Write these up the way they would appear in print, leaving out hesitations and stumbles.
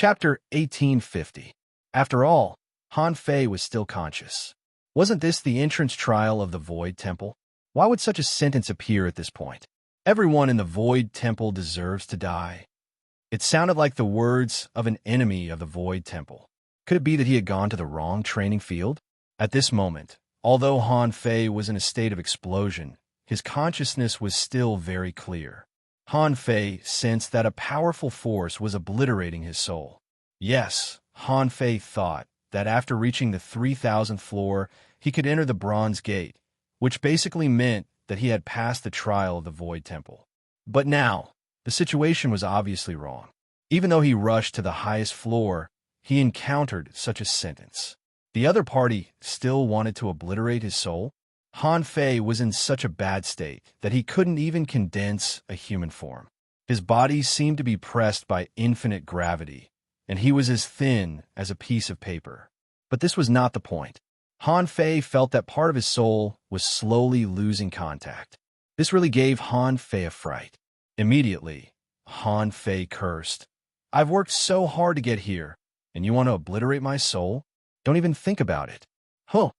Chapter 1850. After all, Han Fei was still conscious. Wasn't this the entrance trial of the Void Temple? Why would such a sentence appear at this point? Everyone in the Void Temple deserves to die. It sounded like the words of an enemy of the Void Temple. Could it be that he had gone to the wrong training field? At this moment, although Han Fei was in a state of explosion, his consciousness was still very clear. Han Fei sensed that a powerful force was obliterating his soul. Yes, Han Fei thought that after reaching the 3,000th floor, he could enter the Bronze Gate, which basically meant that he had passed the trial of the Void Temple. But now, the situation was obviously wrong. Even though he rushed to the highest floor, he encountered such a sentence. The other party still wanted to obliterate his soul? Han Fei was in such a bad state that he couldn't even condense a human form. His body seemed to be pressed by infinite gravity, and he was as thin as a piece of paper. But this was not the point. Han Fei felt that part of his soul was slowly losing contact. This really gave Han Fei a fright. Immediately, Han Fei cursed. "I've worked so hard to get here, and you want to obliterate my soul? Don't even think about it." Huh.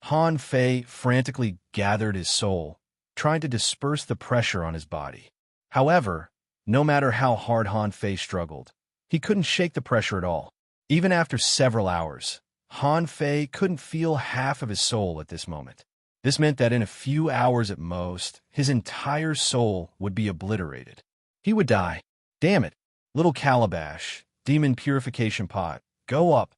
Han Fei frantically gathered his soul, trying to disperse the pressure on his body. However, no matter how hard Han Fei struggled, he couldn't shake the pressure at all. Even after several hours, Han Fei couldn't feel half of his soul at this moment. This meant that in a few hours at most, his entire soul would be obliterated. He would die. Damn it. Little calabash, demon purification pot, go up.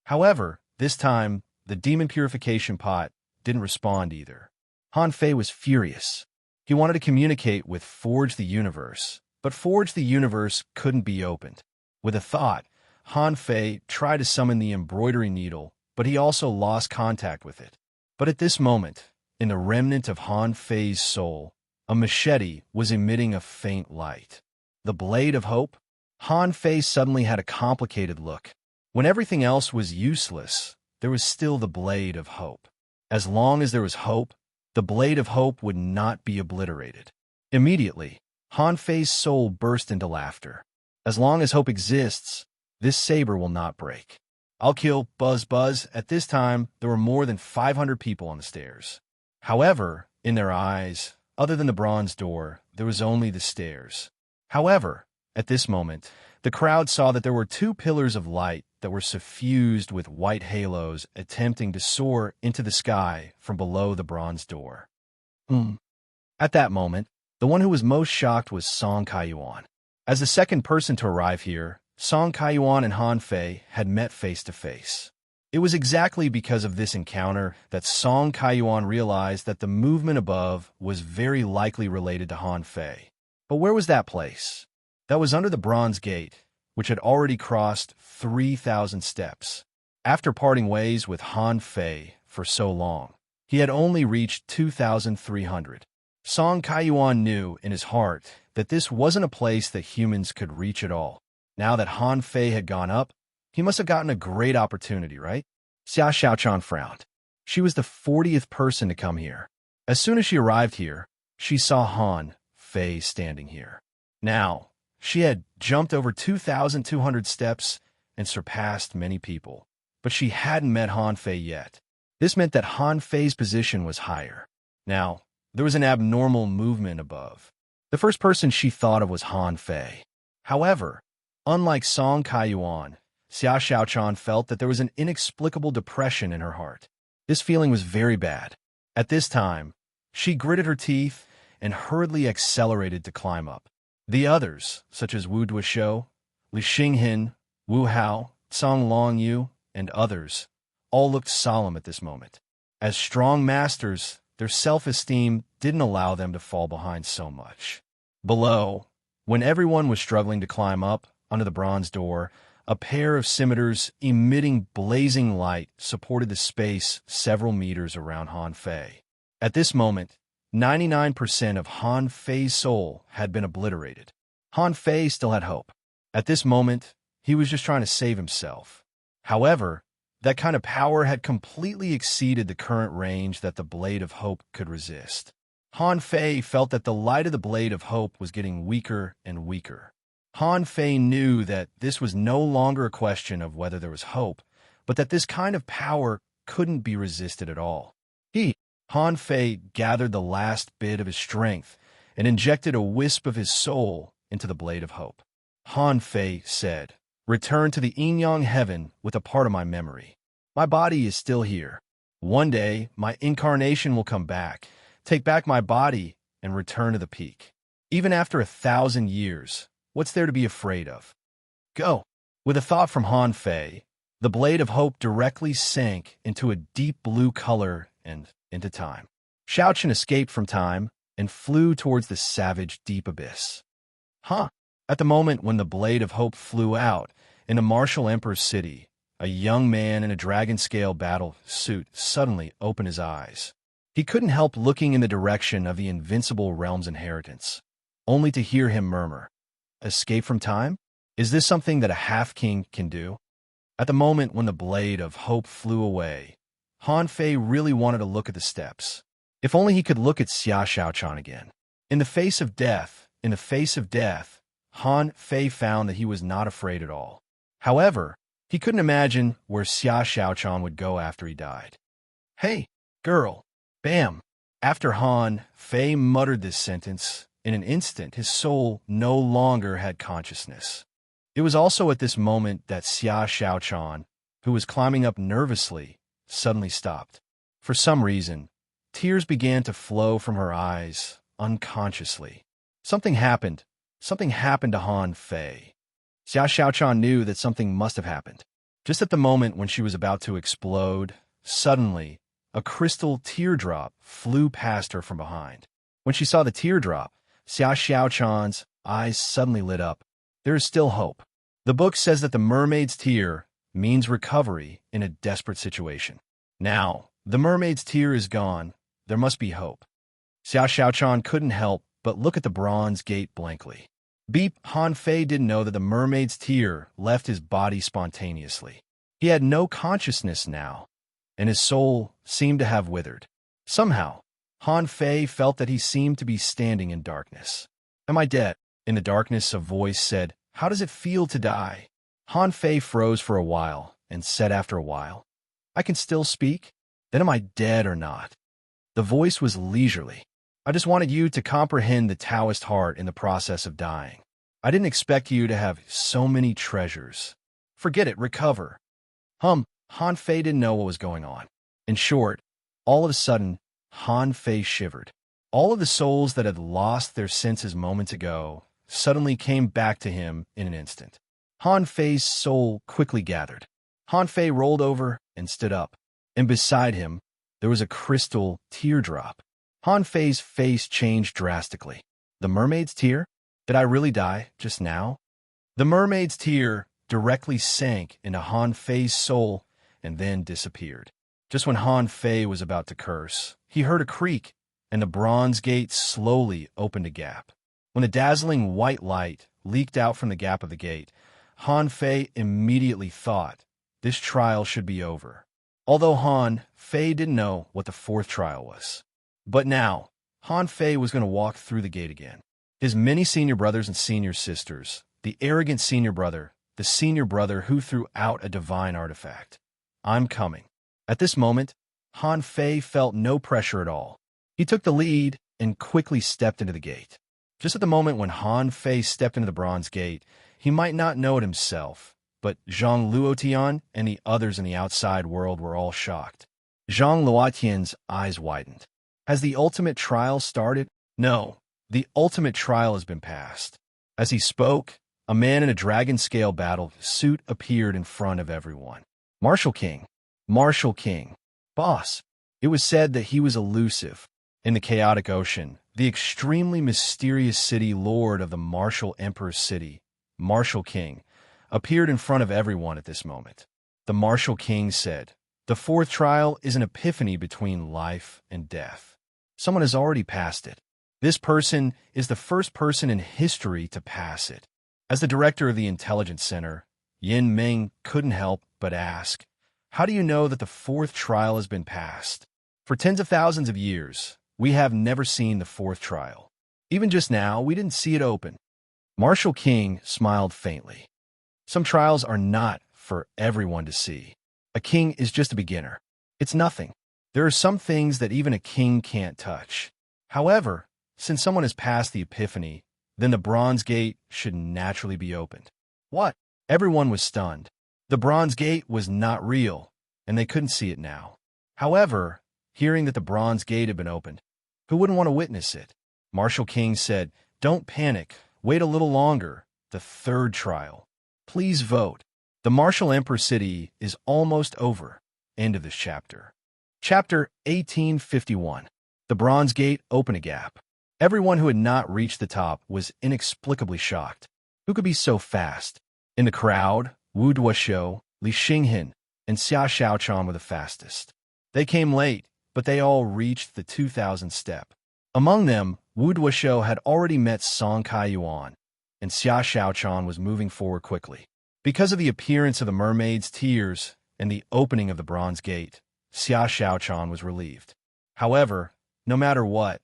However, this time, the demon purification pot didn't respond either. Han Fei was furious. He wanted to communicate with Forge the Universe, but Forge the Universe couldn't be opened. With a thought, Han Fei tried to summon the embroidery needle, but he also lost contact with it. But at this moment, in the remnant of Han Fei's soul, a machete was emitting a faint light. The Blade of Hope? Han Fei suddenly had a complicated look. When everything else was useless, there was still the Blade of Hope. As long as there was hope, the Blade of Hope would not be obliterated. Immediately, Han Fei's soul burst into laughter. As long as hope exists, this saber will not break. I'll kill Buzz Buzz. At this time, there were more than 500 people on the stairs. However, in their eyes, other than the bronze door, there was only the stairs. However, at this moment, the crowd saw that there were two pillars of light that were suffused with white halos attempting to soar into the sky from below the bronze door. At that moment, the one who was most shocked was Song Kaiyuan. As the second person to arrive here, Song Kaiyuan and Han Fei had met face to face. It was exactly because of this encounter that Song Kaiyuan realized that the movement above was very likely related to Han Fei. But where was that place? That was under the Bronze Gate, which had already crossed 3,000 steps. After parting ways with Han Fei for so long, he had only reached 2,300. Song Kaiyuan knew in his heart that this wasn't a place that humans could reach at all. Now that Han Fei had gone up, he must have gotten a great opportunity, right? Xia Xiaochan frowned. She was the 40th person to come here. As soon as she arrived here, she saw Han Fei standing here. Now, she had jumped over 2,200 steps and surpassed many people, but she hadn't met Han Fei yet. This meant that Han Fei's position was higher. Now, there was an abnormal movement above. The first person she thought of was Han Fei. However, unlike Song Kaiyuan, Xia Xiaochan felt that there was an inexplicable depression in her heart. This feeling was very bad. At this time, she gritted her teeth and hurriedly accelerated to climb up. The others, such as Wu Duoshou, Li Xinghin, Wu Hao, Song Longyu, and others, all looked solemn at this moment. As strong masters, their self-esteem didn't allow them to fall behind so much. Below, when everyone was struggling to climb up under the bronze door, a pair of scimitars emitting blazing light supported the space several meters around Han Fei. At this moment, 99% of Han Fei's soul had been obliterated. Han Fei still had hope. At this moment, he was just trying to save himself. However, that kind of power had completely exceeded the current range that the Blade of Hope could resist. Han Fei felt that the light of the Blade of Hope was getting weaker and weaker. Han Fei knew that this was no longer a question of whether there was hope, but that this kind of power couldn't be resisted at all. Han Fei, gathered the last bit of his strength and injected a wisp of his soul into the blade of hope. Han Fei said, "Return to the yin-yang heaven with a part of my memory. My body is still here. One day, my incarnation will come back, take back my body, and return to the peak. Even after 1,000 years, what's there to be afraid of? Go." With a thought from Han Fei, the blade of hope directly sank into a deep blue color and into time. Xiaochen escaped from time and flew towards the savage deep abyss. At the moment when the blade of hope flew out, in a martial emperor's city, a young man in a dragon-scale battle suit suddenly opened his eyes. He couldn't help looking in the direction of the invincible realm's inheritance, only to hear him murmur, "Escape from time? Is this something that a half-king can do?" At the moment when the blade of hope flew away, Han Fei really wanted to look at the steps. If only he could look at Xia Xiaochan again. In the face of death, Han Fei found that he was not afraid at all. However, he couldn't imagine where Xia Xiaochan would go after he died. "Hey, girl." Bam! After Han Fei muttered this sentence, in an instant his soul no longer had consciousness. It was also at this moment that Xia Xiaochan, who was climbing up nervously, suddenly stopped. For some reason, tears began to flow from her eyes, unconsciously. Something happened to Han Fei. Xia Xiaochan knew that something must have happened. Just at the moment when she was about to explode, suddenly, a crystal teardrop flew past her from behind. When she saw the teardrop, Xia Xiaochan's eyes suddenly lit up. There is still hope. The book says that the mermaid's tear means recovery in a desperate situation. Now, the mermaid's tear is gone. There must be hope. Xia Xiaochan couldn't help but look at the bronze gate blankly. Beep! Han Fei didn't know that the mermaid's tear left his body spontaneously. He had no consciousness now, and his soul seemed to have withered. Somehow, Han Fei felt that he seemed to be standing in darkness. "Am I dead?" In the darkness, a voice said, "How does it feel to die?" Han Fei froze for a while and said after a while, "I can still speak? Then am I dead or not?" The voice was leisurely. "I just wanted you to comprehend the Taoist heart in the process of dying. I didn't expect you to have so many treasures. Forget it, recover." Han Fei didn't know what was going on. In short, all of a sudden, Han Fei shivered. All of the souls that had lost their senses moments ago suddenly came back to him in an instant. Han Fei's soul quickly gathered. Han Fei rolled over and stood up, and beside him, there was a crystal teardrop. Han Fei's face changed drastically. The mermaid's tear? Did I really die just now? The mermaid's tear directly sank into Han Fei's soul and then disappeared. Just when Han Fei was about to curse, he heard a creak, and the bronze gate slowly opened a gap. When a dazzling white light leaked out from the gap of the gate, Han Fei immediately thought, this trial should be over. Although Han Fei didn't know what the fourth trial was. But now, Han Fei was going to walk through the gate again. His many senior brothers and senior sisters, the arrogant senior brother, the senior brother who threw out a divine artifact. "I'm coming." At this moment, Han Fei felt no pressure at all. He took the lead and quickly stepped into the gate. Just at the moment when Han Fei stepped into the bronze gate, he might not know it himself, but Zhang Luotian and the others in the outside world were all shocked. Zhang Luotian's eyes widened. Has the ultimate trial started? No, the ultimate trial has been passed. As he spoke, a man in a dragon-scale battle suit appeared in front of everyone. Martial King. Martial King. Boss. It was said that he was elusive. In the chaotic ocean, the extremely mysterious city lord of the martial emperor's city, Martial King, appeared in front of everyone at this moment. The Martial King said, "The fourth trial is an epiphany between life and death. Someone has already passed it. This person is the first person in history to pass it." As the director of the Intelligence Center, Yin Ming couldn't help but ask, "How do you know that the fourth trial has been passed? For tens of thousands of years, we have never seen the fourth trial. Even just now, we didn't see it open." Marshal King smiled faintly. Some trials are not for everyone to see. A king is just a beginner. It's nothing. There are some things that even a king can't touch. However, since someone has passed the epiphany, then the bronze gate should naturally be opened. What? Everyone was stunned. The bronze gate was not real, and they couldn't see it now. However, hearing that the bronze gate had been opened, who wouldn't want to witness it? Marshal King said, "Don't panic. Wait a little longer. The third trial. Please vote." The Martial Emperor City is almost over. End of this chapter. Chapter 1851. The Bronze Gate Open a Gap. Everyone who had not reached the top was inexplicably shocked. Who could be so fast? In the crowd, Wu Duoxiu, Li Xinghin, and Xia Xiaochan were the fastest. They came late, but they all reached the 2,000 step. Among them, Wu Duoxiu had already met Song Kaiyuan, and Xia Xiaochan was moving forward quickly. Because of the appearance of the mermaid's tears and the opening of the bronze gate, Xia Xiaochan was relieved. However, no matter what,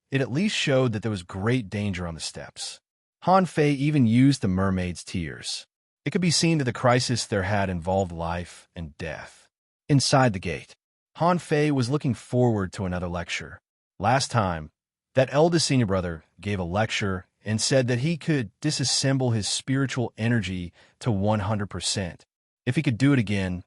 it at least showed that there was great danger on the steps. Han Fei even used the mermaid's tears. It could be seen that the crisis there had involved life and death. Inside the gate, Han Fei was looking forward to another lecture. Last time, that eldest senior brother gave a lecture and said that he could disassemble his spiritual energy to 100%. If he could do it again,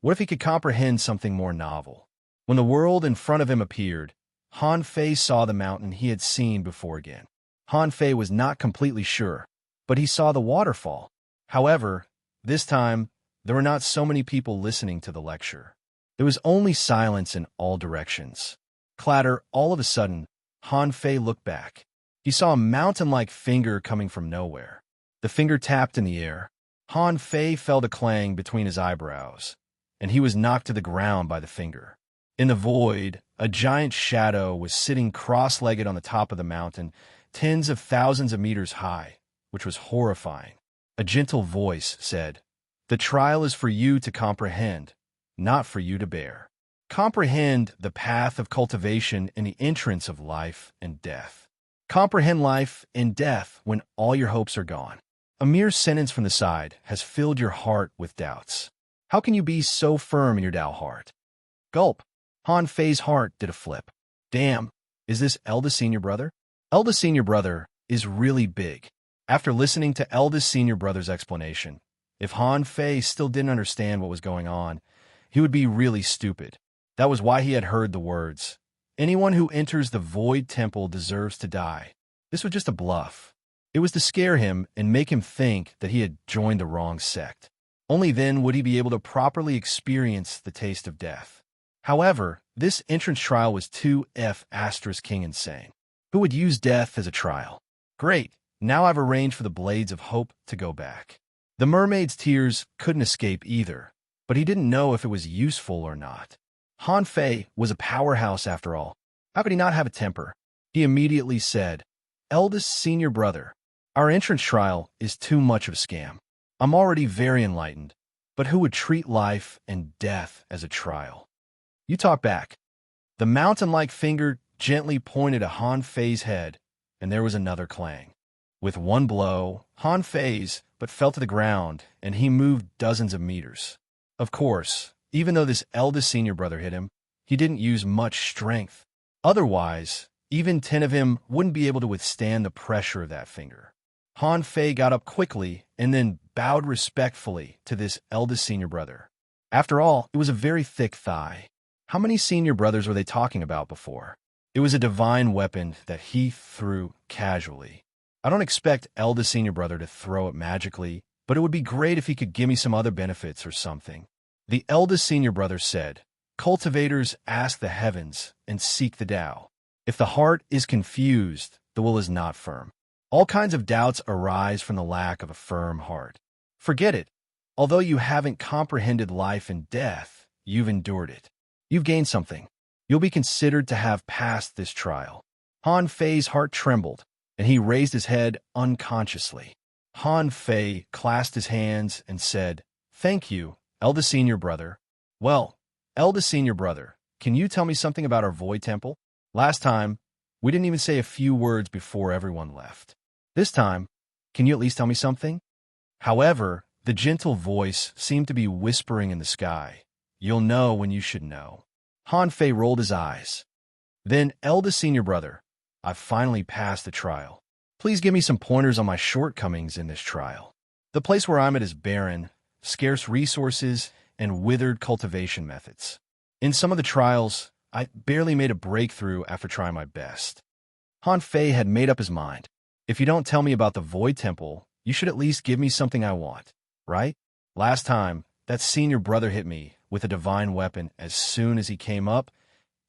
what if he could comprehend something more novel? When the world in front of him appeared, Han Fei saw the mountain he had seen before again. Han Fei was not completely sure, but he saw the waterfall. However, this time, there were not so many people listening to the lecture. There was only silence in all directions. Clatter, all of a sudden, Han Fei looked back. He saw a mountain-like finger coming from nowhere. The finger tapped in the air. Han Fei felt a clang between his eyebrows, and he was knocked to the ground by the finger. In the void, a giant shadow was sitting cross-legged on the top of the mountain, tens of thousands of meters high, which was horrifying. A gentle voice said, "The trial is for you to comprehend, not for you to bear. Comprehend the path of cultivation and the entrance of life and death. Comprehend life and death when all your hopes are gone." A mere sentence from the side has filled your heart with doubts. How can you be so firm in your Tao heart? Gulp. Han Fei's heart did a flip. Damn, is this eldest senior brother? Eldest senior brother is really big. After listening to eldest senior brother's explanation, if Han Fei still didn't understand what was going on, he would be really stupid. That was why he had heard the words, "Anyone who enters the Void Temple deserves to die." This was just a bluff. It was to scare him and make him think that he had joined the wrong sect. Only then would he be able to properly experience the taste of death. However, this entrance trial was too King insane. Who would use death as a trial? Great, now I've arranged for the Blades of Hope to go back. The mermaid's tears couldn't escape either, but he didn't know if it was useful or not. Han Fei was a powerhouse after all. How could he not have a temper? He immediately said, "Eldest senior brother, our entrance trial is too much of a scam. I'm already very enlightened, but who would treat life and death as a trial?" You talk back. The mountain-like finger gently pointed at Han Fei's head, and there was another clang. With one blow, Han Fei's but fell to the ground, and he moved dozens of meters. Of course, even though this eldest senior brother hit him, he didn't use much strength. Otherwise, even 10 of him wouldn't be able to withstand the pressure of that finger. Han Fei got up quickly and then bowed respectfully to this eldest senior brother. After all, it was a very thick thigh. How many senior brothers were they talking about before? It was a divine weapon that he threw casually. I don't expect eldest senior brother to throw it magically, but it would be great if he could give me some other benefits or something. The eldest senior brother said, "Cultivators ask the heavens and seek the Tao. If the heart is confused, the will is not firm. All kinds of doubts arise from the lack of a firm heart. Forget it. Although you haven't comprehended life and death, you've endured it. You've gained something. You'll be considered to have passed this trial." Han Fei's heart trembled, and he raised his head unconsciously. Han Fei clasped his hands and said, "Thank you, eldest senior brother." "Well, eldest senior brother, can you tell me something about our Void Temple? Last time, we didn't even say a few words before everyone left. This time, Can you at least tell me something? However, the gentle voice seemed to be whispering in the sky. You'll know when you should know. Han Fei rolled his eyes. Then, eldest senior brother, I've finally passed the trial. Please give me some pointers on my shortcomings in this trial. The place where I'm at is barren, scarce resources, and withered cultivation methods. In some of the trials, I barely made a breakthrough after trying my best. Han Fei had made up his mind. If you don't tell me about the Void Temple, you should at least give me something I want, right? Last time, that senior brother hit me with a divine weapon as soon as he came up.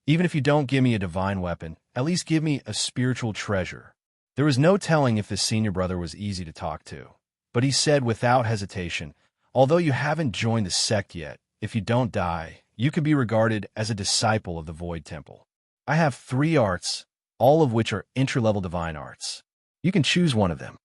Even if you don't give me a divine weapon, at least give me a spiritual treasure. There was no telling if this senior brother was easy to talk to. But he said without hesitation, although you haven't joined the sect yet, if you don't die, you can be regarded as a disciple of the Void Temple. I have 3 arts, all of which are entry-level divine arts. You can choose one of them.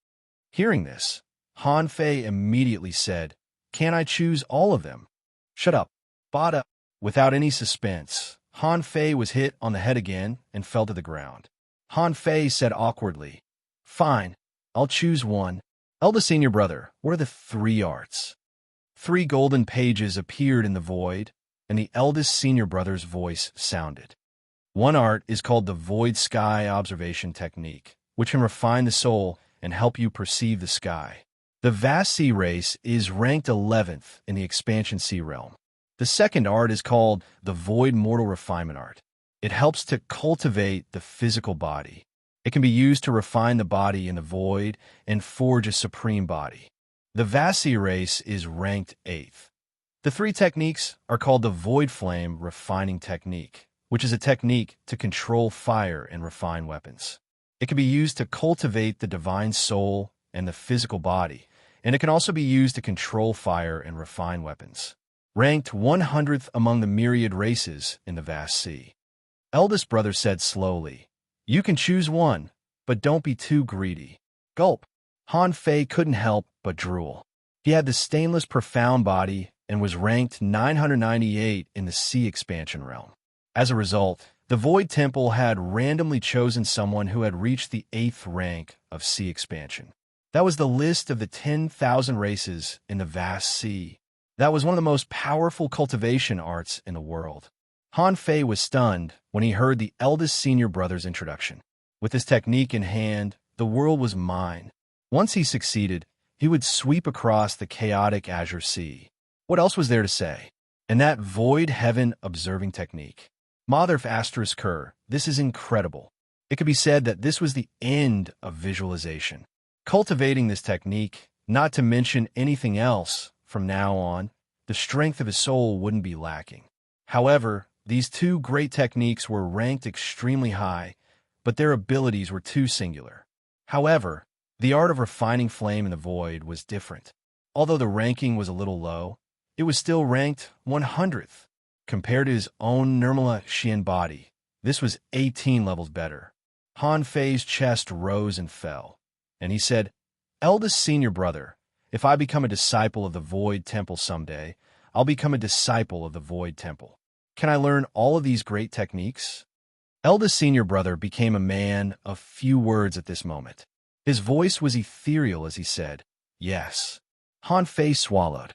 Hearing this, Han Fei immediately said, Can I choose all of them? Shut up. Bada. Without any suspense, Han Fei was hit on the head again and fell to the ground. Han Fei said awkwardly, Fine, I'll choose one. Eldest senior brother, what are the 3 arts? 3 golden pages appeared in the void, and the eldest senior brother's voice sounded. One art is called the Void Sky Observation Technique, which can refine the soul and help you perceive the sky. The Vast Sea Race is ranked 11th in the Expansion Sea realm. The second art is called the Void Mortal Refinement Art. It helps to cultivate the physical body. It can be used to refine the body in the void and forge a supreme body. The Vast Sea Race is ranked 8th. The 3 techniques are called the Void Flame Refining Technique, which is a technique to control fire and refine weapons. It can be used to cultivate the divine soul and the physical body, and it can also be used to control fire and refine weapons. Ranked 100th among the myriad races in the vast sea. Eldest brother said slowly, You can choose one, but don't be too greedy. Gulp. Han Fei couldn't help but drool. He had the stainless profound body and was ranked 998 in the sea expansion realm. As a result, the Void Temple had randomly chosen someone who had reached the 8th rank of sea expansion. That was the list of the 10,000 races in the vast sea. That was one of the most powerful cultivation arts in the world. Han Fei was stunned when he heard the eldest senior brother's introduction. With this technique in hand, the world was mine. Once he succeeded, he would sweep across the chaotic azure sea. What else was there to say? And that void heaven observing technique. Mother of Asterisk Kerr, this is incredible. It could be said that this was the end of visualization. Cultivating this technique, not to mention anything else, from now on, the strength of his soul wouldn't be lacking. However, these 2 great techniques were ranked extremely high, but their abilities were too singular. However, the art of refining flame in the void was different. Although the ranking was a little low, it was still ranked 100th. Compared to his own Nirmala Xian body, this was 18 levels better. Han Fei's chest rose and fell, and he said, Eldest senior brother, if I become a disciple of the Void Temple someday, I'll become a disciple of the Void Temple. Can I learn all of these great techniques? Eldest senior brother became a man of few words at this moment. His voice was ethereal as he said, Yes. Han Fei swallowed.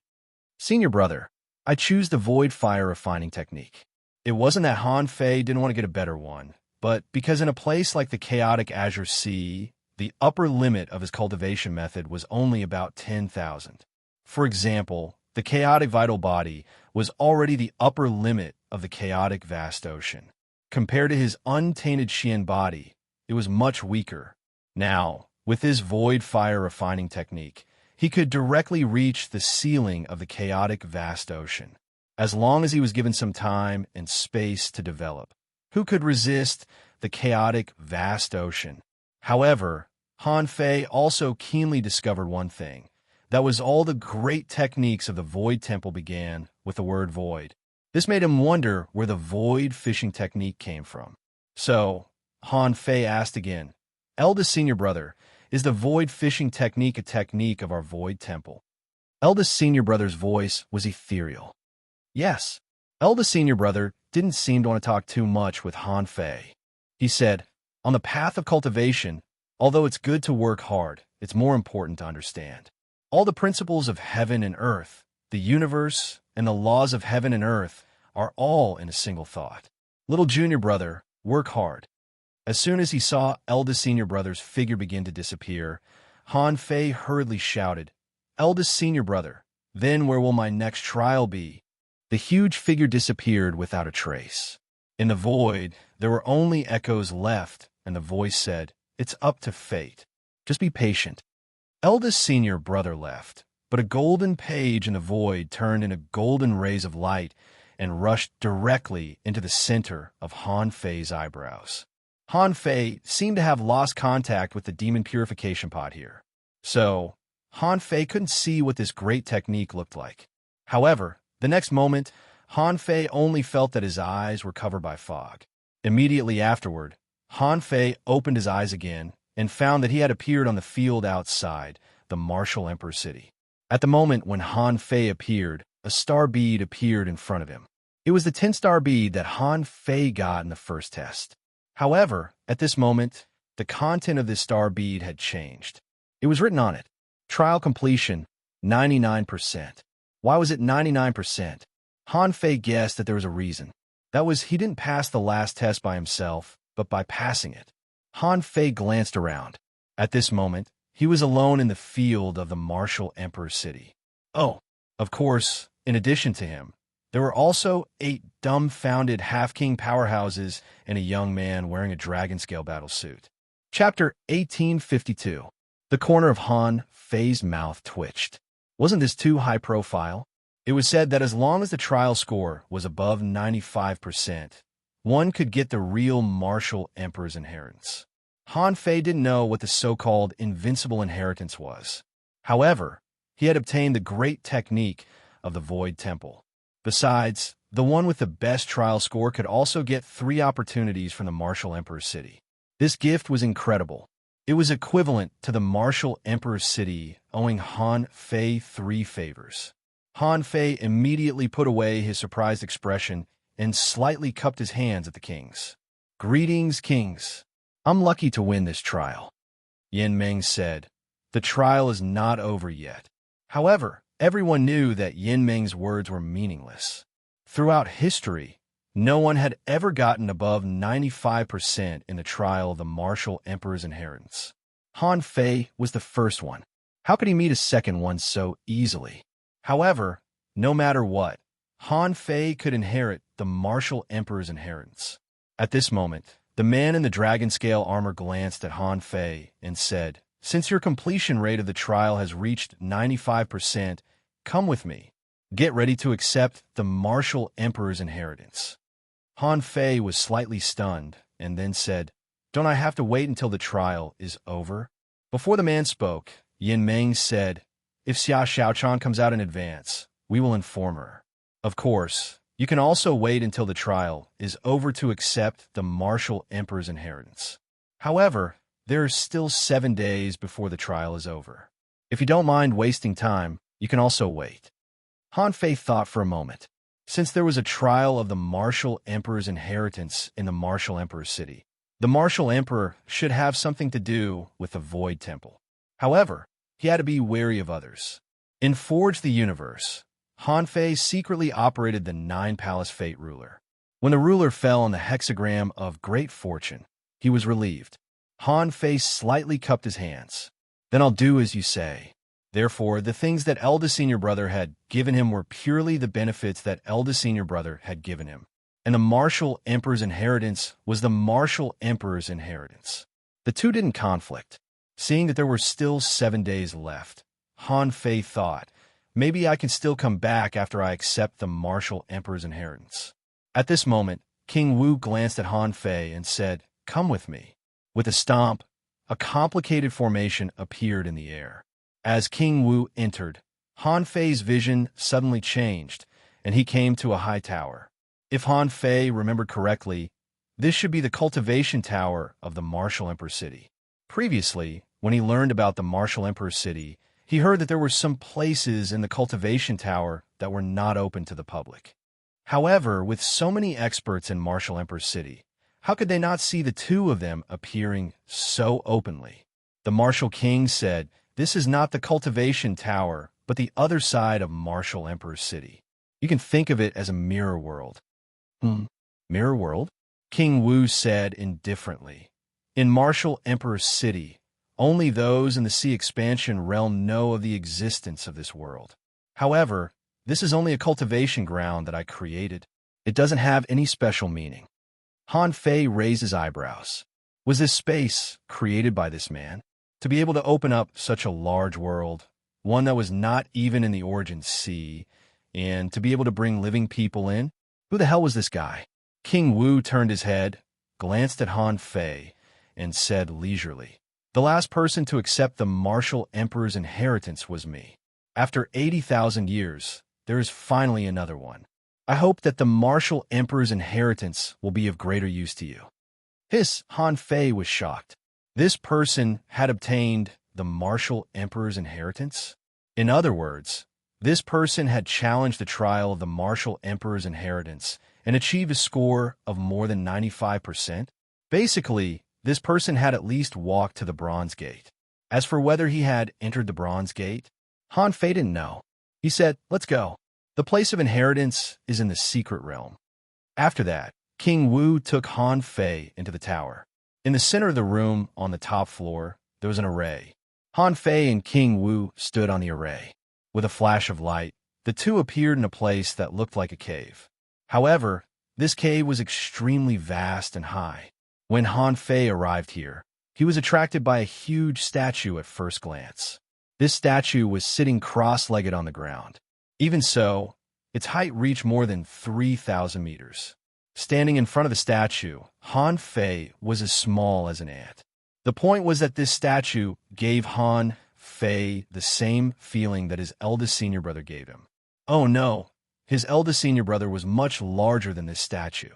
Senior brother, I choose the Void Fire Refining Technique. It wasn't that Han Fei didn't want to get a better one, but because in a place like the chaotic Azure Sea, the upper limit of his cultivation method was only about 10,000. For example, the chaotic vital body was already the upper limit of the chaotic vast ocean. Compared to his untainted Xian body, it was much weaker. Now, with his Void Fire Refining Technique, he could directly reach the ceiling of the chaotic vast ocean, as long as he was given some time and space to develop. Who could resist the chaotic vast ocean? However, Han Fei also keenly discovered one thing. That was all the great techniques of the Void Temple began with the word void. This made him wonder where the void fishing technique came from. So, Han Fei asked again, Eldest senior brother, is the void fishing technique a technique of our Void Temple? Eldest senior brother's voice was ethereal. Yes. Eldest senior brother didn't seem to want to talk too much with Han Fei. He said, On the path of cultivation, although it's good to work hard, it's more important to understand. All the principles of heaven and earth, the universe, and the laws of heaven and earth are all in a single thought. Little junior brother, work hard. As soon as he saw eldest senior brother's figure begin to disappear, Han Fei hurriedly shouted, "Eldest senior brother, then where will my next trial be?" The huge figure disappeared without a trace. In the void, there were only echoes left, and the voice said, "It's up to fate. Just be patient." Eldest senior brother left, but a golden page in the void turned into golden rays of light and rushed directly into the center of Han Fei's eyebrows. Han Fei seemed to have lost contact with the demon purification pot here. So, Han Fei couldn't see what this great technique looked like. However, the next moment, Han Fei only felt that his eyes were covered by fog. Immediately afterward, Han Fei opened his eyes again and found that he had appeared on the field outside the martial Emperor's city. At the moment when Han Fei appeared, a star bead appeared in front of him. It was the 10-star bead that Han Fei got in the first test. However, at this moment, the content of this star bead had changed. It was written on it, "Trial completion, 99%. Why was it 99%? Han Fei guessed that there was a reason. That was he didn't pass the last test by himself, but by passing it. Han Fei glanced around. At this moment, he was alone in the field of the martial Emperor's city. Oh, of course, in addition to him, there were also 8 dumbfounded half-king powerhouses and a young man wearing a dragon-scale battle suit. Chapter 1852. The corner of Han Fei's mouth twitched. Wasn't this too high profile? It was said that as long as the trial score was above 95%, one could get the real martial Emperor's inheritance. Han Fei didn't know what the so-called invincible inheritance was. However, he had obtained the great technique of the Void Temple. Besides, the one with the best trial score could also get 3 opportunities from the martial Emperor's city. This gift was incredible. It was equivalent to the martial Emperor's city owing Han Fei 3 favors. Han Fei immediately put away his surprised expression and slightly cupped his hands at the kings. "Greetings, kings. I'm lucky to win this trial." Yin Meng said, "The trial is not over yet." However, everyone knew that Yin Meng's words were meaningless. Throughout history, no one had ever gotten above 95% in the trial of the martial Emperor's inheritance. Han Fei was the first one. How could he meet a second one so easily? However, no matter what, Han Fei could inherit the martial Emperor's inheritance. At this moment, the man in the dragon-scale armor glanced at Han Fei and said, "Since your completion rate of the trial has reached 95%, come with me. Get ready to accept the martial Emperor's inheritance." Han Fei was slightly stunned and then said, "Don't I have to wait until the trial is over?" Before the man spoke, Yin Meng said, "If Xia Xiaochan comes out in advance, we will inform her. Of course, you can also wait until the trial is over to accept the martial Emperor's inheritance. However, there are still 7 days before the trial is over. If you don't mind wasting time, you can also wait." Han Fei thought for a moment. Since there was a trial of the martial Emperor's inheritance in the martial Emperor's city, the martial Emperor should have something to do with the Void Temple. However, he had to be wary of others. In Forge the Universe, Han Fei secretly operated the 9-Palace Fate Ruler. When the ruler fell on the hexagram of Great Fortune, he was relieved. Han Fei slightly cupped his hands. "Then I'll do as you say." Therefore, the things that eldest senior brother had given him were purely the benefits that eldest senior brother had given him. And the martial Emperor's inheritance was the martial Emperor's inheritance. The two didn't conflict. Seeing that there were still 7 days left, Han Fei thought, maybe I can still come back after I accept the martial Emperor's inheritance. At this moment, King Wu glanced at Han Fei and said, "Come with me." With a stomp, a complicated formation appeared in the air. As King Wu entered, Han Fei's vision suddenly changed, and he came to a high tower. If Han Fei remembered correctly, this should be the cultivation tower of the martial Emperor city. Previously, when he learned about the martial Emperor city, he heard that there were some places in the cultivation tower that were not open to the public. However, with so many experts in martial Emperor city, how could they not see the two of them appearing so openly? The martial king said, "This is not the cultivation tower, but the other side of Martial Emperor's city. You can think of it as a mirror world." Mirror world? King Wu said indifferently. "In Martial Emperor's city, only those in the sea expansion realm know of the existence of this world. However, this is only a cultivation ground that I created. It doesn't have any special meaning." Han Fei raised his eyebrows. Was this space created by this man? To be able to open up such a large world, one that was not even in the origin sea, and to be able to bring living people in? Who the hell was this guy? King Wu turned his head, glanced at Han Fei, and said leisurely, "The last person to accept the Martial Emperor's inheritance was me. After 80,000 years, there is finally another one. I hope that the Martial Emperor's inheritance will be of greater use to you." Han Fei was shocked. This person had obtained the Martial Emperor's inheritance? In other words, this person had challenged the trial of the Martial Emperor's inheritance and achieved a score of more than 95%. Basically, this person had at least walked to the Bronze Gate. As for whether he had entered the Bronze Gate, Han Fei didn't know. He said, "Let's go. The place of inheritance is in the secret realm." After that, King Wu took Han Fei into the tower. In the center of the room, on the top floor, there was an array. Han Fei and King Wu stood on the array. With a flash of light, the two appeared in a place that looked like a cave. However, this cave was extremely vast and high. When Han Fei arrived here, he was attracted by a huge statue at first glance. This statue was sitting cross-legged on the ground. Even so, its height reached more than 3,000 meters. Standing in front of the statue, Han Fei was as small as an ant. The point was that this statue gave Han Fei the same feeling that his eldest senior brother gave him. Oh no, his eldest senior brother was much larger than this statue.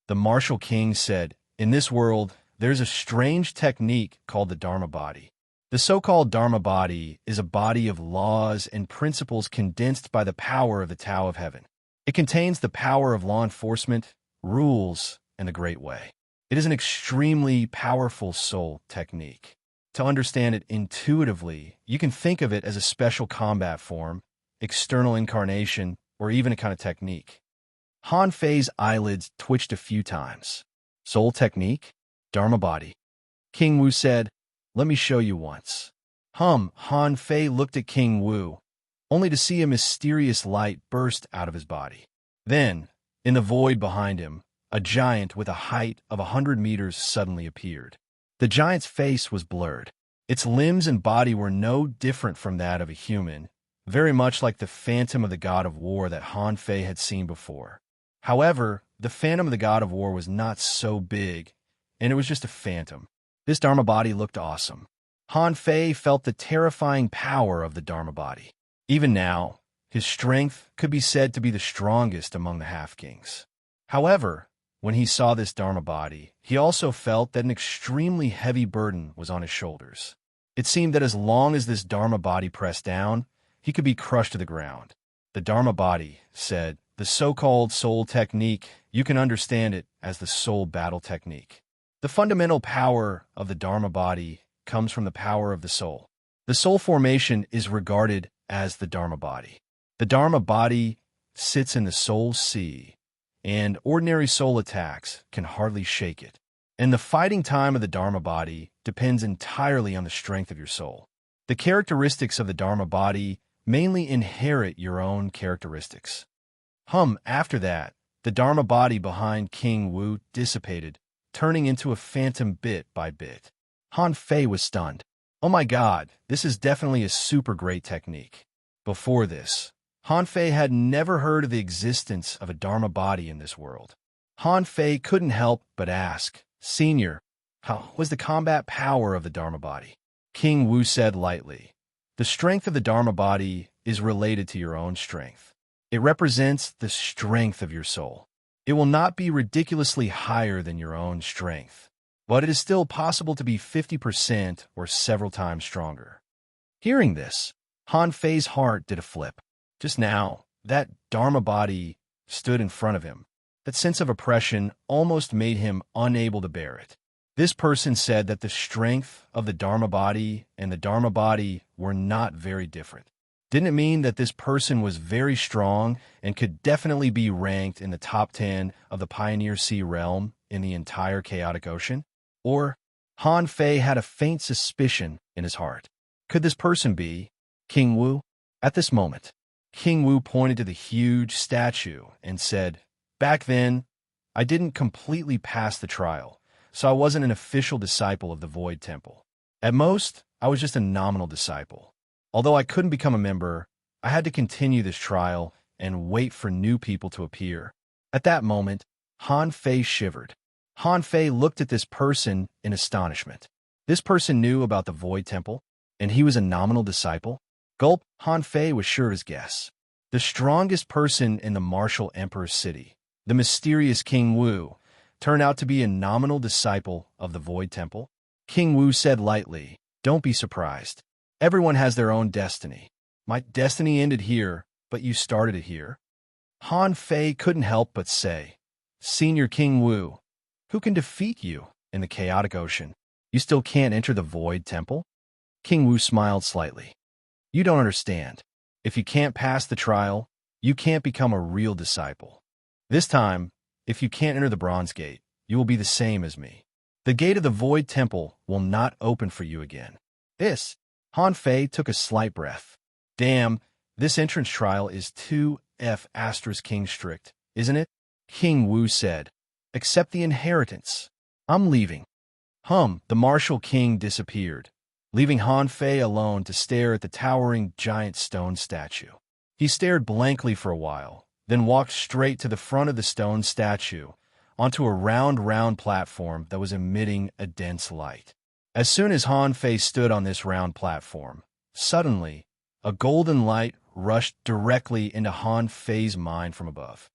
The martial king said, "In this world, there's a strange technique called the Dharma body. The so-called Dharma body is a body of laws and principles condensed by the power of the Tao of Heaven. It contains the power of law enforcement, rules, and the Great Way. It is an extremely powerful soul technique. To understand it intuitively, you can think of it as a special combat form, external incarnation, or even a kind of technique." Han Fei's eyelids twitched a few times. Soul technique? Dharma body. King Wu said, "Let me show you once." Han Fei looked at King Wu, only to see a mysterious light burst out of his body. Then, in the void behind him, a giant with a height of 100 meters suddenly appeared. The giant's face was blurred. Its limbs and body were no different from that of a human, very much like the phantom of the god of war that Han Fei had seen before. However, the phantom of the god of war was not so big, and it was just a phantom. This Dharma body looked awesome. Han Fei felt the terrifying power of the Dharma body. Even now, his strength could be said to be the strongest among the half-kings. However, when he saw this Dharma body, he also felt that an extremely heavy burden was on his shoulders. It seemed that as long as this Dharma body pressed down, he could be crushed to the ground. The Dharma body said, "The so-called soul technique, you can understand it as the soul battle technique. The fundamental power of the Dharma body comes from the power of the soul. The soul formation is regarded as the Dharma body. The Dharma body sits in the soul sea, and ordinary soul attacks can hardly shake it. And the fighting time of the Dharma body depends entirely on the strength of your soul. The characteristics of the Dharma body mainly inherit your own characteristics." After that, the Dharma body behind King Wu dissipated, turning into a phantom bit by bit. Han Fei was stunned. "Oh my god, this is definitely a super great technique." Before this, Han Fei had never heard of the existence of a Dharma body in this world. Han Fei couldn't help but ask, "Senior, how was the combat power of the Dharma body?" King Wu said lightly, "The strength of the Dharma body is related to your own strength. It represents the strength of your soul. It will not be ridiculously higher than your own strength, but it is still possible to be 50% or several times stronger." Hearing this, Han Fei's heart did a flip. Just now, that Dharma body stood in front of him. That sense of oppression almost made him unable to bear it. This person said that the strength of the Dharma body and the Dharma body were not very different. Didn't it mean that this person was very strong and could definitely be ranked in the top 10 of the Pioneer Sea realm in the entire chaotic ocean? Or Han Fei had a faint suspicion in his heart. Could this person be King Wu? At this moment, King Wu pointed to the huge statue and said, "Back then, I didn't completely pass the trial, so I wasn't an official disciple of the Void Temple. At most, I was just a nominal disciple. Although I couldn't become a member, I had to continue this trial and wait for new people to appear." At that moment, Han Fei shivered. Han Fei looked at this person in astonishment. This person knew about the Void Temple, and he was a nominal disciple? Gulp, Han Fei was sure of his guess. The strongest person in the martial emperor's city, the mysterious King Wu, turned out to be a nominal disciple of the Void Temple. King Wu said lightly, "Don't be surprised. Everyone has their own destiny. My destiny ended here, but you started it here." Han Fei couldn't help but say, "Senior King Wu, who can defeat you in the chaotic ocean? You still can't enter the Void Temple?" King Wu smiled slightly. "You don't understand. If you can't pass the trial, you can't become a real disciple. This time, if you can't enter the Bronze Gate, you will be the same as me. The gate of the Void Temple will not open for you again." Han Fei took a slight breath. "Damn, this entrance trial is too king strict, isn't it?" King Wu said, "Accept the inheritance. I'm leaving." The martial king disappeared, leaving Han Fei alone to stare at the towering giant stone statue. He stared blankly for a while, then walked straight to the front of the stone statue, onto a round platform that was emitting a dense light. As soon as Han Fei stood on this round platform, suddenly, a golden light rushed directly into Han Fei's mind from above.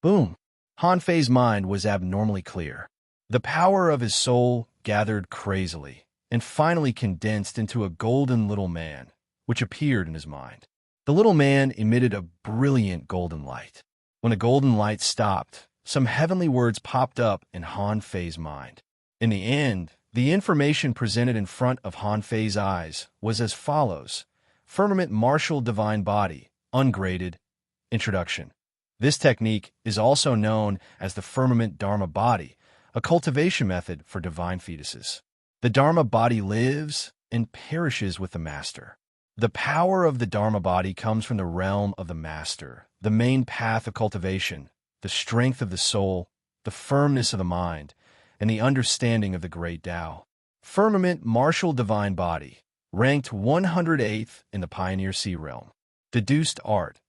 Boom! Han Fei's mind was abnormally clear. The power of his soul gathered crazily, and finally condensed into a golden little man, which appeared in his mind. The little man emitted a brilliant golden light. When the golden light stopped, some heavenly words popped up in Han Fei's mind. In the end, the information presented in front of Han Fei's eyes was as follows: Firmament Martial Divine Body, Ungraded, Introduction. This technique is also known as the Firmament Dharma Body, a cultivation method for divine fetuses. The Dharma Body lives and perishes with the Master. The power of the Dharma Body comes from the realm of the Master, the main path of cultivation, the strength of the soul, the firmness of the mind, and the understanding of the great Tao. Firmament Martial Divine Body, ranked 108th in the Pioneer Sea realm. Deduced Art,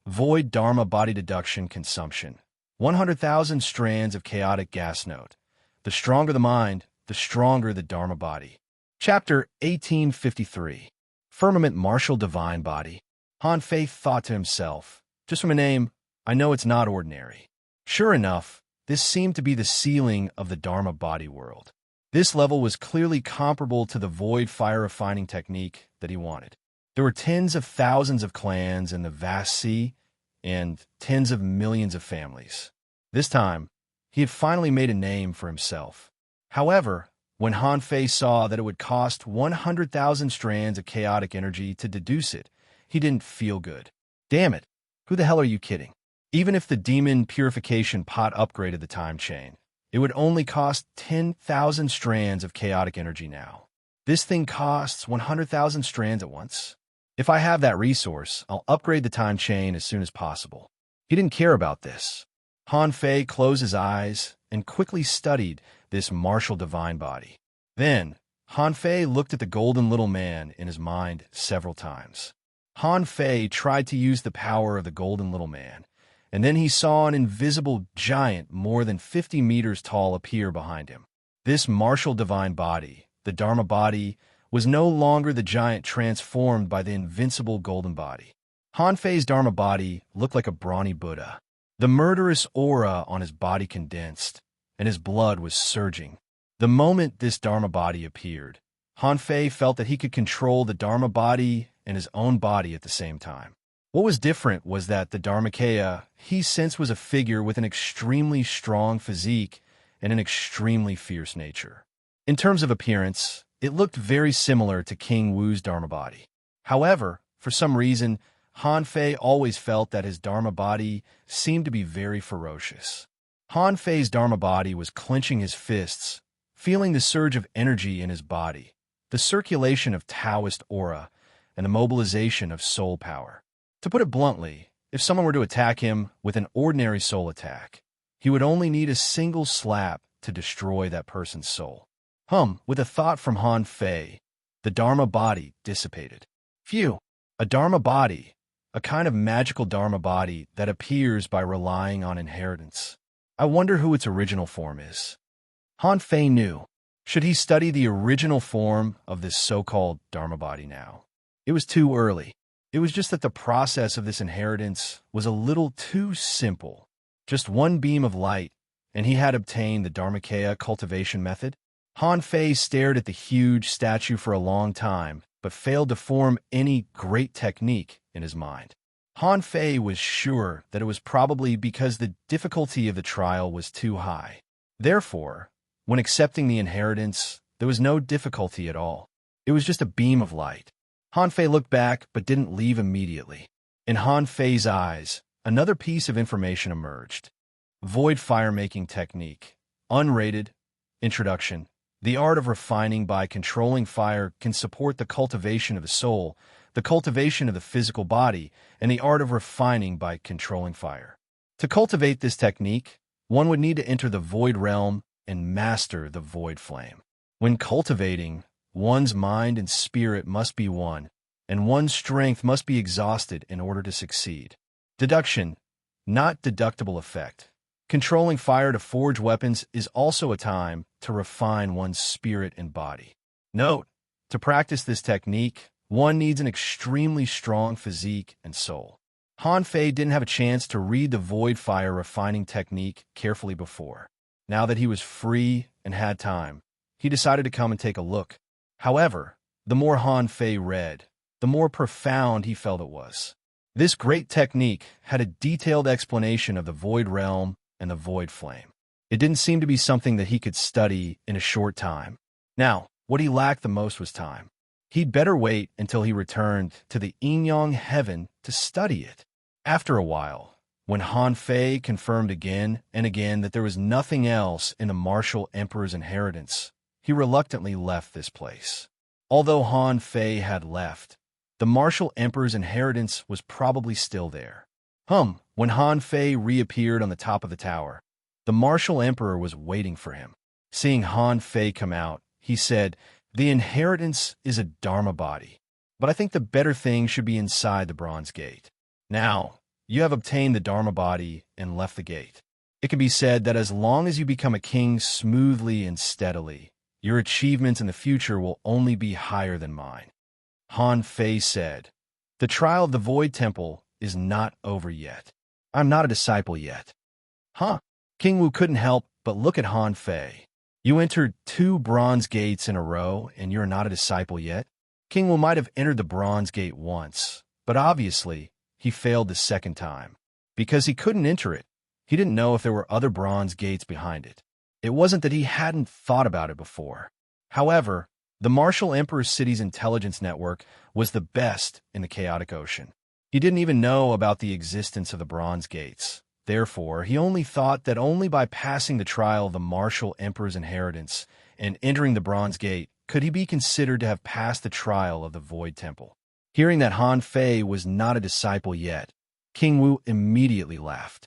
Void Dharma Body Deduction Consumption, 100,000 strands of chaotic gas note. The stronger the mind, the stronger the Dharma Body. Chapter 1853. Firmament Martial Divine Body. Han Fei thought to himself, "Just from a name, I know it's not ordinary." Sure enough, this seemed to be the ceiling of the Dharma Body world. This level was clearly comparable to the void fire refining technique that he wanted. There were tens of thousands of clans in the vast sea and tens of millions of families. This time, he had finally made a name for himself. However, when Han Fei saw that it would cost 100,000 strands of chaotic energy to deduce it, he didn't feel good. Damn it, who the hell are you kidding? Even if the demon purification pot upgraded the time chain, it would only cost 10,000 strands of chaotic energy now. This thing costs 100,000 strands at once. If I have that resource, I'll upgrade the time chain as soon as possible. He didn't care about this. Han Fei closed his eyes and quickly studied this martial divine body. Then, Han Fei looked at the golden little man in his mind several times. Han Fei tried to use the power of the golden little man, and then he saw an invisible giant more than 50 meters tall appear behind him. This martial divine body, the Dharma body, was no longer the giant transformed by the invincible golden body. Han Fei's Dharma body looked like a brawny Buddha. The murderous aura on his body condensed, and his blood was surging. The moment this Dharma body appeared, Han Fei felt that he could control the Dharma body and his own body at the same time. What was different was that the Dharmakaya he sensed was a figure with an extremely strong physique and an extremely fierce nature. In terms of appearance, it looked very similar to King Wu's Dharma body. However, for some reason, Han Fei always felt that his Dharma body seemed to be very ferocious. Han Fei's Dharma body was clenching his fists, feeling the surge of energy in his body, the circulation of Taoist aura, and the mobilization of soul power. To put it bluntly, if someone were to attack him with an ordinary soul attack, he would only need a single slap to destroy that person's soul. With a thought from Han Fei, the Dharma body dissipated. Phew, a Dharma body, a kind of magical Dharma body that appears by relying on inheritance. I wonder who its original form is. Han Fei knew. Should he study the original form of this so-called Dharma body now? It was too early. It was just that the process of this inheritance was a little too simple. Just one beam of light, and he had obtained the Dharmakaya cultivation method. Han Fei stared at the huge statue for a long time, but failed to form any great technique in his mind. Han Fei was sure that it was probably because the difficulty of the trial was too high. Therefore, when accepting the inheritance, there was no difficulty at all. It was just a beam of light. Han Fei looked back but didn't leave immediately. In Han Fei's eyes, another piece of information emerged. Void fire-making technique. Unrated. Introduction. The art of refining by controlling fire can support the cultivation of the soul, the cultivation of the physical body, and the art of refining by controlling fire. To cultivate this technique, one would need to enter the void realm and master the void flame. When cultivating, one's mind and spirit must be one, and one's strength must be exhausted in order to succeed. Deduction, not deductible effect. Controlling fire to forge weapons is also a time to refine one's spirit and body. Note, to practice this technique, one needs an extremely strong physique and soul. Han Fei didn't have a chance to read the void fire refining technique carefully before. Now that he was free and had time, he decided to come and take a look. However, the more Han Fei read, the more profound he felt it was. This great technique had a detailed explanation of the void realm and the void flame. It didn't seem to be something that he could study in a short time. Now, what he lacked the most was time. He'd better wait until he returned to the Yin-Yang heaven to study it. After a while, when Han Fei confirmed again and again that there was nothing else in the martial emperor's inheritance, he reluctantly left this place. Although Han Fei had left, the martial emperor's inheritance was probably still there. When Han Fei reappeared on the top of the tower, the martial emperor was waiting for him. Seeing Han Fei come out, he said, "The inheritance is a Dharma body, but I think the better thing should be inside the bronze gate. Now, you have obtained the Dharma body and left the gate. It can be said that as long as you become a king smoothly and steadily, your achievements in the future will only be higher than mine." Han Fei said, "The trial of the Void Temple is not over yet. I'm not a disciple yet." King Wu couldn't help but look at Han Fei. "You entered 2 bronze gates in a row and you're not a disciple yet?" King Wu might have entered the bronze gate once, but obviously he failed the second time. Because he couldn't enter it, he didn't know if there were other bronze gates behind it. It wasn't that he hadn't thought about it before. However, the Martial Emperor City's intelligence network was the best in the chaotic ocean. He didn't even know about the existence of the bronze gates. Therefore, he only thought that only by passing the trial of the Martial Emperor's inheritance and entering the bronze gate could he be considered to have passed the trial of the Void Temple. Hearing that Han Fei was not a disciple yet, King Wu immediately laughed.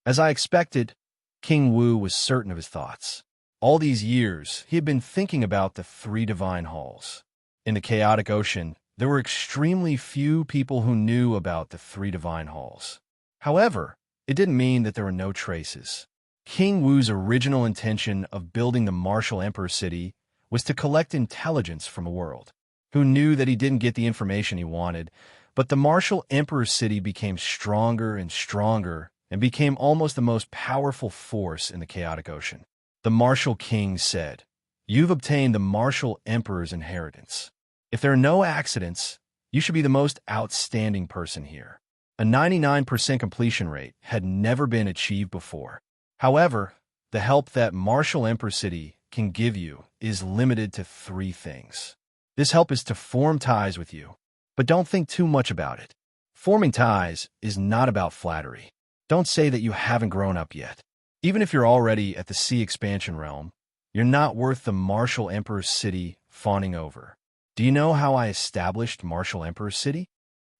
As I expected, King Wu was certain of his thoughts. All these years, he had been thinking about the 3 divine halls. In the chaotic ocean, there were extremely few people who knew about the 3 divine halls. However, it didn't mean that there were no traces. King Wu's original intention of building the Martial Emperor City was to collect intelligence from a world. Who knew that he didn't get the information he wanted, but the Martial Emperor City became stronger and stronger and became almost the most powerful force in the chaotic ocean. The Martial King said, "You've obtained the Martial Emperor's inheritance. If there are no accidents, you should be the most outstanding person here." A 99% completion rate had never been achieved before. However, the help that Martial Emperor City can give you is limited to 3 things. This help is to form ties with you, but don't think too much about it. Forming ties is not about flattery. Don't say that you haven't grown up yet. Even if you're already at the sea expansion realm, you're not worth the Martial Emperor's city fawning over. Do you know how I established Martial Emperor's city?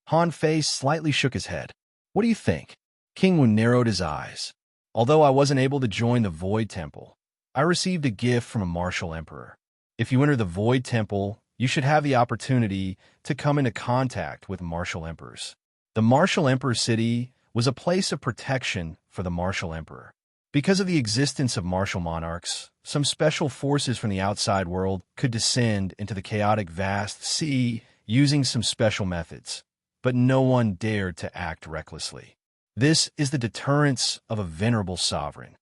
Han Fei slightly shook his head. What do you think? King Wu narrowed his eyes. Although I wasn't able to join the Void Temple, I received a gift from a Martial Emperor. If you enter the Void Temple, you should have the opportunity to come into contact with Martial Emperors. The Martial Emperor city was a place of protection for the Martial Emperor. Because of the existence of martial monarchs, some special forces from the outside world could descend into the chaotic vast sea using some special methods, but no one dared to act recklessly. This is the deterrence of a venerable sovereign.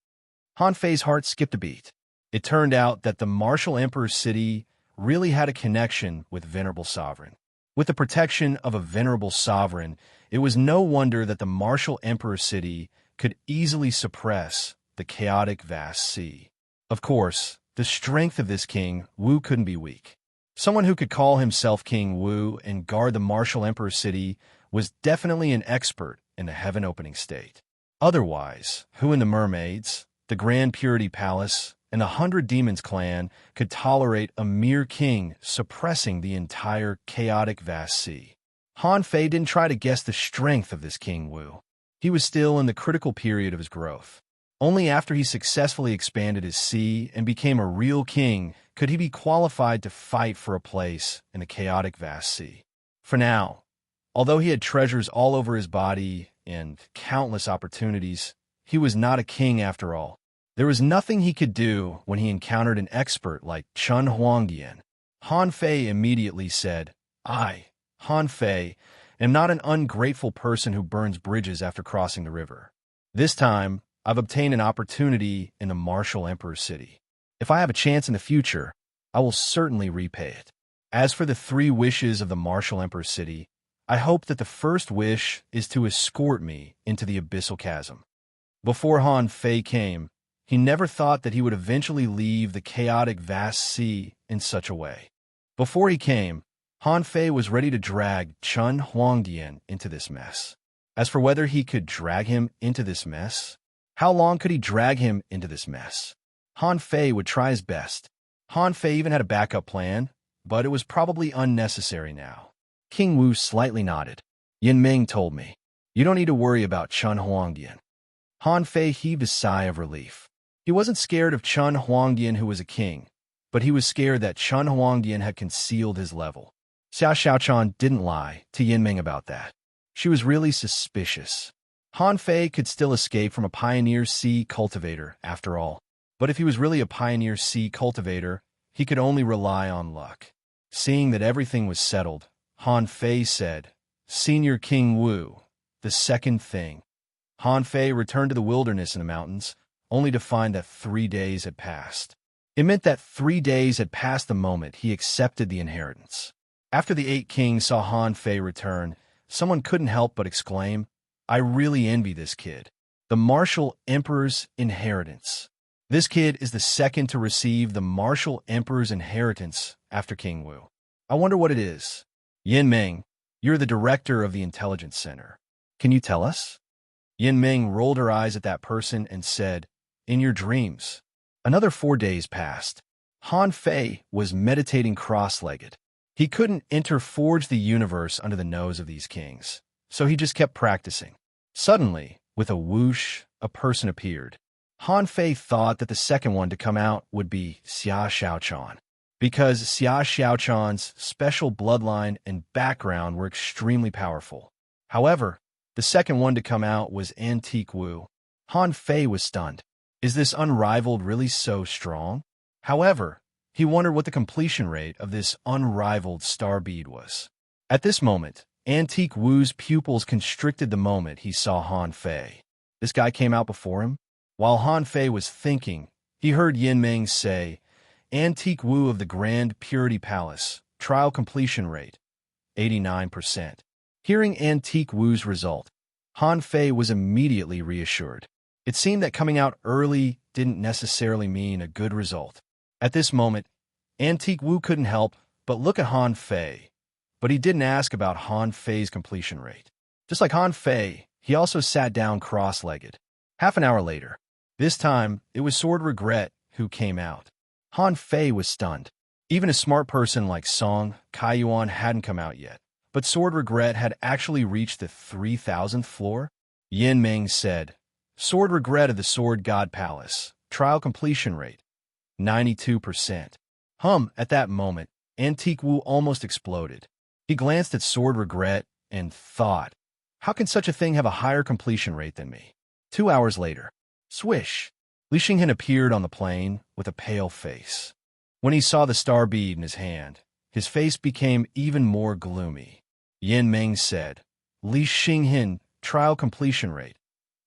Han Fei's heart skipped a beat. It turned out that the Martial Emperor's city really had a connection with venerable sovereign. With the protection of a venerable sovereign, it was no wonder that the Martial Emperor's city could easily suppress the chaotic vast sea. Of course, the strength of this King Wu couldn't be weak. Someone who could call himself King Wu and guard the Martial Emperor's city was definitely an expert in the heaven-opening state. Otherwise, who in the Mermaids, the Grand Purity Palace, and the 100 Demons clan could tolerate a mere king suppressing the entire chaotic vast sea? Han Fei didn't try to guess the strength of this King Wu. He was still in the critical period of his growth. Only after he successfully expanded his sea and became a real king could he be qualified to fight for a place in the chaotic vast sea. For now, although he had treasures all over his body and countless opportunities, he was not a king after all. There was nothing he could do when he encountered an expert like Chun Huangdian. Han Fei immediately said, I, Han Fei, am not an ungrateful person who burns bridges after crossing the river. This time, I've obtained an opportunity in the Martial Emperor's city. If I have a chance in the future, I will certainly repay it. As for the 3 wishes of the Martial Emperor's city, I hope that the first wish is to escort me into the abyssal chasm. Before Han Fei came, he never thought that he would eventually leave the chaotic vast sea in such a way. Before he came, Han Fei was ready to drag Chun Huangdian into this mess. As for whether he could drag him into this mess, how long could he drag him into this mess? Han Fei would try his best. Han Fei even had a backup plan, but it was probably unnecessary now. King Wu slightly nodded. Yin Ming told me, you don't need to worry about Chun Huangdian. Han Fei heaved a sigh of relief. He wasn't scared of Chun Huangdian, who was a king, but he was scared that Chun Huangdian had concealed his level. Xiao Xiaochan didn't lie to Yin Ming about that. She was really suspicious. Han Fei could still escape from a Pioneer Sea cultivator, after all. But if he was really a Pioneer Sea cultivator, he could only rely on luck. Seeing that everything was settled, Han Fei said, Senior King Wu, the second thing. Han Fei returned to the wilderness in the mountains, only to find that 3 days had passed. It meant that 3 days had passed the moment he accepted the inheritance. After the 8 kings saw Han Fei return, someone couldn't help but exclaim, I really envy this kid. The Martial Emperor's inheritance. This kid is the second to receive the Martial Emperor's inheritance after King Wu. I wonder what it is. Yin Ming, you're the director of the Intelligence Center. Can you tell us? Yin Ming rolled her eyes at that person and said, in your dreams. Another 4 days passed. Han Fei was meditating cross-legged. He couldn't interforge the universe under the nose of these kings, so he just kept practicing. Suddenly, with a whoosh, a person appeared. Han Fei thought that the second one to come out would be Xia Xiaochan, because Xia Xiaochan's special bloodline and background were extremely powerful. However, the second one to come out was Antique Wu. Han Fei was stunned. Is this unrivaled really so strong? However, he wondered what the completion rate of this unrivaled star bead was. At this moment, Antique Wu's pupils constricted the moment he saw Han Fei. This guy came out before him? While Han Fei was thinking, he heard Yin Ming say, Antique Wu of the Grand Purity Palace, trial completion rate, 89%. Hearing Antique Wu's result, Han Fei was immediately reassured. It seemed that coming out early didn't necessarily mean a good result. At this moment, Antique Wu couldn't help but look at Han Fei, but he didn't ask about Han Fei's completion rate. Just like Han Fei, he also sat down cross-legged. Half an hour later, this time, it was Sword Regret who came out. Han Fei was stunned. Even a smart person like Song Kaiyuan hadn't come out yet, but Sword Regret had actually reached the 3,000th floor. Yin Ming said, Sword Regret of the Sword God Palace, trial completion rate, 92%. At that moment, Antique Wu almost exploded. He glanced at Sword Regret and thought, how can such a thing have a higher completion rate than me? 2 hours later, swish, Li Xinghan appeared on the plain with a pale face. When he saw the star bead in his hand, his face became even more gloomy. Yin Ming said, Li Xinghan, trial completion rate,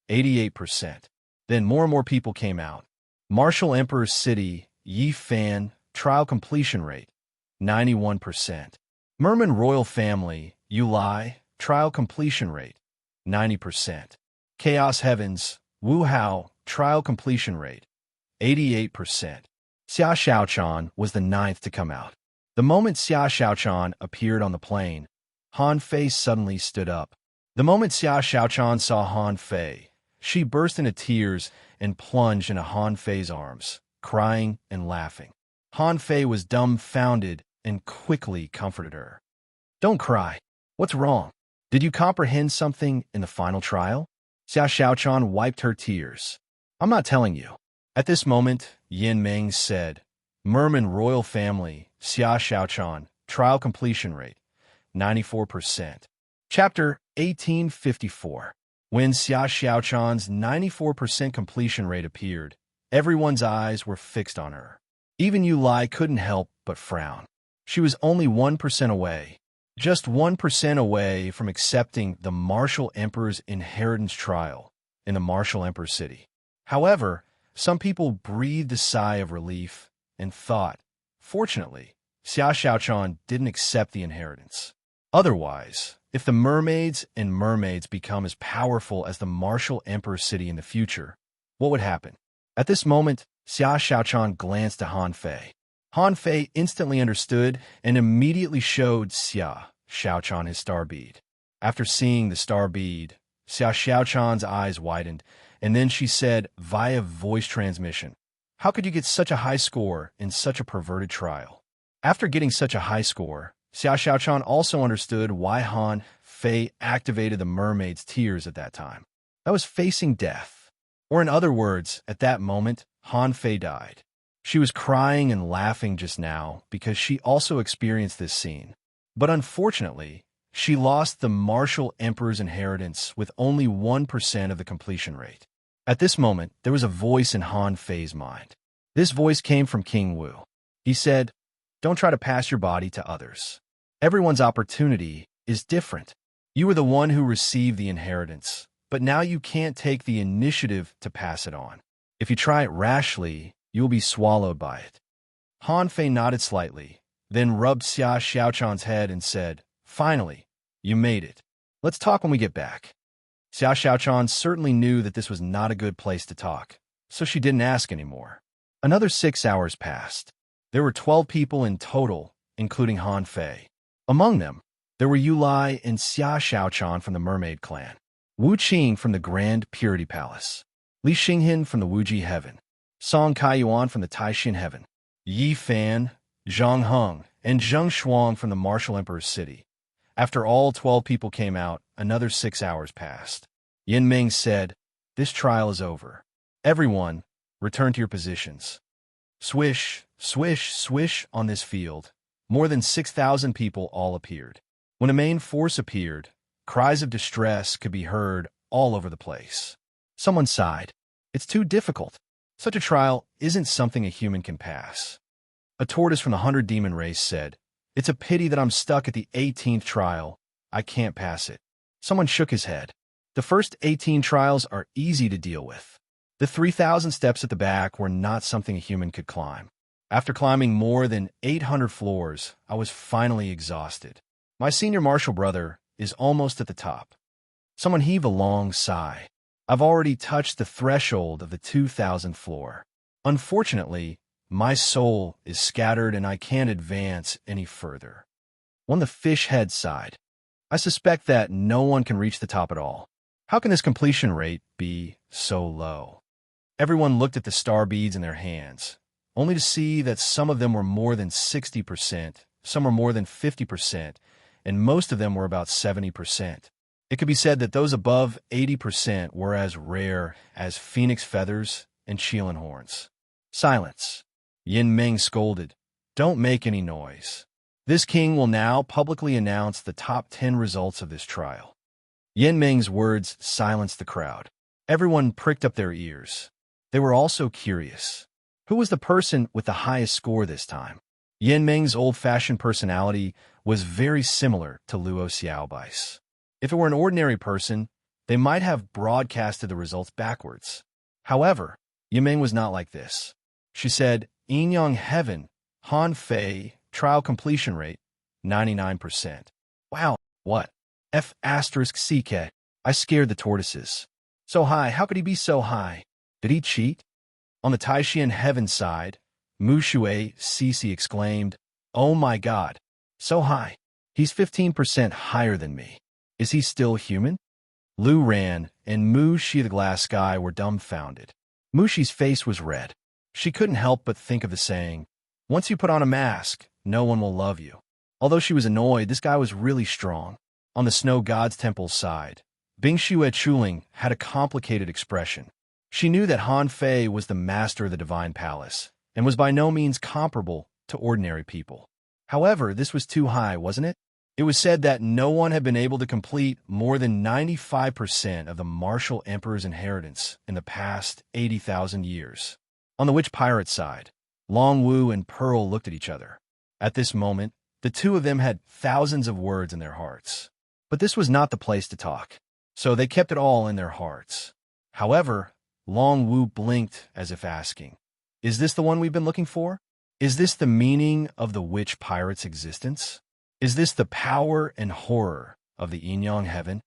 88%. Then more and more people came out. Martial Emperor's City, Yi Fan, trial completion rate, 91%. Merman Royal Family, Yu Lai, trial completion rate, 90%. Chaos Heavens, Wu Hao, trial completion rate, 88%. Xia Xiaochan was the 9th to come out. The moment Xia Xiaochan appeared on the plain, Han Fei suddenly stood up. The moment Xia Xiaochan saw Han Fei, she burst into tears and plunged into Han Fei's arms, crying and laughing. Han Fei was dumbfounded and quickly comforted her. Don't cry. What's wrong? Did you comprehend something in the final trial? Xia Xiaochan wiped her tears. I'm not telling you. At this moment, Yin Ming said, Merman Royal Family, Xia Xiaochan, trial completion rate, 94%. Chapter 1854. When Xia Xiaochan's 94% completion rate appeared, everyone's eyes were fixed on her. Even Yu Lai couldn't help but frown. She was only 1% away, just 1% away from accepting the Martial Emperor's inheritance trial in the Martial Emperor City. However, some people breathed a sigh of relief and thought, fortunately, Xia Xiaochan didn't accept the inheritance. Otherwise, if the mermaids and mermaids become as powerful as the Martial Emperor City in the future, what would happen? At this moment, Xia Xiaochan glanced at Han Fei. Han Fei instantly understood and immediately showed Xia Xiaochan his star bead. After seeing the star bead, Xia Xiaochan's eyes widened, and then she said via voice transmission, how could you get such a high score in such a perverted trial? After getting such a high score, Xia Xiaochan also understood why Han Fei activated the mermaid's tears at that time. That was facing death. Or in other words, at that moment, Han Fei died. She was crying and laughing just now because she also experienced this scene. But unfortunately, she lost the Martial Emperor's inheritance with only 1% of the completion rate. At this moment, there was a voice in Han Fei's mind. This voice came from King Wu. He said, don't try to pass your body to others. Everyone's opportunity is different. You were the one who received the inheritance, but now you can't take the initiative to pass it on. If you try it rashly, you will be swallowed by it. Han Fei nodded slightly, then rubbed Xia Xiaochan's head and said, finally, you made it. Let's talk when we get back. Xia Xiaochan certainly knew that this was not a good place to talk, so she didn't ask anymore. Another 6 hours passed. There were 12 people in total, including Han Fei. Among them, there were Yu Lai and Xia Xiaochan from the Mermaid Clan, Wu Qing from the Grand Purity Palace, Li Xinghan from the Wuji Heaven, Song Kaiyuan from the Taixin Heaven, Yi Fan, Zhang Heng, and Zheng Shuang from the Martial Emperor's City. After all 12 people came out, another 6 hours passed. Yin Ming said, this trial is over. Everyone, return to your positions. Swish, swish, swish on this field. More than 6,000 people all appeared. When a main force appeared, cries of distress could be heard all over the place. Someone sighed. It's too difficult. Such a trial isn't something a human can pass. A tortoise from the 100 demon race said, it's a pity that I'm stuck at the 18th trial. I can't pass it. Someone shook his head. The first 18 trials are easy to deal with. The 3,000 steps at the back were not something a human could climb. After climbing more than 800 floors, I was finally exhausted. My senior martial brother is almost at the top. Someone heaved a long sigh. I've already touched the threshold of the 2,000th floor. Unfortunately, My soul is scattered and I can't advance any further. When the fish head sighed, I suspect that no one can reach the top at all. How can this completion rate be so low? Everyone looked at the star beads in their hands, only to see that some of them were more than 60%, some were more than 50%, and most of them were about 70%. It could be said that those above 80% were as rare as phoenix feathers and Chelan horns. Silence. Yin Ming scolded. Don't make any noise. This king will now publicly announce the top 10 results of this trial. Yin Ming's words silenced the crowd. Everyone pricked up their ears. They were also curious. Who was the person with the highest score this time? Yin Ming's old-fashioned personality was very similar to Luo Xiaobai's. If it were an ordinary person, they might have broadcasted the results backwards. However, Yin Ming was not like this. She said, Enyang Heaven, Han Fei, trial completion rate, 99%. Wow, what? F***CK. I scared the tortoises. So high, how could he be so high? Did he cheat? On the Taishian Heaven side, Mu Shui Cece exclaimed, Oh my god, so high. He's 15% higher than me. Is he still human? Lu Ran and Mu Shi the Glass Sky were dumbfounded. Mu Shi's face was red. She couldn't help but think of the saying, once you put on a mask, no one will love you. Although she was annoyed, this guy was really strong. On the Snow God's Temple side, Bing Xue Chuling had a complicated expression. She knew that Han Fei was the master of the Divine Palace, and was by no means comparable to ordinary people. However, this was too high, wasn't it? It was said that no one had been able to complete more than 95% of the martial emperor's inheritance in the past 80,000 years. On the Witch Pirate side, Long Wu and Pearl looked at each other. At this moment, the two of them had thousands of words in their hearts. But this was not the place to talk, so they kept it all in their hearts. However, Long Wu blinked as if asking, Is this the one we've been looking for? Is this the meaning of the Witch Pirate's existence? Is this the power and horror of the Enyang Heaven?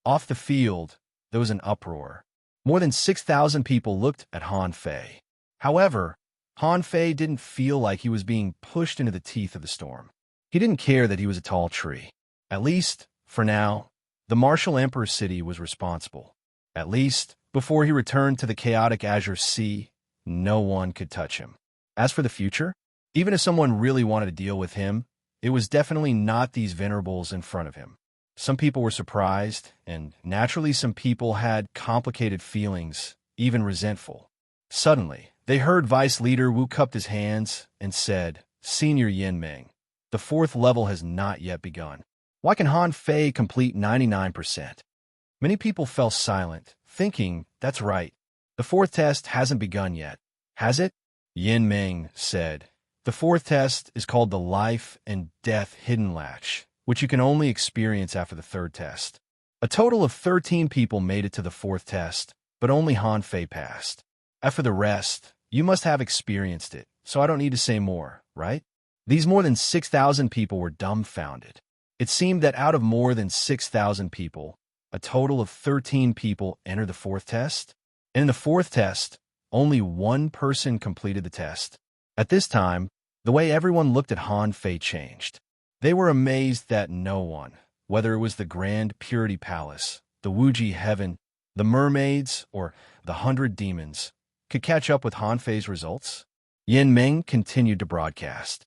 Off the field, there was an uproar. More than 6,000 people looked at Han Fei. However, Han Fei didn't feel like he was being pushed into the teeth of the storm. He didn't care that he was a tall tree. At least, for now, the martial Emperor's city was responsible. At least, before he returned to the chaotic Azure Sea, no one could touch him. As for the future, even if someone really wanted to deal with him, it was definitely not these venerables in front of him. Some people were surprised, and naturally some people had complicated feelings, even resentful. Suddenly, they heard Vice Leader Wu cupped his hands and said, Senior Yin Ming, the fourth level has not yet begun. Why can Han Fei complete 99%? Many people fell silent, thinking, that's right. The fourth test hasn't begun yet, has it? Yin Ming said, the fourth test is called the Life and Death Hidden Latch, which you can only experience after the third test. A total of 13 people made it to the fourth test, but only Han Fei passed. As for the rest, you must have experienced it, so I don't need to say more, right? These more than 6,000 people were dumbfounded. It seemed that out of more than 6,000 people, a total of 13 people entered the fourth test. And in the fourth test, only one person completed the test. At this time, the way everyone looked at Han Fei changed. They were amazed that no one, whether it was the Grand Purity Palace, the Wuji Heaven, the Mermaids, or the 100 Demons, could catch up with Han Fei's results. Yin Ming continued to broadcast.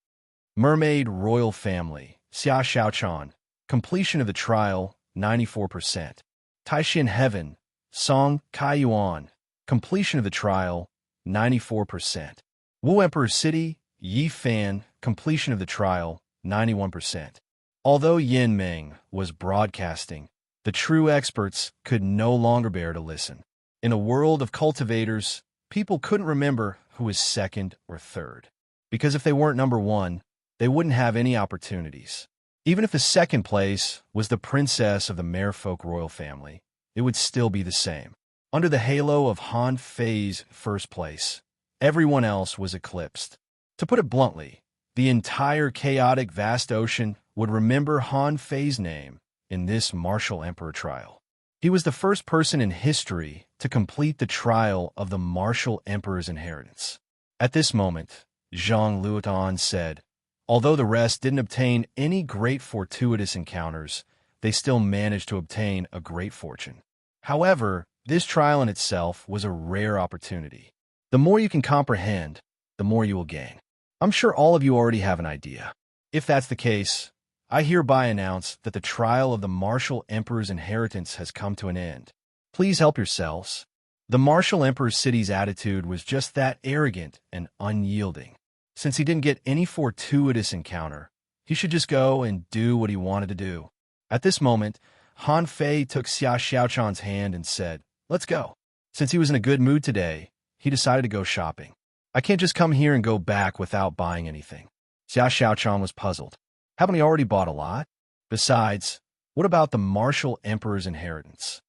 Mermaid Royal Family, Xia Xiaochan, completion of the trial, 94%. Taishian Heaven, Song Kaiyuan, completion of the trial, 94%. Wu Emperor City, Yi Fan, completion of the trial, 91%. Although Yin Ming was broadcasting, the true experts could no longer bear to listen. In a world of cultivators, people couldn't remember who was second or third, because if they weren't number one, they wouldn't have any opportunities. Even if the second place was the princess of the Merfolk royal family, it would still be the same. Under the halo of Han Fei's first place, everyone else was eclipsed. To put it bluntly, the entire chaotic vast ocean would remember Han Fei's name in this martial emperor trial. He was the first person in history to complete the trial of the martial emperor's inheritance. At this moment, Zhang Luotan said. Although the rest didn't obtain any great fortuitous encounters, they still managed to obtain a great fortune. However, this trial in itself was a rare opportunity. The more you can comprehend, the more you will gain. I'm sure all of you already have an idea. If that's the case, I hereby announce that the trial of the martial emperor's inheritance has come to an end. Please help yourselves. The martial emperor's city's attitude was just that arrogant and unyielding. Since he didn't get any fortuitous encounter, he should just go and do what he wanted to do. At this moment, Han Fei took Xia Xiaochan's hand and said, "Let's go." Since he was in a good mood today, he decided to go shopping. I can't just come here and go back without buying anything. Xia Xiaochan was puzzled. Haven't he already bought a lot? Besides, what about the martial emperor's inheritance?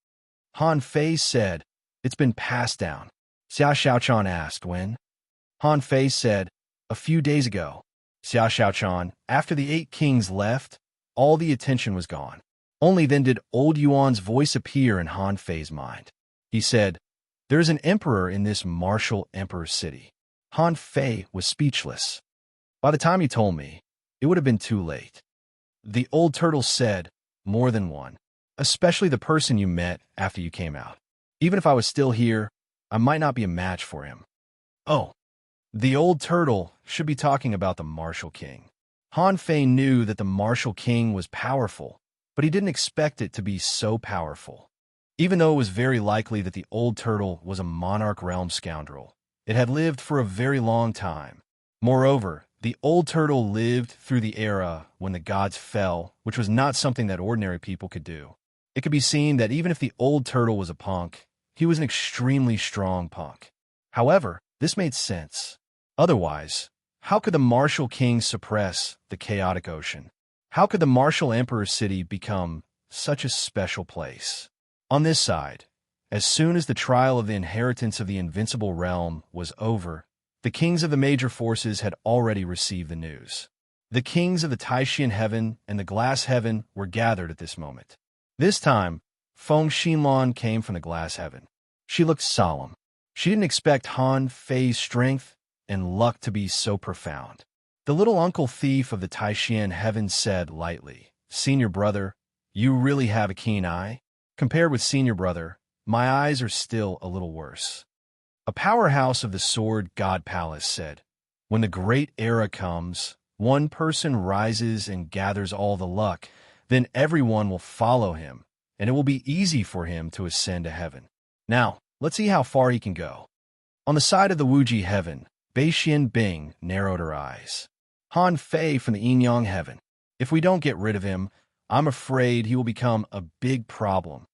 Han Fei said, "It's been passed down." Xia Xiaochan asked, "When?" Han Fei said, "A few days ago." Xia Xiaochan, after the 8 kings left, all the attention was gone. Only then did old Yuan's voice appear in Han Fei's mind. He said, "There is an emperor in this martial emperor's city." Han Fei was speechless. By the time he told me, it would have been too late. The old turtle said, "More than one, especially the person you met after you came out. Even if I was still here, I might not be a match for him." Oh, the old turtle should be talking about the martial king. Han Fei knew that the martial king was powerful, but he didn't expect it to be so powerful. Even though it was very likely that the old turtle was a monarch realm scoundrel, it had lived for a very long time. Moreover, the old turtle lived through the era when the gods fell, which was not something that ordinary people could do. It could be seen that even if the old turtle was a punk, he was an extremely strong punk. However, this made sense. Otherwise, how could the martial king suppress the chaotic ocean? How could the martial emperor's city become such a special place? On this side, as soon as the trial of the inheritance of the invincible realm was over, the kings of the major forces had already received the news. The kings of the Taishan heaven and the glass heaven were gathered at this moment. This time, Feng Xinlan came from the glass heaven. She looked solemn. She didn't expect Han Fei's strength and luck to be so profound. The little uncle thief of the Taishan heaven said lightly, "Senior brother, you really have a keen eye? Compared with senior brother, my eyes are still a little worse." A powerhouse of the Sword God Palace said, "When the great era comes, one person rises and gathers all the luck, then everyone will follow him, and it will be easy for him to ascend to heaven. Now, let's see how far he can go." On the side of the Wuji heaven, Bei Xian Bing narrowed her eyes. Han Fei from the Yinyang heaven. If we don't get rid of him, I'm afraid he will become a big problem.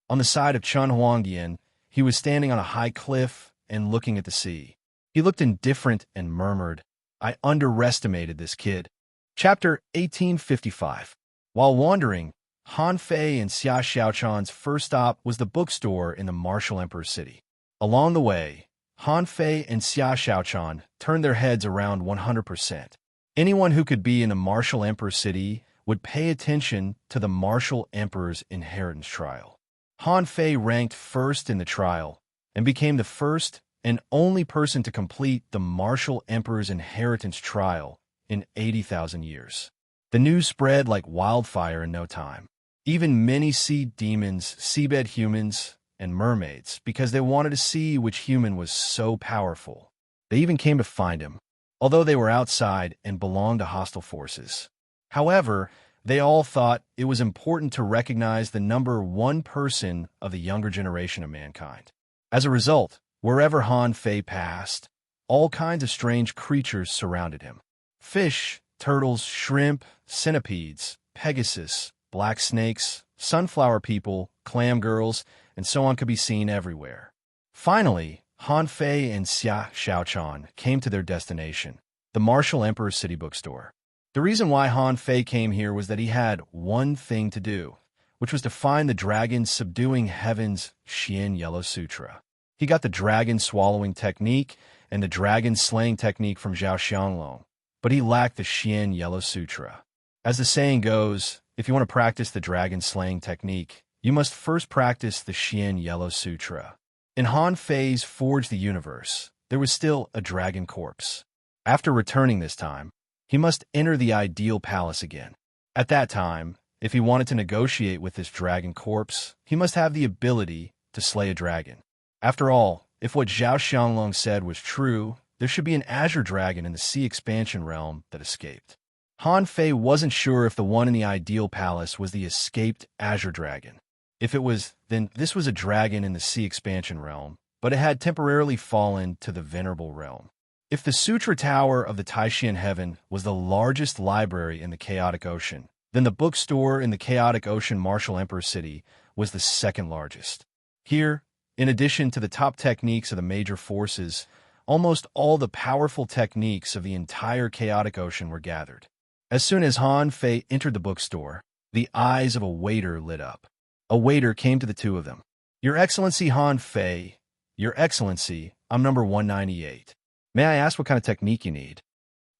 On the side of Chun Huangdian, he was standing on a high cliff and looking at the sea. He looked indifferent and murmured, "I underestimated this kid." Chapter 1855. While wandering, Han Fei and Xia Xiaochan's first stop was the bookstore in the martial emperor's city. Along the way, Han Fei and Xia Xiaochan turned their heads around 100%. Anyone who could be in the martial emperor's city would pay attention to the martial emperor's inheritance trial. Han Fei ranked first in the trial and became the first and only person to complete the martial emperor's inheritance trial in 80,000 years. The news spread like wildfire in no time. Even many sea demons, seabed humans, and mermaids, because they wanted to see which human was so powerful. They even came to find him, although they were outside and belonged to hostile forces. However, they all thought it was important to recognize the number one person of the younger generation of mankind. As a result, wherever Han Fei passed, all kinds of strange creatures surrounded him. Fish, turtles, shrimp, centipedes, Pegasus, black snakes, sunflower people, clam girls, and so on could be seen everywhere. Finally, Han Fei and Xia Xiaochan came to their destination, the martial emperor's city bookstore. The reason why Han Fei came here was that he had one thing to do, which was to find the dragon subduing heaven's Xian Yellow Sutra. He got the dragon swallowing technique and the dragon slaying technique from Zhao Xianglong, but he lacked the Xian Yellow Sutra. As the saying goes, if you want to practice the dragon slaying technique, you must first practice the Xian Yellow Sutra. In Han Fei's Forge the Universe, there was still a dragon corpse. After returning this time, he must enter the ideal palace again. At that time, if he wanted to negotiate with this dragon corpse, he must have the ability to slay a dragon. After all, if what Zhao Xianglong said was true, there should be an azure dragon in the sea expansion realm that escaped. Han Fei wasn't sure if the one in the ideal palace was the escaped azure dragon. If it was, then this was a dragon in the sea expansion realm, but it had temporarily fallen to the venerable realm. If the Sutra Tower of the Taishan Heaven was the largest library in the Chaotic Ocean, then the bookstore in the Chaotic Ocean Martial Emperor City was the second largest. Here, in addition to the top techniques of the major forces, almost all the powerful techniques of the entire Chaotic Ocean were gathered. As soon as Han Fei entered the bookstore, the eyes of a waiter lit up. A waiter came to the two of them. "Your Excellency Han Fei, Your Excellency, I'm number 198. May I ask what kind of technique you need?"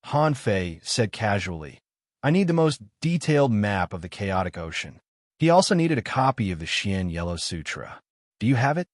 Han Fei said casually, "I need the most detailed map of the Chaotic Ocean." He also needed a copy of the Xian Yellow Sutra. "Do you have it?"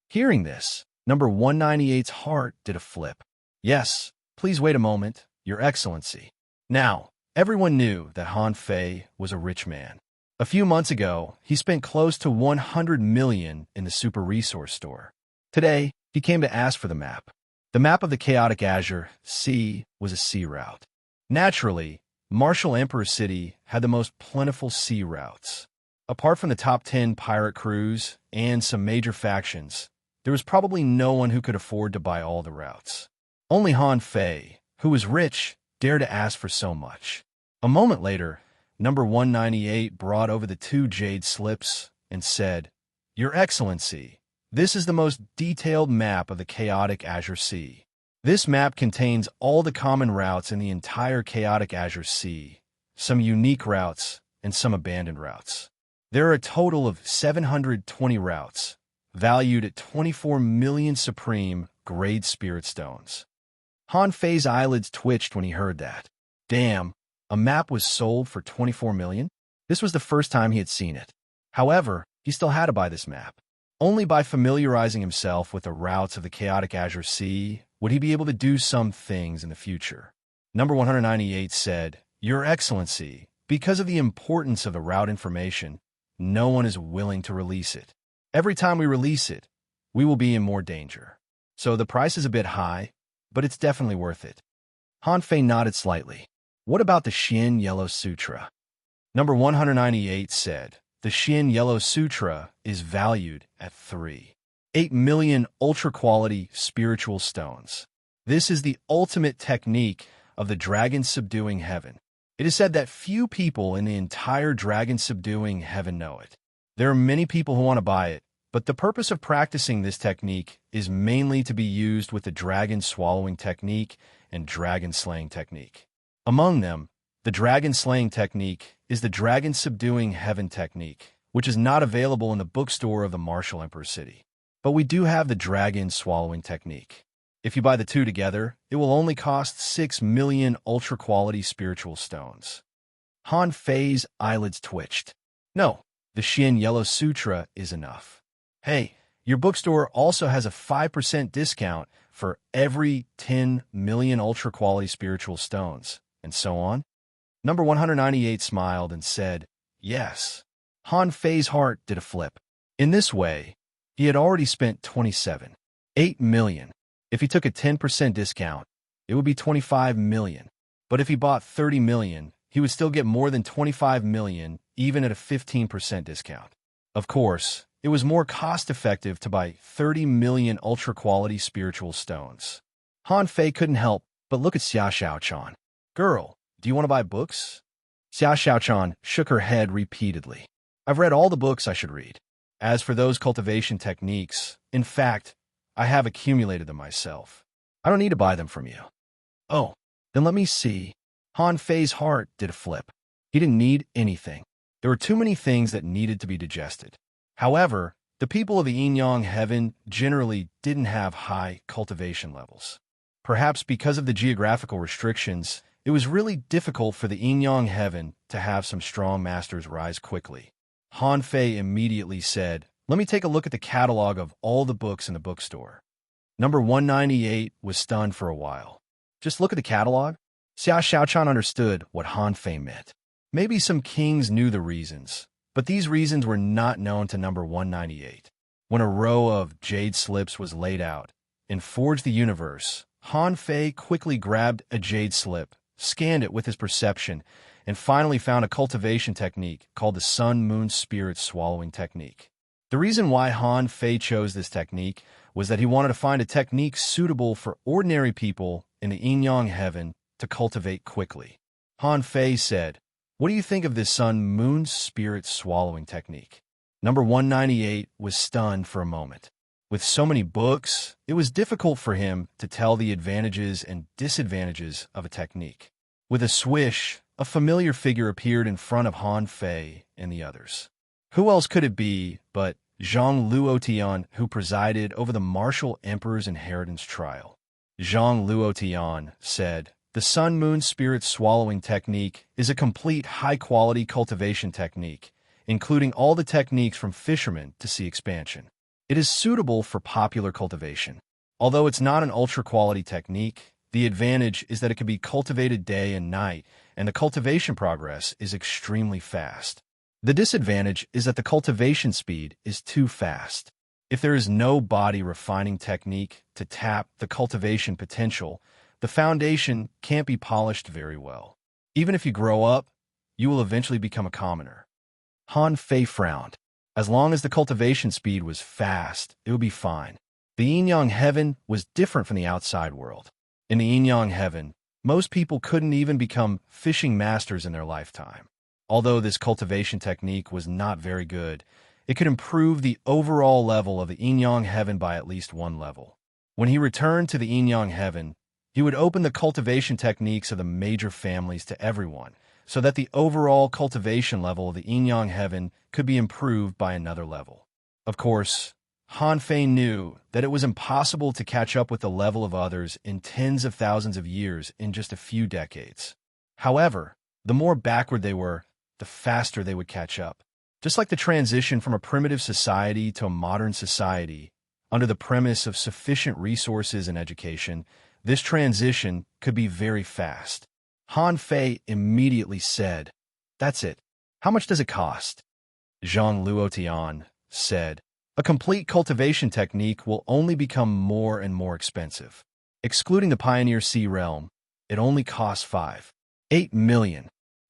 Hearing this, number 198's heart did a flip. "Yes, please wait a moment, Your Excellency." Now, everyone knew that Han Fei was a rich man. A few months ago, he spent close to 100 million in the Super Resource Store. Today, he came to ask for the map. The map of the Chaotic Azure Sea was a sea route. Naturally, Martial Emperor City had the most plentiful sea routes. Apart from the top 10 pirate crews and some major factions, there was probably no one who could afford to buy all the routes. Only Han Fei, who was rich, dared to ask for so much. A moment later, number 198 brought over the 2 jade slips and said, "Your Excellency, this is the most detailed map of the Chaotic Azure Sea. This map contains all the common routes in the entire Chaotic Azure Sea, some unique routes, and some abandoned routes. There are a total of 720 routes, valued at 24 million supreme grade spirit stones." Han Fei's eyelids twitched when he heard that. Damn, a map was sold for 24 million? This was the first time he had seen it. However, he still had to buy this map. Only by familiarizing himself with the routes of the Chaotic Azure Sea would he be able to do some things in the future. Number 198 said, "Your Excellency, because of the importance of the route information, no one is willing to release it. Every time we release it, we will be in more danger. So the price is a bit high, but it's definitely worth it." Han Fei nodded slightly. "What about the Xian Yellow Sutra?" Number 198 said, "The Xian Yellow Sutra is valued at 3.8 million ultra-quality spiritual stones. This is the ultimate technique of the dragon-subduing heaven. It is said that few people in the entire dragon-subduing heaven know it. There are many people who want to buy it, but the purpose of practicing this technique is mainly to be used with the dragon-swallowing technique and dragon-slaying technique. Among them, the dragon-slaying technique is the dragon-subduing heaven technique, which is not available in the bookstore of the Martial Emperor City. But we do have the dragon-swallowing technique. If you buy the two together, it will only cost 6 million ultra-quality spiritual stones." Han Fei's eyelids twitched. "No, the Xian Yellow Sutra is enough. Hey, your bookstore also has a 5% discount for every 10 million ultra-quality spiritual stones, and so on." Number 198 smiled and said, "Yes." Han Fei's heart did a flip. In this way, he had already spent 27.8 million. If he took a 10% discount, it would be 25 million. But if he bought 30 million, he would still get more than 25 million, even at a 15% discount. Of course, it was more cost-effective to buy 30 million ultra-quality spiritual stones. Han Fei couldn't help but look at Xia Xiaochan. "Girl, do you want to buy books?" Xia Xiaochan shook her head repeatedly. "I've read all the books I should read. As for those cultivation techniques, in fact, I have accumulated them myself. I don't need to buy them from you." "Oh, then let me see." Han Fei's heart did a flip. He didn't need anything. There were too many things that needed to be digested. However, the people of the Yin-Yang Heaven generally didn't have high cultivation levels. Perhaps because of the geographical restrictions, it was really difficult for the Yin-Yang Heaven to have some strong masters rise quickly. Han Fei immediately said, "Let me take a look at the catalog of all the books in the bookstore." Number 198 was stunned for a while. Just look at the catalog. Xia Xiaochan understood what Han Fei meant. Maybe some kings knew the reasons, but these reasons were not known to number 198. When a row of jade slips was laid out in Forge the Universe, Han Fei quickly grabbed a jade slip, scanned it with his perception, and finally found a cultivation technique called the Sun-Moon Spirit Swallowing Technique. The reason why Han Fei chose this technique was that he wanted to find a technique suitable for ordinary people in the yin-yang heaven to cultivate quickly. Han Fei said, "What do you think of this Sun-Moon Spirit Swallowing Technique?" Number 198 was stunned for a moment. With so many books, it was difficult for him to tell the advantages and disadvantages of a technique. With a swish, a familiar figure appeared in front of Han Fei and the others. Who else could it be but Zhang Luotian, who presided over the martial emperor's inheritance trial? Zhang Luotian said, "The Sun-Moon Spirit Swallowing Technique is a complete high-quality cultivation technique, including all the techniques from fishermen to sea expansion. It is suitable for popular cultivation. Although it's not an ultra-quality technique, the advantage is that it can be cultivated day and night, and the cultivation progress is extremely fast. The disadvantage is that the cultivation speed is too fast. If there is no body refining technique to tap the cultivation potential, the foundation can't be polished very well. Even if you grow up, you will eventually become a commoner." Han Fei frowned. As long as the cultivation speed was fast, it would be fine. The yin-yang heaven was different from the outside world. In the yin-yang heaven, most people couldn't even become fishing masters in their lifetime. Although this cultivation technique was not very good, it could improve the overall level of the yin-yang heaven by at least one level. When he returned to the yin-yang heaven, he would open the cultivation techniques of the major families to everyone, so that the overall cultivation level of the yin-yang heaven could be improved by another level. Of course, Han Fei knew that it was impossible to catch up with the level of others in tens of thousands of years in just a few decades. However, the more backward they were, the faster they would catch up. Just like the transition from a primitive society to a modern society, under the premise of sufficient resources and education, this transition could be very fast. Han Fei immediately said, "That's it. How much does it cost?" Zhang Luotian said, "A complete cultivation technique will only become more and more expensive. Excluding the Pioneer Sea Realm, it only costs 5.8 million.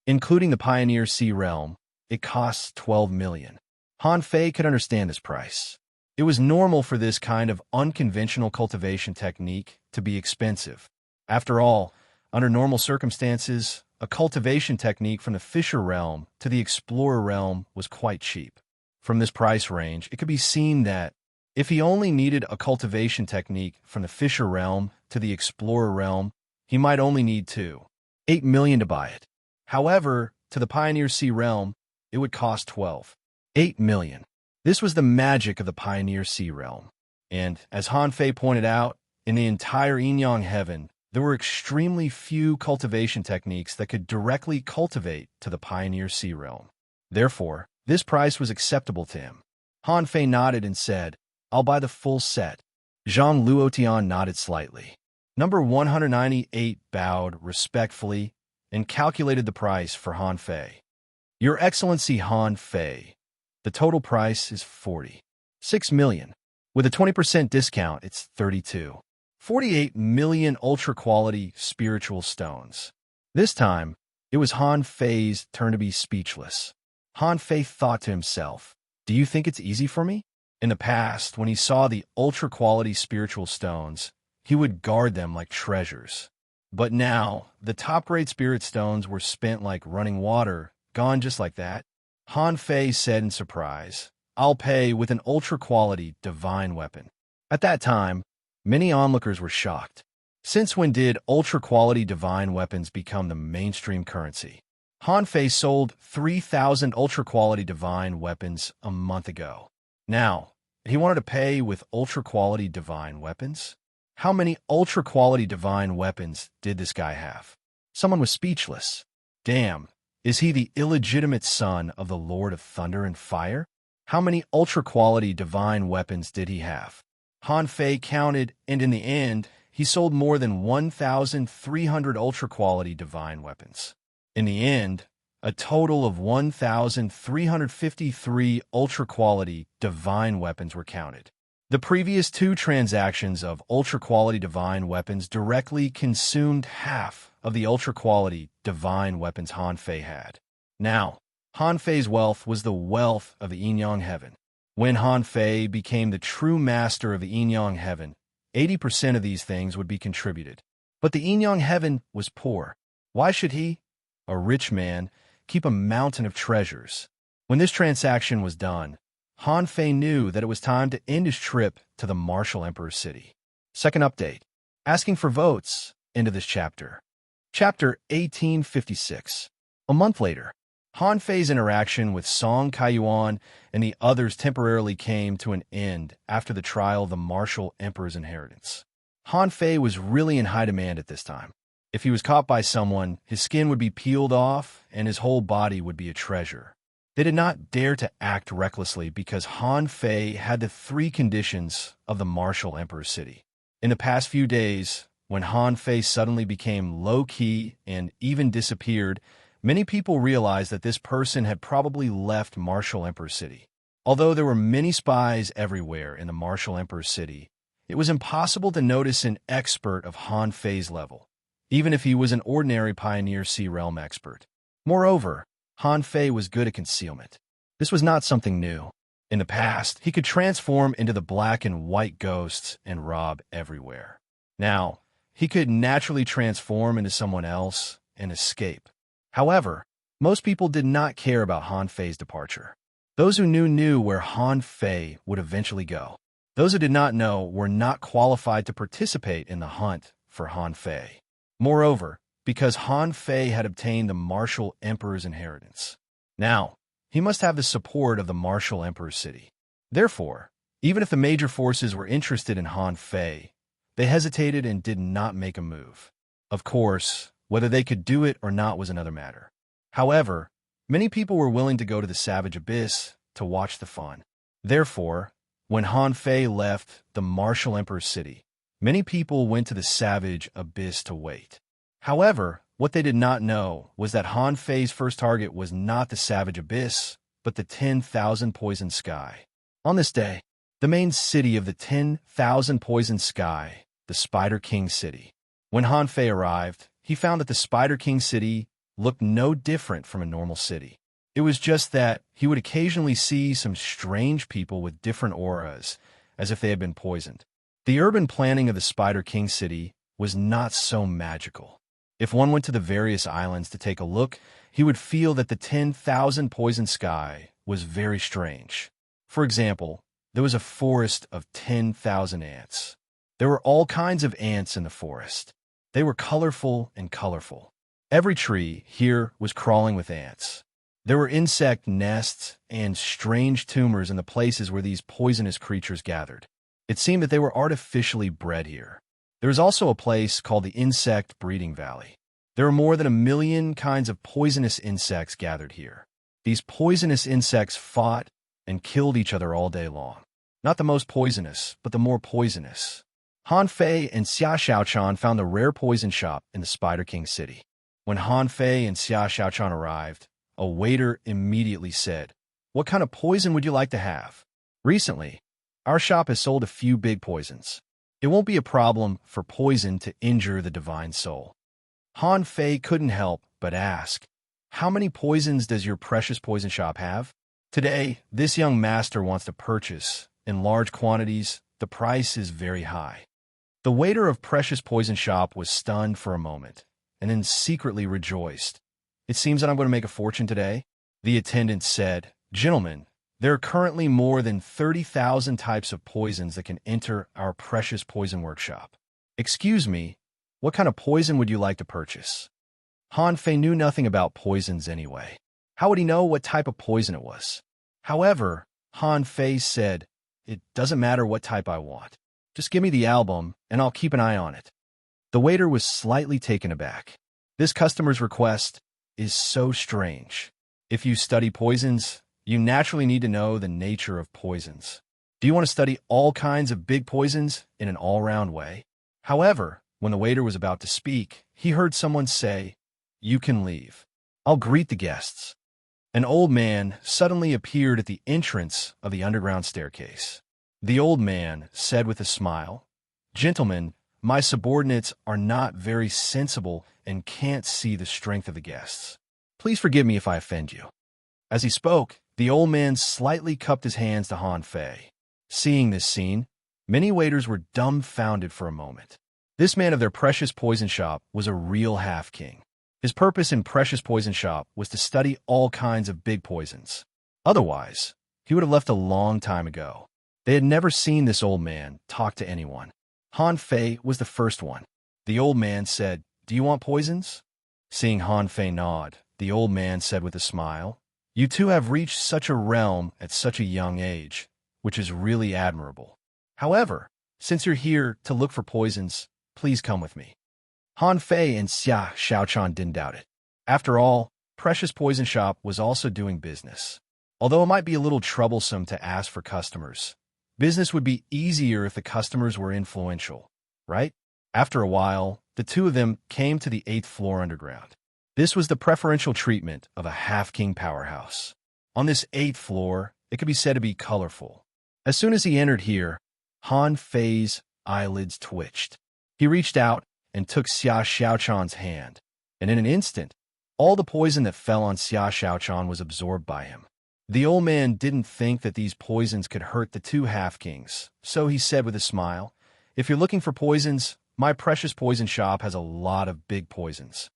Including the Pioneer Sea Realm, it costs 12 million. Han Fei could understand this price. It was normal for this kind of unconventional cultivation technique to be expensive. After all, under normal circumstances, a cultivation technique from the Fisher Realm to the Explorer Realm was quite cheap. From this price range, it could be seen that if he only needed a cultivation technique from the Fisher Realm to the Explorer Realm, he might only need 2.8 million to buy it. However, to the Pioneer Sea Realm, it would cost 12.8 million. This was the magic of the Pioneer Sea Realm. And, as Han Fei pointed out, in the entire yin-yang heaven, there were extremely few cultivation techniques that could directly cultivate to the Pioneer Sea Realm. Therefore, this price was acceptable to him. Han Fei nodded and said, "I'll buy the full set." Zhang Luotian nodded slightly. Number 198 bowed respectfully and calculated the price for Han Fei. "Your Excellency Han Fei, the total price is 46 million. With a 20% discount, it's 32.48 million ultra-quality spiritual stones." This time, it was Han Fei's turn to be speechless. Han Fei thought to himself, "Do you think it's easy for me?" In the past, when he saw the ultra-quality spiritual stones, he would guard them like treasures. But now, the top-grade spirit stones were spent like running water, gone just like that. Han Fei said in surprise, "I'll pay with an ultra-quality divine weapon." At that time, many onlookers were shocked. Since when did ultra-quality divine weapons become the mainstream currency? Han Fei sold 3,000 ultra-quality divine weapons a month ago. Now, he wanted to pay with ultra-quality divine weapons? How many ultra-quality divine weapons did this guy have? Someone was speechless. Damn, is he the illegitimate son of the Lord of Thunder and Fire? How many ultra-quality divine weapons did he have? Han Fei counted, and in the end, he sold more than 1,300 ultra-quality divine weapons. In the end, a total of 1,353 ultra-quality divine weapons were counted. The previous 2 transactions of ultra-quality divine weapons directly consumed half of the ultra-quality divine weapons Han Fei had. Now, Han Fei's wealth was the wealth of the Yin-Yang Heaven. When Han Fei became the true master of the Yin-Yang Heaven, 80% of these things would be contributed. But the Yin-Yang Heaven was poor. Why should he, a rich man, keep a mountain of treasures? When this transaction was done, Han Fei knew that it was time to end his trip to the Martial Emperor's city. Second update. Asking for votes into this chapter. Chapter 1856. A month later, Han Fei's interaction with Song Kaiyuan and the others temporarily came to an end after the trial of the Martial Emperor's inheritance. Han Fei was really in high demand at this time. If he was caught by someone, his skin would be peeled off and his whole body would be a treasure. They did not dare to act recklessly because Han Fei had the 3 conditions of the Martial Emperor's city. In the past few days, when Han Fei suddenly became low-key and even disappeared, many people realized that this person had probably left Martial Emperor's city. Although there were many spies everywhere in the Martial Emperor's city, it was impossible to notice an expert of Han Fei's level, even if he was an ordinary Pioneer Sea Realm expert. Moreover, Han Fei was good at concealment. This was not something new. In the past, he could transform into the black and white ghosts and rob everywhere. Now, he could naturally transform into someone else and escape. However, most people did not care about Han Fei's departure. Those who knew where Han Fei would eventually go. Those who did not know were not qualified to participate in the hunt for Han Fei. Moreover, because Han Fei had obtained the Martial Emperor's inheritance. Now, he must have the support of the Martial Emperor's city. Therefore, even if the major forces were interested in Han Fei, they hesitated and did not make a move. Of course, whether they could do it or not was another matter. However, many people were willing to go to the Savage Abyss to watch the fun. Therefore, when Han Fei left the Martial Emperor's city, many people went to the Savage Abyss to wait. However, what they did not know was that Han Fei's first target was not the Savage Abyss, but the 10,000 Poison Sky. On this day, the main city of the 10,000 Poison Sky, the Spider King City. When Han Fei arrived, he found that the Spider King City looked no different from a normal city. It was just that he would occasionally see some strange people with different auras, as if they had been poisoned. The urban planning of the Spider King City was not so magical. If one went to the various islands to take a look, he would feel that the 10,000 Poison Sky was very strange. For example, there was a forest of 10,000 ants. There were all kinds of ants in the forest. They were colorful and colorful. Every tree here was crawling with ants. There were insect nests and strange tumors in the places where these poisonous creatures gathered. It seemed that they were artificially bred here. There is also a place called the Insect Breeding Valley. There are more than 1 million kinds of poisonous insects gathered here. These poisonous insects fought and killed each other all day long. Not the most poisonous, but the more poisonous. Han Fei and Xia Xiaochan found the rare poison shop in the Spider King City. When Han Fei and Xia Xiaochan arrived, a waiter immediately said, "What kind of poison would you like to have? Recently, our shop has sold a few big poisons. It won't be a problem for poison to injure the divine soul." Han Fei couldn't help but ask, "How many poisons does your precious poison shop have?" Today, this young master wants to purchase, in large quantities. The price is very high. The waiter of Precious Poison Shop was stunned for a moment, and then secretly rejoiced. "It seems that I'm going to make a fortune today." The attendant said, "Gentlemen, there are currently more than 30,000 types of poisons that can enter our Precious Poison Workshop. Excuse me, what kind of poison would you like to purchase?" Han Fei knew nothing about poisons anyway. How would he know what type of poison it was? However, Han Fei said, "It doesn't matter what type I want. Just give me the album, and I'll keep an eye on it." The waiter was slightly taken aback. This customer's request is so strange. If you study poisons, you naturally need to know the nature of poisons. Do you want to study all kinds of big poisons in an all-round way? However, when the waiter was about to speak, he heard someone say, "You can leave. I'll greet the guests." An old man suddenly appeared at the entrance of the underground staircase. The old man said with a smile, "Gentlemen, my subordinates are not very sensible and can't see the strength of the guests. Please forgive me if I offend you." As he spoke, the old man slightly cupped his hands to Han Fei. Seeing this scene, many waiters were dumbfounded for a moment. This man of their precious poison shop was a real half-king. His purpose in precious poison shop was to study all kinds of big poisons. Otherwise, he would have left a long time ago. They had never seen this old man talk to anyone. Han Fei was the first one. The old man said, "Do you want poisons?" Seeing Han Fei nod, the old man said with a smile, "You two have reached such a realm at such a young age, which is really admirable. However, since you're here to look for poisons, please come with me." Han Fei and Xia Xiaochan didn't doubt it. After all, Precious Poison Shop was also doing business. Although it might be a little troublesome to ask for customers, business would be easier if the customers were influential, right? After a while, the two of them came to the 8th floor underground. This was the preferential treatment of a half-king powerhouse. On this 8th floor, it could be said to be colorful. As soon as he entered here, Han Fei's eyelids twitched. He reached out and took Xia Xiaochan's hand, and in an instant, all the poison that fell on Xia Xiaochan was absorbed by him. The old man didn't think that these poisons could hurt the two half-kings, so he said with a smile, "If you're looking for poisons, my precious poison shop has a lot of big poisons."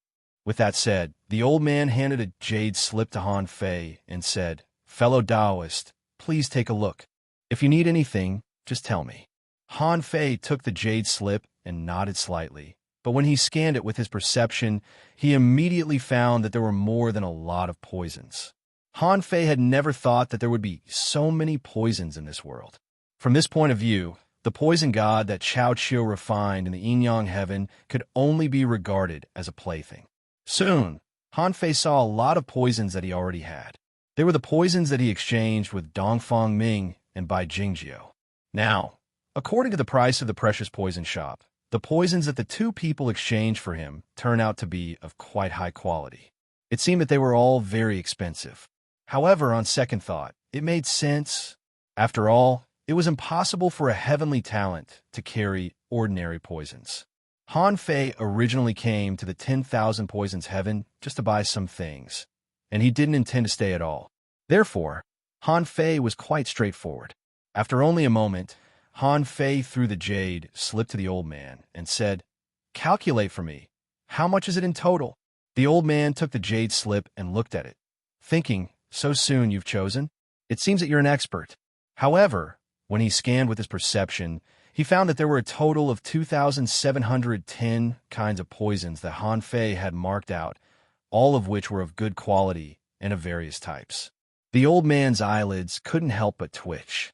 With that said, the old man handed a jade slip to Han Fei and said, "Fellow Taoist, please take a look. If you need anything, just tell me." Han Fei took the jade slip and nodded slightly, but when he scanned it with his perception, he immediately found that there were more than a lot of poisons. Han Fei had never thought that there would be so many poisons in this world. From this point of view, the poison god that Chao Chiu refined in the Yin-Yang heaven could only be regarded as a plaything. Soon, Han Fei saw a lot of poisons that he already had. They were the poisons that he exchanged with Dongfang Ming and Bai Jingjiu. Now, according to the price of the precious poison shop, the poisons that the two people exchanged for him turned out to be of quite high quality. It seemed that they were all very expensive. However, on second thought, it made sense. After all, it was impossible for a heavenly talent to carry ordinary poisons. Han Fei originally came to the 10,000 Poisons Heaven just to buy some things, and he didn't intend to stay at all. Therefore, Han Fei was quite straightforward. After only a moment, Han Fei threw the jade slip to the old man and said, "Calculate for me. How much is it in total?" The old man took the jade slip and looked at it, thinking, "So soon you've chosen? It seems that you're an expert." However, when he scanned with his perception, he found that there were a total of 2,710 kinds of poisons that Han Fei had marked out, all of which were of good quality and of various types. The old man's eyelids couldn't help but twitch.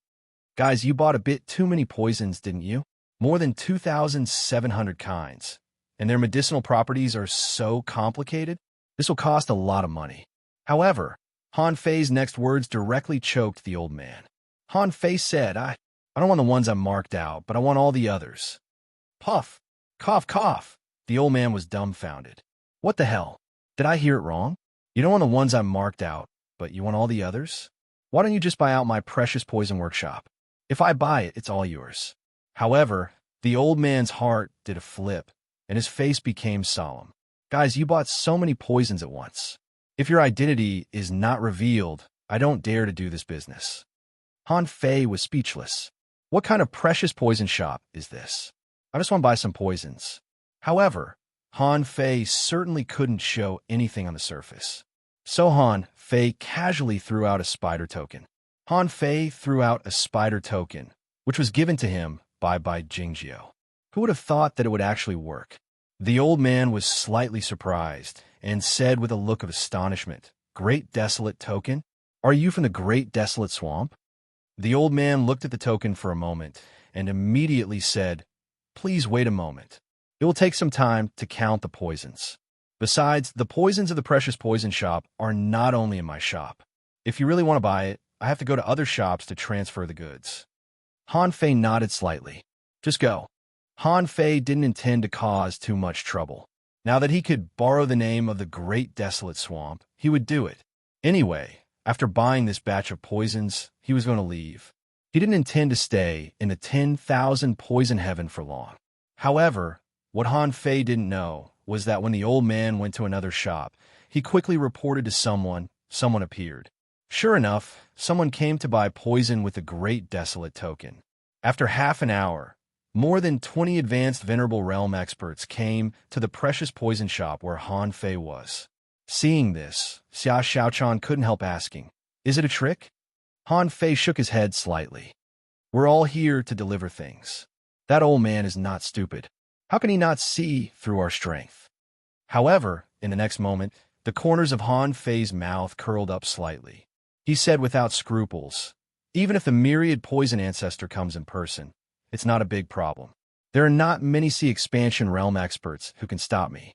"Guys, you bought a bit too many poisons, didn't you? More than 2,700 kinds. And their medicinal properties are so complicated? This will cost a lot of money." However, Han Fei's next words directly choked the old man. Han Fei said, I don't want the ones I marked out, but I want all the others." Puff, cough, cough. The old man was dumbfounded. "What the hell? Did I hear it wrong? You don't want the ones I marked out, but you want all the others? Why don't you just buy out my precious poison workshop? If I buy it, it's all yours." However, the old man's heart did a flip, and his face became solemn. "Guys, you bought so many poisons at once. If your identity is not revealed, I don't dare to do this business." Han Fei was speechless. What kind of precious poison shop is this? I just want to buy some poisons. However, Han Fei certainly couldn't show anything on the surface. So Han Fei casually threw out a spider token. Han Fei threw out a spider token, which was given to him by Bai Jingjiu. Who would have thought that it would actually work? The old man was slightly surprised and said with a look of astonishment, "Great Desolate Token? Are you from the Great Desolate Swamp?" The old man looked at the token for a moment and immediately said, "Please wait a moment. It will take some time to count the poisons. Besides, the poisons of the precious poison shop are not only in my shop. If you really want to buy it, I have to go to other shops to transfer the goods." Han Fei nodded slightly. "Just go." Han Fei didn't intend to cause too much trouble. Now that he could borrow the name of the Great Desolate Swamp, he would do it. Anyway, after buying this batch of poisons, he was going to leave. He didn't intend to stay in the 10,000 poison heaven for long. However, what Han Fei didn't know was that when the old man went to another shop, he quickly reported to someone appeared. Sure enough, someone came to buy poison with the Great Desolate token. After half an hour, more than 20 advanced Venerable Realm experts came to the precious poison shop where Han Fei was. Seeing this, Xia Xiaochan couldn't help asking, "Is it a trick?" Han Fei shook his head slightly. "We're all here to deliver things. That old man is not stupid. How can he not see through our strength?" However, in the next moment, the corners of Han Fei's mouth curled up slightly. He said without scruples, "Even if the myriad poison ancestor comes in person, it's not a big problem. There are not many sea expansion realm experts who can stop me."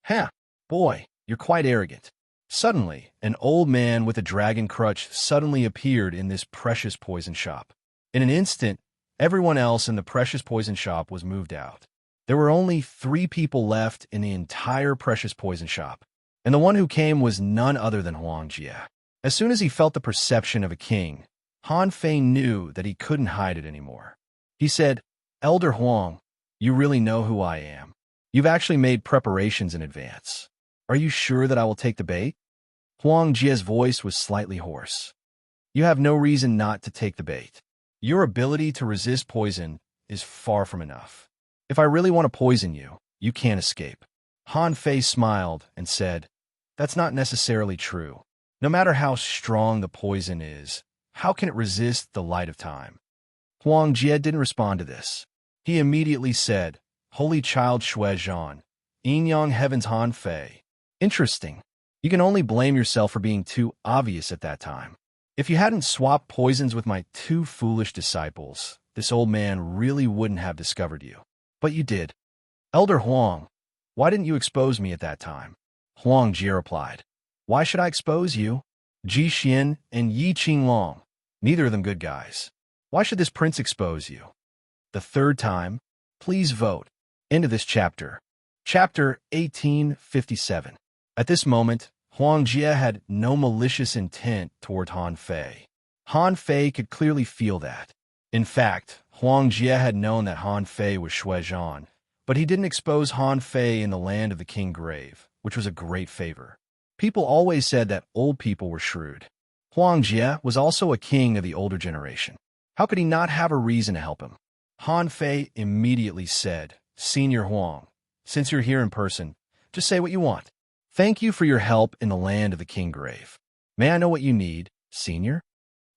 "Huh, boy, you're quite arrogant." Suddenly, an old man with a dragon crutch suddenly appeared in this precious poison shop. In an instant, everyone else in the precious poison shop was moved out. There were only 3 people left in the entire precious poison shop, and the one who came was none other than Huang Jie. As soon as he felt the perception of a king, Han Fei knew that he couldn't hide it anymore. He said, "Elder Huang, you really know who I am. You've actually made preparations in advance. Are you sure that I will take the bait?" Huang Jie's voice was slightly hoarse. "You have no reason not to take the bait. Your ability to resist poison is far from enough. If I really want to poison you, you can't escape." Han Fei smiled and said, "That's not necessarily true. No matter how strong the poison is, how can it resist the light of time?" Huang Jie didn't respond to this. He immediately said, "Holy Child Shui Zhan, Yin Yang Heaven's Han Fei. Interesting. You can only blame yourself for being too obvious at that time. If you hadn't swapped poisons with my 2 foolish disciples, this old man really wouldn't have discovered you. But you did. Elder Huang, why didn't you expose me at that time?" Huang Jie replied, "Why should I expose you? Ji Xian and Yi Qinglong, neither of them good guys. Why should this prince expose you?" The 3rd time, please vote. End of this chapter. Chapter 1857. At this moment, Huang Jie had no malicious intent toward Han Fei. Han Fei could clearly feel that. In fact, Huang Jie had known that Han Fei was Shui Zhan, but he didn't expose Han Fei in the land of the King Grave, which was a great favor. People always said that old people were shrewd. Huang Jie was also a king of the older generation. How could he not have a reason to help him? Han Fei immediately said, "Senior Huang, since you're here in person, just say what you want. Thank you for your help in the land of the King Grave. May I know what you need, Senior?"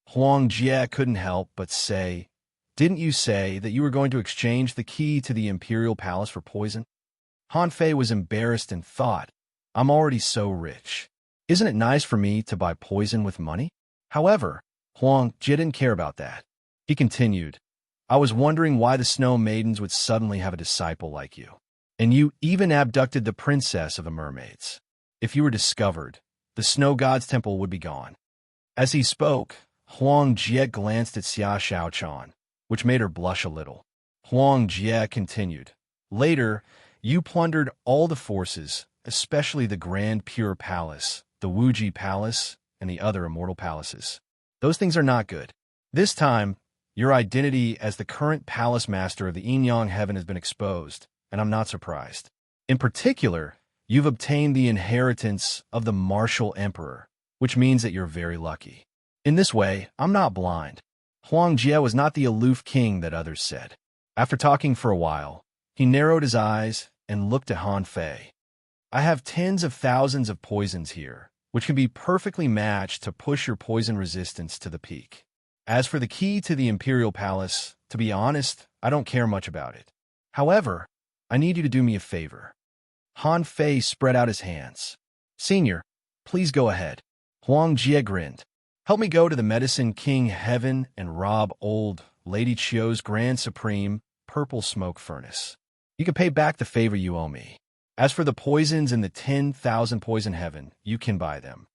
Huang Jie couldn't help but say, "Didn't you say that you were going to exchange the key to the Imperial Palace for poison?" Han Fei was embarrassed and thought, "I'm already so rich. Isn't it nice for me to buy poison with money?" However, Huang Jie didn't care about that. He continued, "I was wondering why the Snow Maidens would suddenly have a disciple like you. And you even abducted the princess of the mermaids. If you were discovered, the Snow God's temple would be gone." As he spoke, Huang Jie glanced at Xia Xiaochan, which made her blush a little. Huang Jie continued, "Later, you plundered all the forces, especially the Grand Pure Palace, the Wuji Palace, and the other immortal palaces. Those things are not good. This time, your identity as the current palace master of the Yin Yang Heaven has been exposed, and I'm not surprised. In particular, you've obtained the inheritance of the martial emperor, which means that you're very lucky. In this way, I'm not blind." Huang Jie was not the aloof king that others said. After talking for a while, he narrowed his eyes and looked at Han Fei. "I have tens of thousands of poisons here, which can be perfectly matched to push your poison resistance to the peak. As for the key to the Imperial Palace, to be honest, I don't care much about it. However, I need you to do me a favor." Han Fei spread out his hands. "Senior, please go ahead." Huang Jie grinned. "Help me go to the Medicine King Heaven and rob old Lady Chio's Grand Supreme Purple Smoke Furnace. You can pay back the favor you owe me. As for the poisons in the 10,000 Poison Heaven, you can buy them."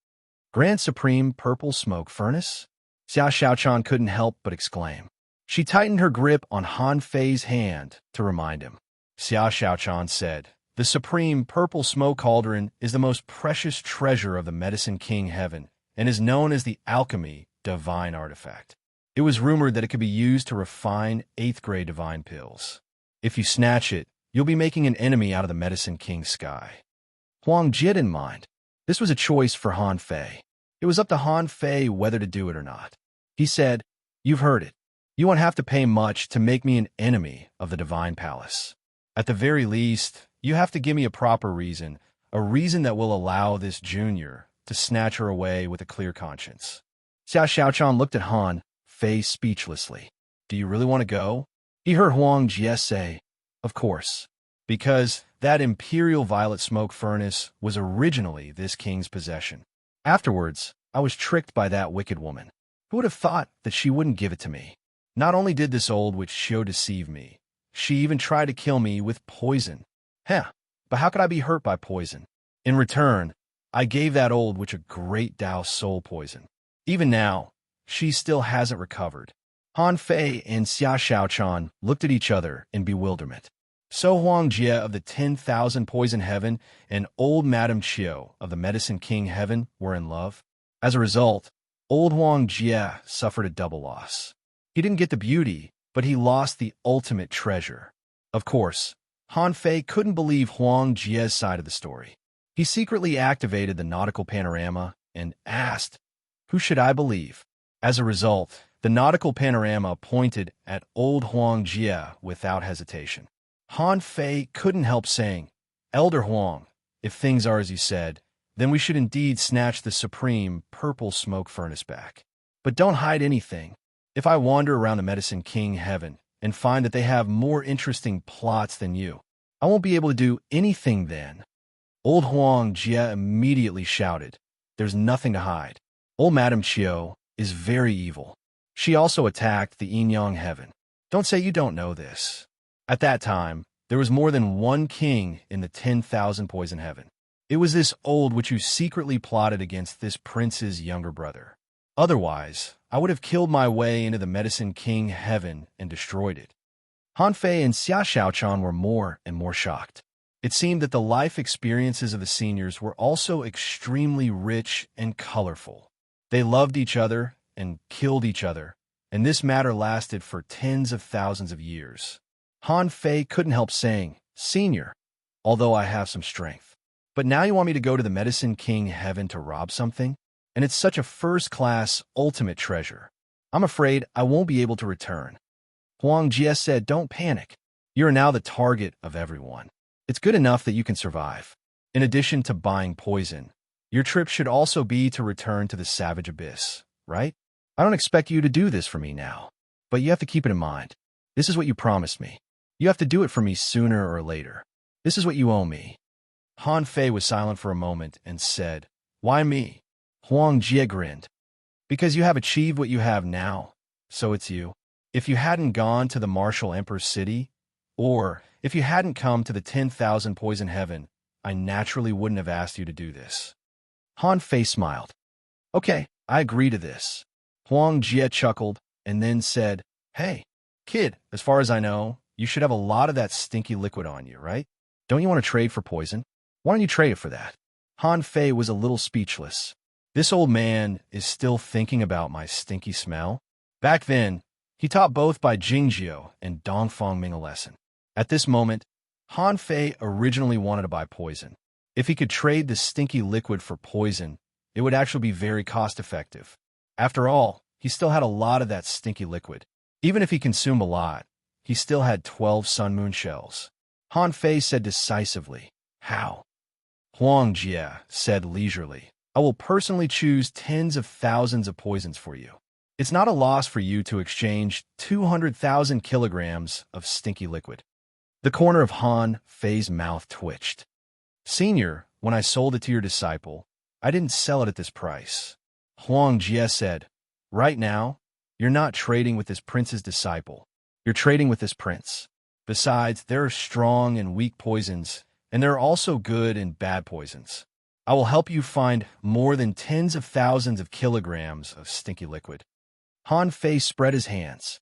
Grand Supreme Purple Smoke Furnace? Xia Xiaochan couldn't help but exclaim. She tightened her grip on Han Fei's hand to remind him. Xia Xiaochan said, "The supreme purple smoke cauldron is the most precious treasure of the Medicine King Heaven and is known as the alchemy divine artifact. It was rumored that it could be used to refine 8th grade divine pills. If you snatch it, you'll be making an enemy out of the Medicine King's sky." Huang Jie didn't mind. This was a choice for Han Fei. It was up to Han Fei whether to do it or not. He said, "You've heard it. You won't have to pay much to make me an enemy of the Divine Palace. At the very least, you have to give me a proper reason, a reason that will allow this junior to snatch her away with a clear conscience." Xia Xiaochan looked at Han Fei speechlessly. "Do you really want to go?" He heard Huang Jie say, "Of course, because that imperial violet smoke furnace was originally this king's possession. Afterwards, I was tricked by that wicked woman. Who would have thought that she wouldn't give it to me? Not only did this old witch Xiu deceive me, she even tried to kill me with poison. Heh, but how could I be hurt by poison? In return, I gave that old witch a great Dao soul poison. Even now, she still hasn't recovered." Han Fei and Xia Xiaochan looked at each other in bewilderment. So Huang Jie of the 10,000 Poison Heaven and old Madame Qiu of the Medicine King Heaven were in love. As a result, old Huang Jie suffered a double loss. He didn't get the beauty, but he lost the ultimate treasure. Of course, Han Fei couldn't believe Huang Jie's side of the story. He secretly activated the nautical panorama and asked, "Who should I believe?" As a result, the nautical panorama pointed at old Huang Jie without hesitation. Han Fei couldn't help saying, "Elder Huang, if things are as you said, then we should indeed snatch the supreme purple smoke furnace back. But don't hide anything. If I wander around the Medicine King Heaven and find that they have more interesting plots than you, I won't be able to do anything then." Old Huang Jie immediately shouted, "There's nothing to hide. Old Madame Qiu is very evil. She also attacked the Yin-Yang Heaven. Don't say you don't know this. At that time, there was more than one king in the 10,000 Poison Heaven. It was this old witch who secretly plotted against this prince's younger brother. Otherwise, I would have killed my way into the Medicine King Heaven and destroyed it." Han Fei and Xia Xiaochan were more and more shocked. It seemed that the life experiences of the seniors were also extremely rich and colorful. They loved each other and killed each other, and this matter lasted for tens of thousands of years. Han Fei couldn't help saying, "Senior, although I have some strength. But now you want me to go to the Medicine King Heaven to rob something? And it's such a first-class, ultimate treasure. I'm afraid I won't be able to return." Huang Jie said, "Don't panic. You are now the target of everyone. It's good enough that you can survive. In addition to buying poison, your trip should also be to return to the Savage Abyss, right? I don't expect you to do this for me now, but you have to keep it in mind. This is what you promised me. You have to do it for me sooner or later. This is what you owe me." Han Fei was silent for a moment and said, "Why me?" Huang Jie grinned. "Because you have achieved what you have now, so it's you. If you hadn't gone to the Martial Emperor's city, or if you hadn't come to the 10,000 Poison Heaven, I naturally wouldn't have asked you to do this." Han Fei smiled. "Okay, I agree to this." Huang Jie chuckled and then said, "Hey, kid, as far as I know, you should have a lot of that stinky liquid on you, right? Don't you want to trade for poison? Why don't you trade it for that?" Han Fei was a little speechless. This old man is still thinking about my stinky smell? Back then, he taught both Bai Jingjiu and Dong Fangming a lesson. At this moment, Han Fei originally wanted to buy poison. If he could trade the stinky liquid for poison, it would actually be very cost-effective. After all, he still had a lot of that stinky liquid. Even if he consumed a lot, he still had 12 sun moon shells. Han Fei said decisively, "How?" Huang Jie said leisurely, "I will personally choose tens of thousands of poisons for you. It's not a loss for you to exchange 200,000 kilograms of stinky liquid." The corner of Han Fei's mouth twitched. "Senior, when I sold it to your disciple, I didn't sell it at this price." Huang Jie said, "Right now, you're not trading with this prince's disciple. You're trading with this prince. Besides, there are strong and weak poisons, and there are also good and bad poisons. I will help you find more than tens of thousands of kilograms of stinky liquid." Han Fei spread his hands.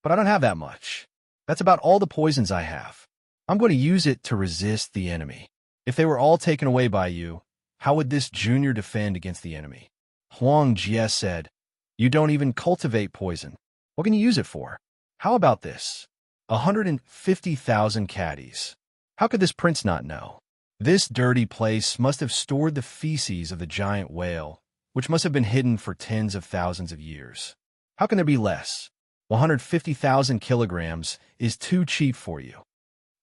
but I don't have that much. That's about all the poisons I have. I'm going to use it to resist the enemy. If they were all taken away by you, how would this junior defend against the enemy? Huang Jie said, You don't even cultivate poison. What can you use it for? How about this? 150,000 caddies. How could this prince not know? This dirty place must have stored the feces of the giant whale, which must have been hidden for tens of thousands of years. How can there be less? 150,000 kilograms is too cheap for you.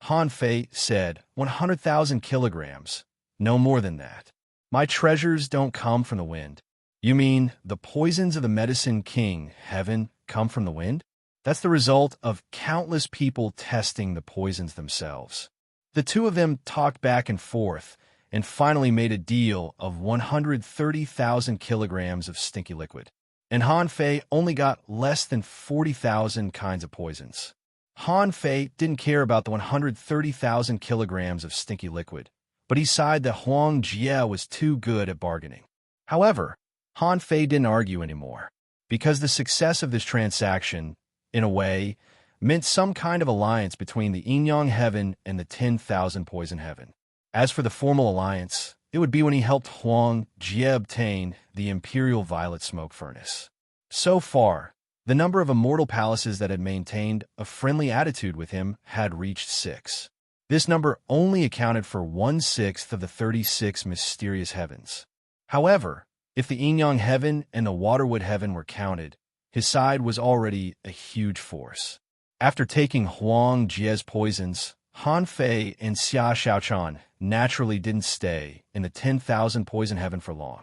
Han Fei said, 100,000 kilograms. No more than that. My treasures don't come from the wind. You mean the poisons of the medicine king, heaven, come from the wind? That's the result of countless people testing the poisons themselves. The two of them talked back and forth and finally made a deal of 130,000 kilograms of stinky liquid. And Han Fei only got less than 40,000 kinds of poisons. Han Fei didn't care about the 130,000 kilograms of stinky liquid, but he sighed that Huang Jie was too good at bargaining. However, Han Fei didn't argue anymore, because the success of this transaction, in a way, meant some kind of alliance between the Yin-Yang Heaven and the 10,000 Poison Heaven. As for the formal alliance, it would be when he helped Huang Jie obtain the Imperial Violet Smoke Furnace. So far, the number of immortal palaces that had maintained a friendly attitude with him had reached 6. This number only accounted for 1/6 of the 36 mysterious heavens. However, if the Yin-Yang Heaven and the Waterwood Heaven were counted, his side was already a huge force. After taking Huang Jie's poisons, Han Fei and Xia Xiaochan naturally didn't stay in the 10,000 Poison Heaven for long.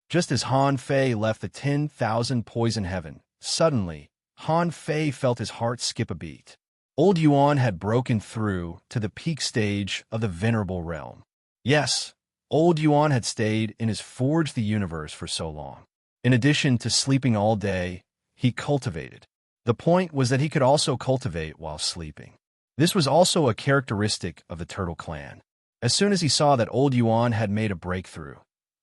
Just as Han Fei left the 10,000 Poison Heaven, suddenly, Han Fei felt his heart skip a beat. Old Yuan had broken through to the peak stage of the Venerable Realm. Yes, Old Yuan had stayed in his Forge the Universe for so long. In addition to sleeping all day, he cultivated. The point was that he could also cultivate while sleeping. This was also a characteristic of the Turtle Clan. As soon as he saw that Old Yuan had made a breakthrough,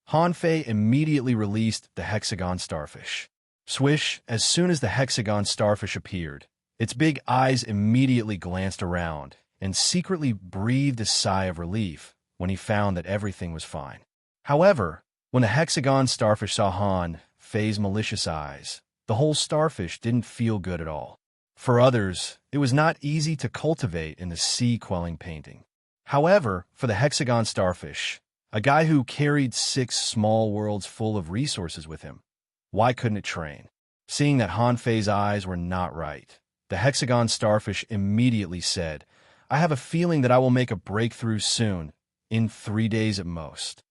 Han Fei immediately released the Hexagon Starfish. Swish, as soon as the Hexagon Starfish appeared, its big eyes immediately glanced around and secretly breathed a sigh of relief when he found that everything was fine. However, when the Hexagon Starfish saw Han Fei's malicious eyes, the whole starfish didn't feel good at all. For others, it was not easy to cultivate in the sea-quelling painting. However, for the Hexagon Starfish, a guy who carried 6 small worlds full of resources with him, why couldn't it train? Seeing that Han Fei's eyes were not right, the Hexagon Starfish immediately said, I have a feeling that I will make a breakthrough soon, in 3 days at most.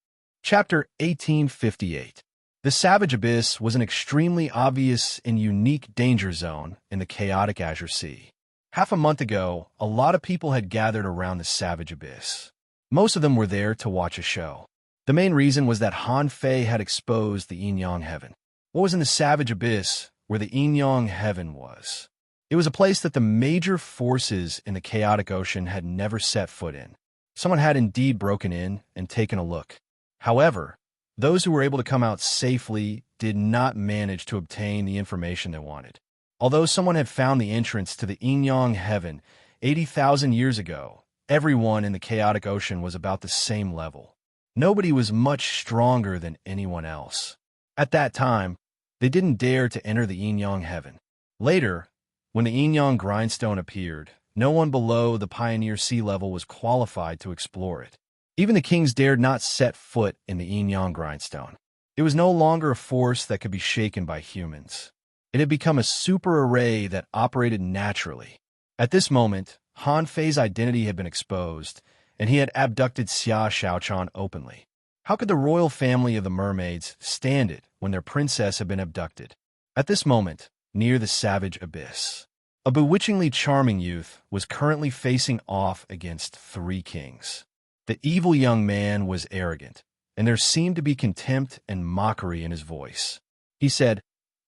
Chapter 1858. The Savage Abyss was an extremely obvious and unique danger zone in the chaotic Azure Sea. Half a month ago, a lot of people had gathered around the Savage Abyss. Most of them were there to watch a show. The main reason was that Han Fei had exposed the Yin-Yang Heaven. What was in the Savage Abyss where the Yin-Yang Heaven was? It was a place that the major forces in the chaotic ocean had never set foot in. Someone had indeed broken in and taken a look. However, those who were able to come out safely did not manage to obtain the information they wanted. Although someone had found the entrance to the Yin-Yang Heaven 80,000 years ago, everyone in the chaotic ocean was about the same level. Nobody was much stronger than anyone else. At that time, they didn't dare to enter the Yin-Yang Heaven. Later, when the Yin-Yang Grindstone appeared, no one below the Pioneer Sea level was qualified to explore it. Even the kings dared not set foot in the Yin-Yang Grindstone. It was no longer a force that could be shaken by humans. It had become a super array that operated naturally. At this moment, Han Fei's identity had been exposed, and he had abducted Xia Xiaochan openly. How could the royal family of the mermaids stand it when their princess had been abducted? At this moment, near the Savage Abyss, a bewitchingly charming youth was currently facing off against 3 kings. The evil young man was arrogant, and there seemed to be contempt and mockery in his voice. He said,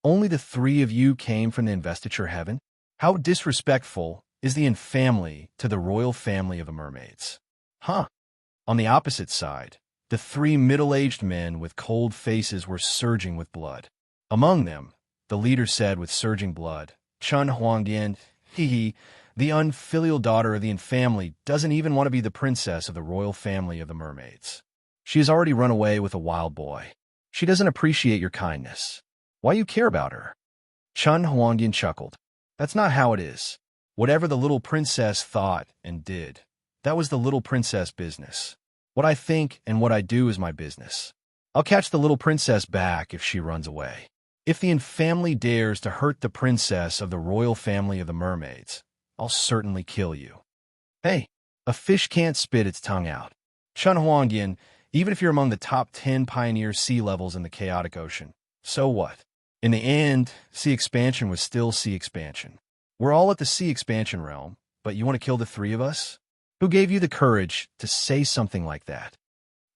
Only the 3 of you came from the investiture heaven? How disrespectful is the infamily to the royal family of the mermaids. Huh. On the opposite side, the 3 middle-aged men with cold faces were surging with blood. Among them, the leader said with surging blood, Chun Huangdian, Hee, the unfilial daughter of the infamily doesn't even want to be the princess of the royal family of the mermaids. She has already run away with a wild boy. She doesn't appreciate your kindness. Why you care about her? Chun Huangdian chuckled. That's not how it is. Whatever the little princess thought and did, that was the little princess business. What I think and what I do is my business. I'll catch the little princess back if she runs away. If the infamily dares to hurt the princess of the royal family of the mermaids, I'll certainly kill you. Hey, a fish can't spit its tongue out. Chun Huangdian, even if you're among the top 10 pioneer sea levels in the chaotic ocean, so what? In the end, sea expansion was still sea expansion. We're all at the sea expansion realm, but you want to kill the three of us? Who gave you the courage to say something like that?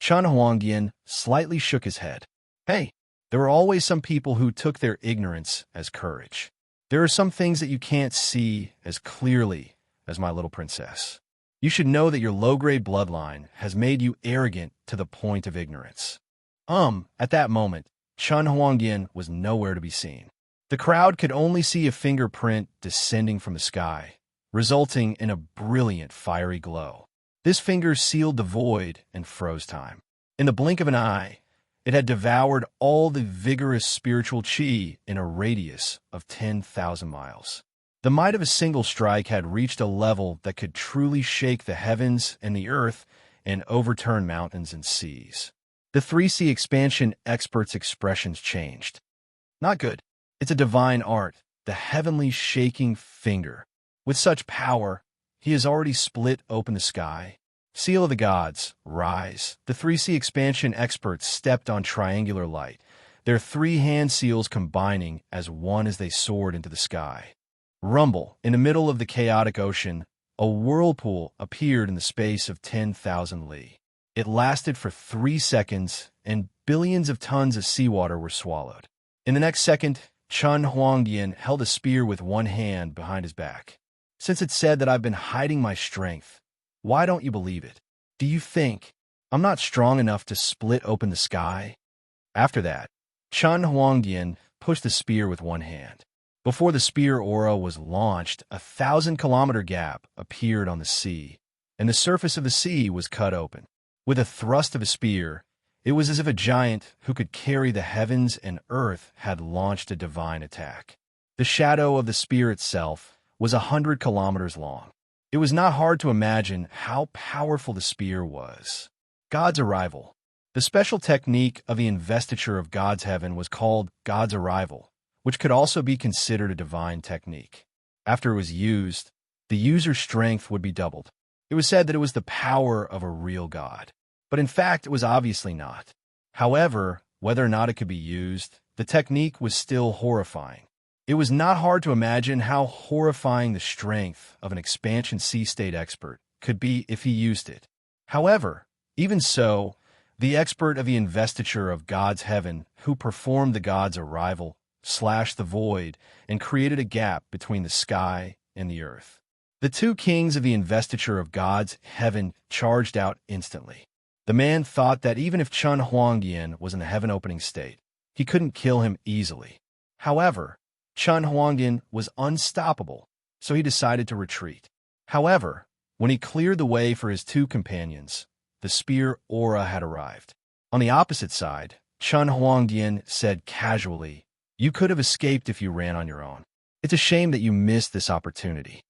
Chun Huangdian slightly shook his head. Hey, there are always some people who took their ignorance as courage. There are some things that you can't see as clearly as my little princess. You should know that your low-grade bloodline has made you arrogant to the point of ignorance. At that moment, Chun Huangdian was nowhere to be seen. The crowd could only see a fingerprint descending from the sky, resulting in a brilliant fiery glow. This finger sealed the void and froze time. In the blink of an eye, it had devoured all the vigorous spiritual chi in a radius of 10,000 miles. The might of a single strike had reached a level that could truly shake the heavens and the earth and overturn mountains and seas. The 3C expansion expert's expressions changed. Not good. It's a divine art, the heavenly shaking finger. With such power, he has already split open the sky. Seal of the gods, rise. The 3C expansion experts stepped on triangular light, their three hand seals combining as one as they soared into the sky. Rumble, in the middle of the chaotic ocean, a whirlpool appeared in the space of 10,000 li. It lasted for 3 seconds, and billions of tons of seawater were swallowed. In the next second, Chun Huangdian held a spear with one hand behind his back. Since it's said that I've been hiding my strength, why don't you believe it? Do you think I'm not strong enough to split open the sky? After that, Chun Huangdian pushed the spear with one hand. Before the spear aura was launched, a 1,000-kilometer gap appeared on the sea, and the surface of the sea was cut open. With a thrust of a spear, it was as if a giant who could carry the heavens and earth had launched a divine attack. The shadow of the spear itself was 100 kilometers long. It was not hard to imagine how powerful the spear was. God's arrival. The special technique of the investiture of God's heaven was called God's arrival, which could also be considered a divine technique. After it was used, the user's strength would be doubled. It was said that it was the power of a real god, but in fact it was obviously not. However, whether or not it could be used, the technique was still horrifying. It was not hard to imagine how horrifying the strength of an expansion sea-state expert could be if he used it. However, even so, the expert of the investiture of God's heaven who performed the god's arrival slashed the void and created a gap between the sky and the earth. The two kings of the investiture of God's heaven charged out instantly. The man thought that even if Chun Huangdian was in the heaven-opening state, he couldn't kill him easily. However, Chun Huangdian was unstoppable, so he decided to retreat. However, when he cleared the way for his two companions, the spear aura had arrived. On the opposite side, Chun Huangdian said casually, "You could have escaped if you ran on your own. It's a shame that you missed this opportunity."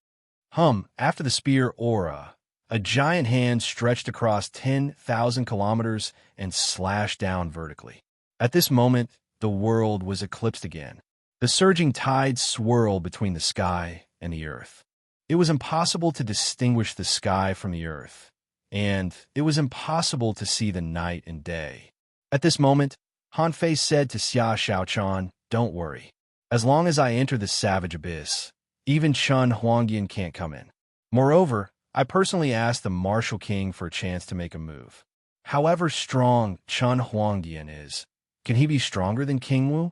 After the spear aura, a giant hand stretched across 10,000 kilometers and slashed down vertically. At this moment, the world was eclipsed again. The surging tide swirled between the sky and the earth. It was impossible to distinguish the sky from the earth, and it was impossible to see the night and day. At this moment, Han Fei said to Xia Xiaochan, "Don't worry. As long as I enter the savage abyss, even Chun Huangdian can't come in. Moreover, I personally asked the Martial King for a chance to make a move. However strong Chun Huangdian is, can he be stronger than King Wu?"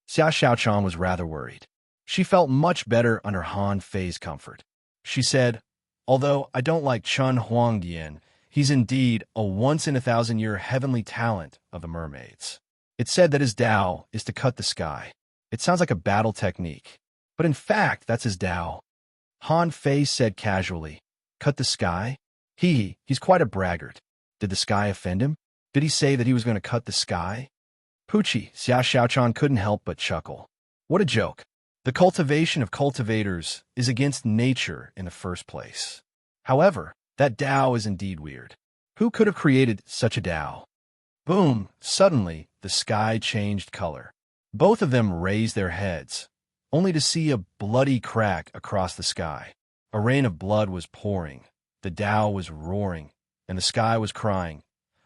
Xia Xiaochan was rather worried. She felt much better under Han Fei's comfort. She said, "Although I don't like Chun Huangdian, he's indeed a once-in-a-thousand-year heavenly talent of the mermaids. It's said that his Tao is to cut the sky. It sounds like a battle technique, but in fact, that's his Tao." Han Fei said casually. Cut the sky? He's quite a braggart. Did the sky offend him? Did he say that he was going to cut the sky? Poochie, Xia Xiaochan couldn't help but chuckle. What a joke. The cultivation of cultivators is against nature in the first place. However, that Tao is indeed weird. Who could have created such a Tao? Boom! Suddenly, the sky changed color. Both of them raised their heads, only to see a bloody crack across the sky. A rain of blood was pouring, the Tao was roaring, and the sky was crying.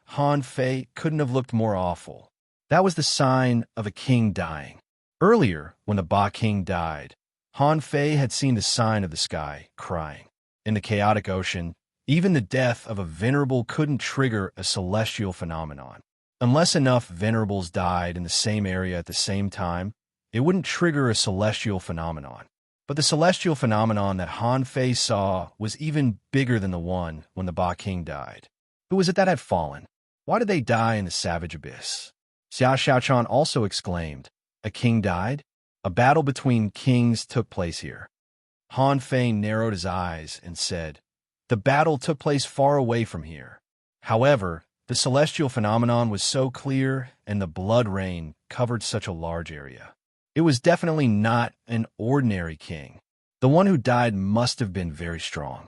Han Fei couldn't have looked more awful. That was the sign of a king dying. Earlier, when the Ba King died, Han Fei had seen the sign of the sky crying. In the chaotic ocean, even the death of a venerable couldn't trigger a celestial phenomenon. Unless enough venerables died in the same area at the same time, it wouldn't trigger a celestial phenomenon. But the celestial phenomenon that Han Fei saw was even bigger than the one when the Ba King died. Who was it that had fallen? Why did they die in the savage abyss? Xia Xiaochan also exclaimed, a king died? A battle between kings took place here. Han Fei narrowed his eyes and said, the battle took place far away from here. However, the celestial phenomenon was so clear and the blood rain covered such a large area. It was definitely not an ordinary king. The one who died must have been very strong.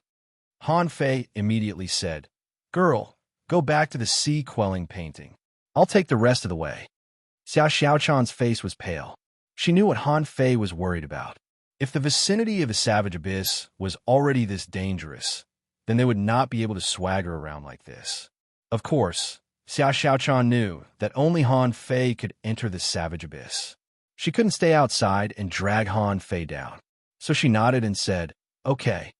Han Fei immediately said, girl, go back to the sea-quelling painting. I'll take the rest of the way. Xia Xiaochan's face was pale. She knew what Han Fei was worried about. If the vicinity of the savage abyss was already this dangerous, then they would not be able to swagger around like this. Of course, Xia Xiaochan knew that only Han Fei could enter the savage abyss. She couldn't stay outside and drag Han Fei down. So she nodded and said, okay.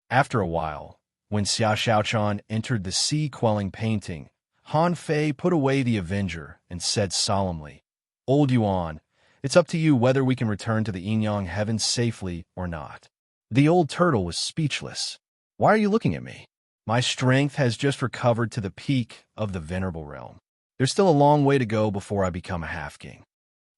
After a while, when Xia Xiaochan entered the sea-quelling painting, Han Fei put away the Avenger and said solemnly, Old Yuan, it's up to you whether we can return to the Yin-Yang heavens safely or not. The old turtle was speechless. Why are you looking at me? My strength has just recovered to the peak of the venerable realm. There's still a long way to go before I become a half-king.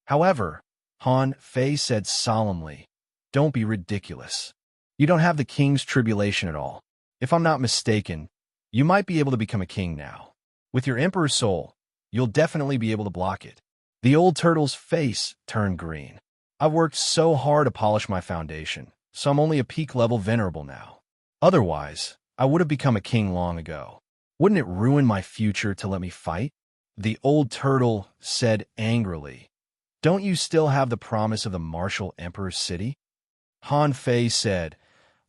However, Han Fei said solemnly, don't be ridiculous. You don't have the king's tribulation at all. If I'm not mistaken, you might be able to become a king now. With your emperor's soul, you'll definitely be able to block it. The old turtle's face turned green. I've worked so hard to polish my foundation, so I'm only a peak-level venerable now. Otherwise, I would have become a king long ago. Wouldn't it ruin my future to let me fight? The old turtle said angrily, don't you still have the promise of the martial emperor's city? Han Fei said,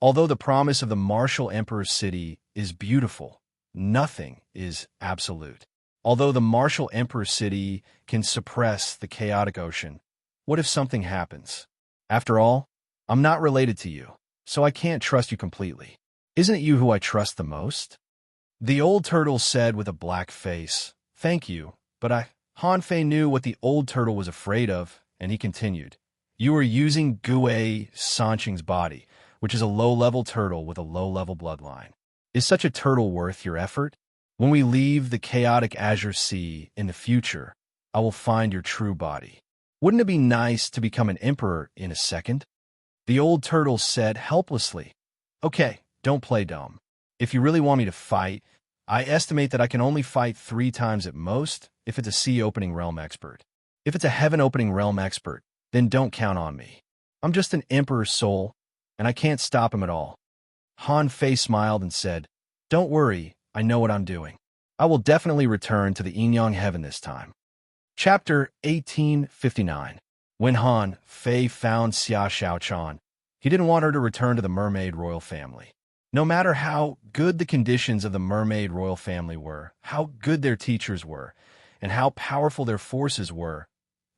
although the promise of the martial emperor's city is beautiful, nothing is absolute. Although the martial emperor's city can suppress the chaotic ocean, what if something happens? After all, I'm not related to you, so I can't trust you completely. Isn't it you who I trust the most? The old turtle said with a black face, thank you, but Han Fei knew what the old turtle was afraid of, and he continued, you are using Gue Sanqing's body, which is a low-level turtle with a low-level bloodline. Is such a turtle worth your effort? When we leave the chaotic Azure Sea in the future, I will find your true body. Wouldn't it be nice to become an emperor in a second? The old turtle said helplessly, okay, don't play dumb. If you really want me to fight, I estimate that I can only fight 3 times at most if it's a sea-opening realm expert. If it's a heaven-opening realm expert, then don't count on me. I'm just an emperor's soul, and I can't stop him at all. Han Fei smiled and said, don't worry, I know what I'm doing. I will definitely return to the Yin-Yang heaven this time. Chapter 1859. When Han Fei found Xia Xiaochan, he didn't want her to return to the mermaid royal family. No matter how good the conditions of the mermaid royal family were, how good their teachers were, and how powerful their forces were,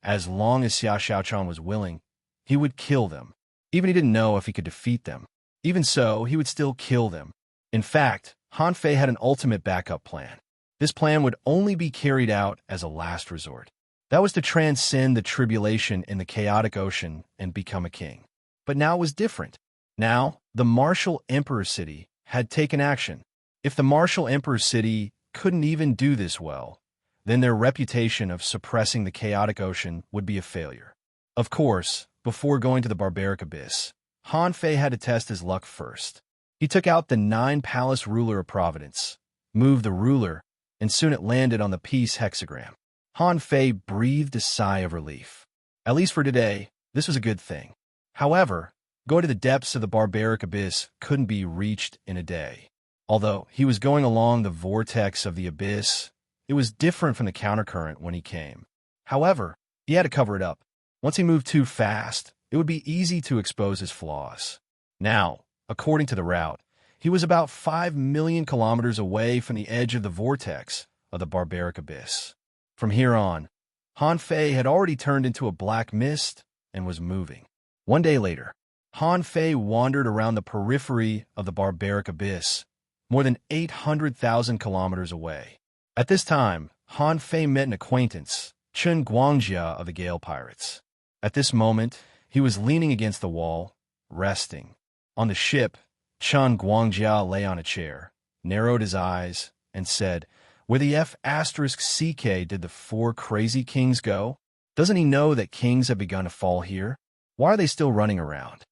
as long as Xia Xiaochan was willing, he would kill them. Even he didn't know if he could defeat them. Even so, he would still kill them. In fact, Han Fei had an ultimate backup plan. This plan would only be carried out as a last resort. That was to transcend the tribulation in the chaotic ocean and become a king. But now it was different. Now, the martial emperor city had taken action. If the martial emperor city couldn't even do this well, then their reputation of suppressing the chaotic ocean would be a failure. Of course, before going to the barbaric abyss, Han Fei had to test his luck first. He took out the 9-palace ruler of Providence, moved the ruler, and soon it landed on the peace hexagram. Han Fei breathed a sigh of relief. At least for today, this was a good thing. However, going to the depths of the barbaric abyss couldn't be reached in a day. Although he was going along the vortex of the abyss, it was different from the countercurrent when he came. However, he had to cover it up. Once he moved too fast, it would be easy to expose his flaws. Now, according to the route, he was about 5 million kilometers away from the edge of the vortex of the barbaric abyss. From here on, Han Fei had already turned into a black mist and was moving. One day later, Han Fei wandered around the periphery of the barbaric abyss, more than 800,000 kilometers away. At this time, Han Fei met an acquaintance, Chen Guangjia of the Gale Pirates. At this moment, he was leaning against the wall, resting. On the ship, Chen Guangjia lay on a chair, narrowed his eyes, and said, "Where the F***CK did the 4 crazy kings go? Doesn't he know that kings have begun to fall here? Why are they still running around?"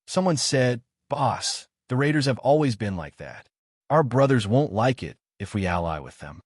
Someone said, "Boss, the raiders have always been like that. Our brothers won't like it if we ally with them."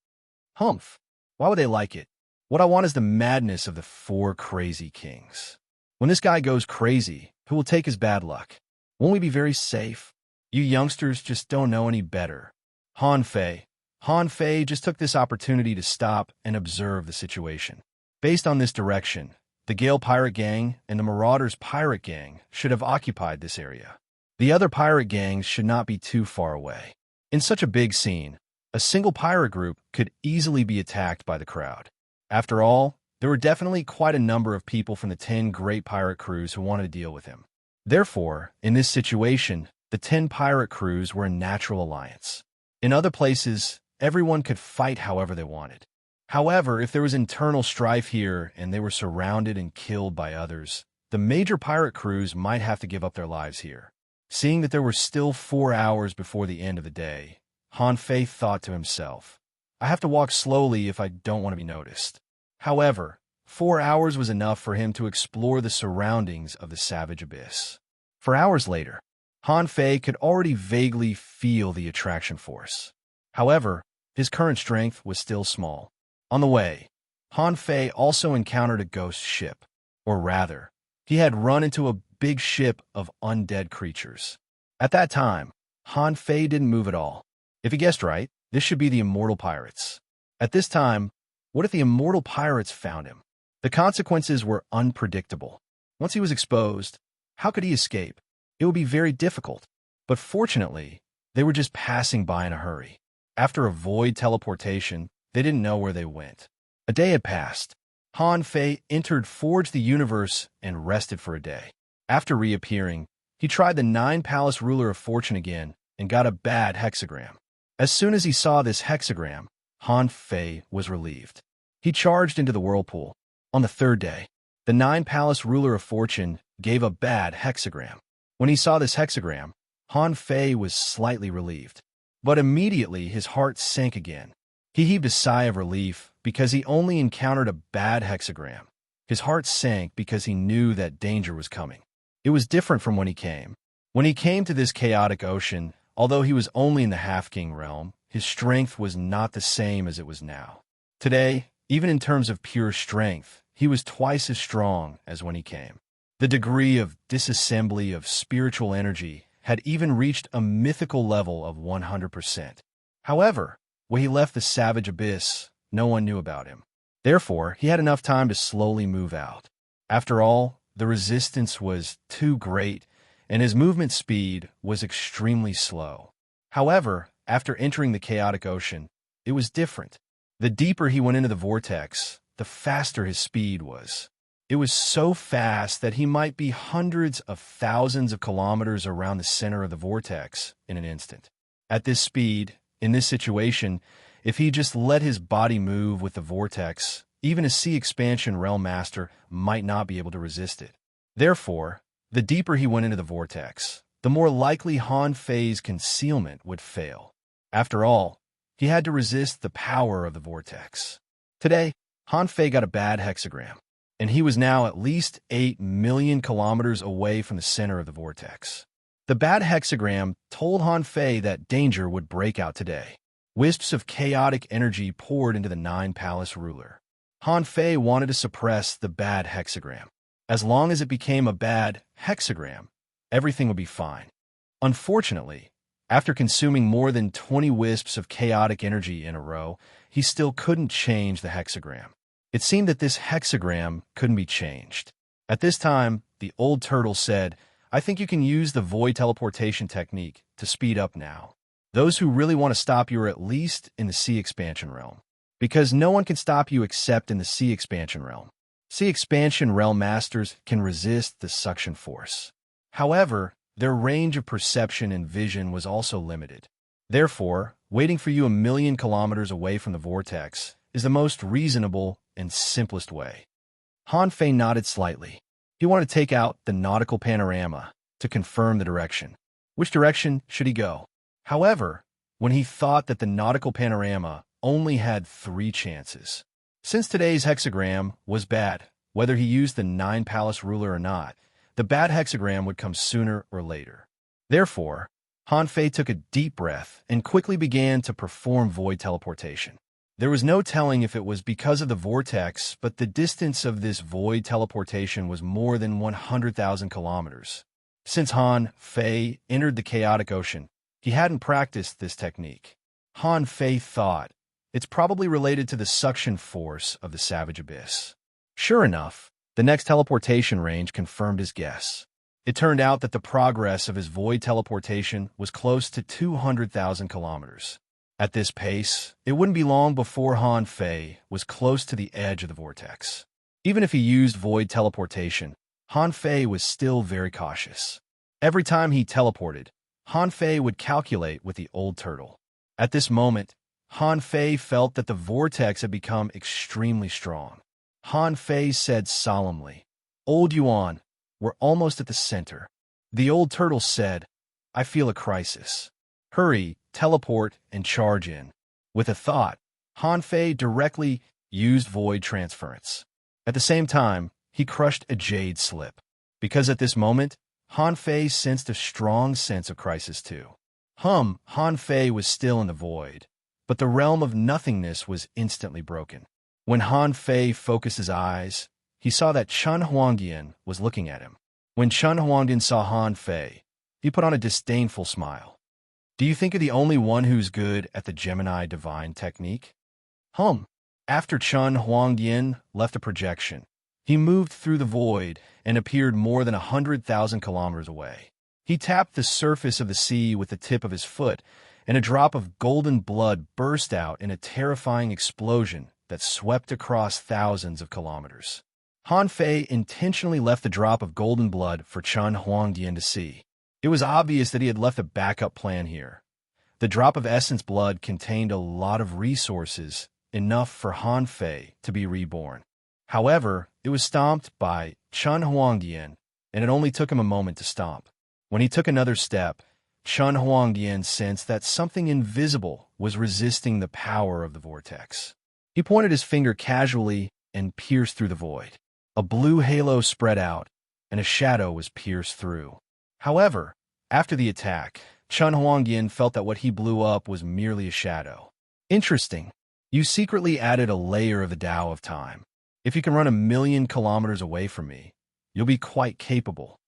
Humph. Why would they like it? What I want is the madness of the 4 crazy kings. When this guy goes crazy, who will take his bad luck? Won't we be very safe? You youngsters just don't know any better. Han Fei just took this opportunity to stop and observe the situation. Based on this direction, the Gale Pirate Gang and the Marauders Pirate Gang should have occupied this area. The other pirate gangs should not be too far away. In such a big scene, a single pirate group could easily be attacked by the crowd. After all, there were definitely quite a number of people from the 10 great pirate crews who wanted to deal with him. Therefore, in this situation, the 10 pirate crews were a natural alliance. In other places, everyone could fight however they wanted. However, if there was internal strife here and they were surrounded and killed by others, the major pirate crews might have to give up their lives here. Seeing that there were still 4 hours before the end of the day, Han Fei thought to himself, "I have to walk slowly if I don't want to be noticed." However, 4 hours was enough for him to explore the surroundings of the savage abyss. For hours later, Han Fei could already vaguely feel the attraction force. However, his current strength was still small. On the way, Han Fei also encountered a ghost ship, or rather, he had run into a big ship of undead creatures. At that time, Han Fei didn't move at all. If he guessed right, this should be the immortal pirates. At this time, what if the immortal pirates found him? The consequences were unpredictable. Once he was exposed, how could he escape? It would be very difficult. But fortunately, they were just passing by in a hurry. After a void teleportation, they didn't know where they went. A day had passed. Han Fei entered Forge the Universe and rested for a day. After reappearing, he tried the 9-palace ruler of fortune again and got a bad hexagram. As soon as he saw this hexagram, Han Fei was relieved. He charged into the whirlpool. On the 3rd day, the 9-palace ruler of fortune gave a bad hexagram. When he saw this hexagram, Han Fei was slightly relieved. But immediately his heart sank again. He heaved a sigh of relief because he only encountered a bad hexagram. His heart sank because he knew that danger was coming. It was different from when he came. When he came to this chaotic ocean, although he was only in the half-king realm, his strength was not the same as it was now. Today, even in terms of pure strength, he was twice as strong as when he came. The degree of disassembly of spiritual energy had even reached a mythical level of 100%. However, when he left the savage abyss, no one knew about him. Therefore, he had enough time to slowly move out. After all, the resistance was too great, and his movement speed was extremely slow. However, after entering the chaotic ocean, it was different. The deeper he went into the vortex, the faster his speed was. It was so fast that he might be hundreds of thousands of kilometers around the center of the vortex in an instant. At this speed, in this situation, if he just let his body move with the vortex, even a sea expansion realm master might not be able to resist it. Therefore, the deeper he went into the vortex, the more likely Han Fei's concealment would fail. After all, he had to resist the power of the vortex. Today, Han Fei got a bad hexagram. and he was now at least 8 million kilometers away from the center of the vortex. The bad hexagram told Han Fei that danger would break out today. Wisps of chaotic energy poured into the Nine-Palace ruler. Han Fei wanted to suppress the bad hexagram. As long as it became a bad hexagram, everything would be fine. Unfortunately, after consuming more than 20 wisps of chaotic energy in a row, he still couldn't change the hexagram. It seemed that this hexagram couldn't be changed. At this time, the old turtle said, "I think you can use the void teleportation technique to speed up now. Those who really want to stop you are at least in the sea expansion realm. Because no one can stop you except in the sea expansion realm. Sea expansion realm masters can resist the suction force. However, their range of perception and vision was also limited. Therefore, waiting for you 1,000,000 kilometers away from the vortex is the most reasonable and simplest way." Han Fei nodded slightly. He wanted to take out the nautical panorama to confirm the direction. Which direction should he go? However, when he thought that the nautical panorama only had 3 chances. Since today's hexagram was bad, whether he used the Nine-Palace ruler or not, the bad hexagram would come sooner or later. Therefore, Han Fei took a deep breath and quickly began to perform void teleportation. There was no telling if it was because of the vortex, but the distance of this void teleportation was more than 100,000 kilometers. Since Han Fei entered the chaotic ocean, he hadn't practiced this technique. Han Fei thought, it's probably related to the suction force of the savage abyss. Sure enough, the next teleportation range confirmed his guess. It turned out that the progress of his void teleportation was close to 200,000 kilometers. At this pace, it wouldn't be long before Han Fei was close to the edge of the vortex. Even if he used void teleportation, Han Fei was still very cautious. Every time he teleported, Han Fei would calculate with the old turtle. At this moment, Han Fei felt that the vortex had become extremely strong. Han Fei said solemnly, "Old Yuan, we're almost at the center." The old turtle said, "I feel a crisis. Hurry, teleport, and charge in." With a thought, Han Fei directly used void transference. At the same time, he crushed a jade slip. Because at this moment, Han Fei sensed a strong sense of crisis too. Han Fei was still in the void, but the realm of nothingness was instantly broken. When Han Fei focused his eyes, he saw that Chun Huangdian was looking at him. When Chun Huangdian saw Han Fei, he put on a disdainful smile. "Do you think you're the only one who's good at the Gemini divine technique?" After Chun Huangdian left the projection, he moved through the void and appeared more than 100,000 kilometers away. He tapped the surface of the sea with the tip of his foot, and a drop of golden blood burst out in a terrifying explosion that swept across thousands of kilometers. Han Fei intentionally left the drop of golden blood for Chun Huangdian to see. It was obvious that he had left a backup plan here. The drop of essence blood contained a lot of resources, enough for Han Fei to be reborn. However, it was stomped by Chun Huangdian, and it only took him a moment to stomp. When he took another step, Chun Huangdian sensed that something invisible was resisting the power of the vortex. He pointed his finger casually and pierced through the void. A blue halo spread out, and a shadow was pierced through. However, after the attack, Chun Huangdian felt that what he blew up was merely a shadow. Interesting. You secretly added a layer of the Tao of time. If you can run 1,000,000 kilometers away from me, you'll be quite capable.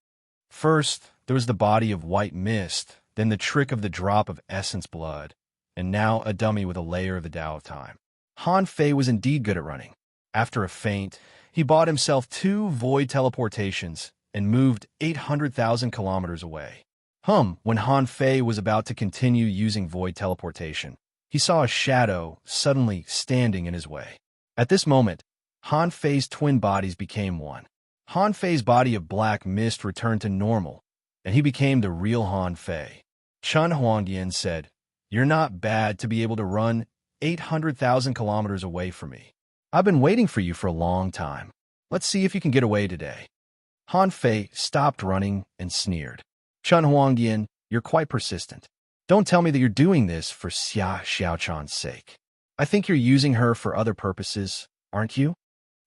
First, there was the body of white mist, then the trick of the drop of essence blood, and now a dummy with a layer of the Tao of time. Han Fei was indeed good at running. After a feint, he bought himself 2 void teleportations and moved 800,000 kilometers away. When Han Fei was about to continue using void teleportation, he saw a shadow suddenly standing in his way. At this moment, Han Fei's twin bodies became one. Han Fei's body of black mist returned to normal, and he became the real Han Fei. Chun Huangdian said, "You're not bad to be able to run 800,000 kilometers away from me. I've been waiting for you for a long time. Let's see if you can get away today." Han Fei stopped running and sneered. "Chun Huangdian, you're quite persistent. Don't tell me that you're doing this for Xia Xiaochan's sake. I think you're using her for other purposes, aren't you?"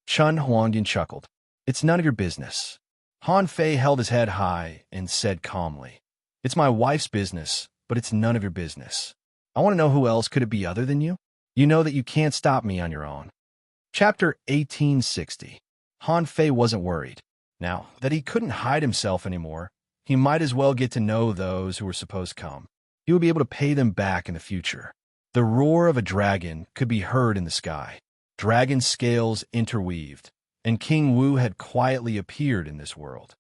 Chun Huangdian chuckled. It's none of your business. Han Fei held his head high and said calmly, It's my wife's business, but it's none of your business. I want to know who else could it be other than you? You know that you can't stop me on your own. Chapter 1860. Han Fei wasn't worried. Now that he couldn't hide himself anymore, he might as well get to know those who were supposed to come. He would be able to pay them back in the future. The roar of a dragon could be heard in the sky. Dragon scales interweaved, and King Wu had quietly appeared in this world.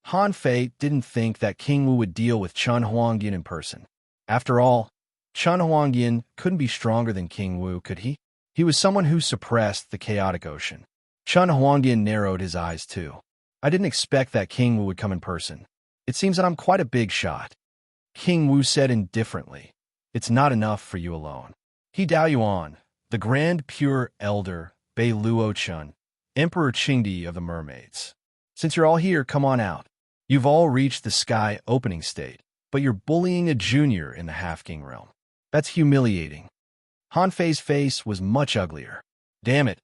Han Fei didn't think that King Wu would deal with Chun Huangyan in person. After all, Chun Huangyan couldn't be stronger than King Wu, could he? He was someone who suppressed the chaotic ocean. Chun Huangyan narrowed his eyes too. I didn't expect that King Wu would come in person. It seems that I'm quite a big shot. King Wu said indifferently, It's not enough for you alone. He Dao Yuan, the Grand Pure Elder, Bei Luo Chun, Emperor Qingdi of the Mermaids. Since you're all here, come on out. You've all reached the sky opening state, but you're bullying a junior in the half-king realm. That's humiliating. Han Fei's face was much uglier. Damn it,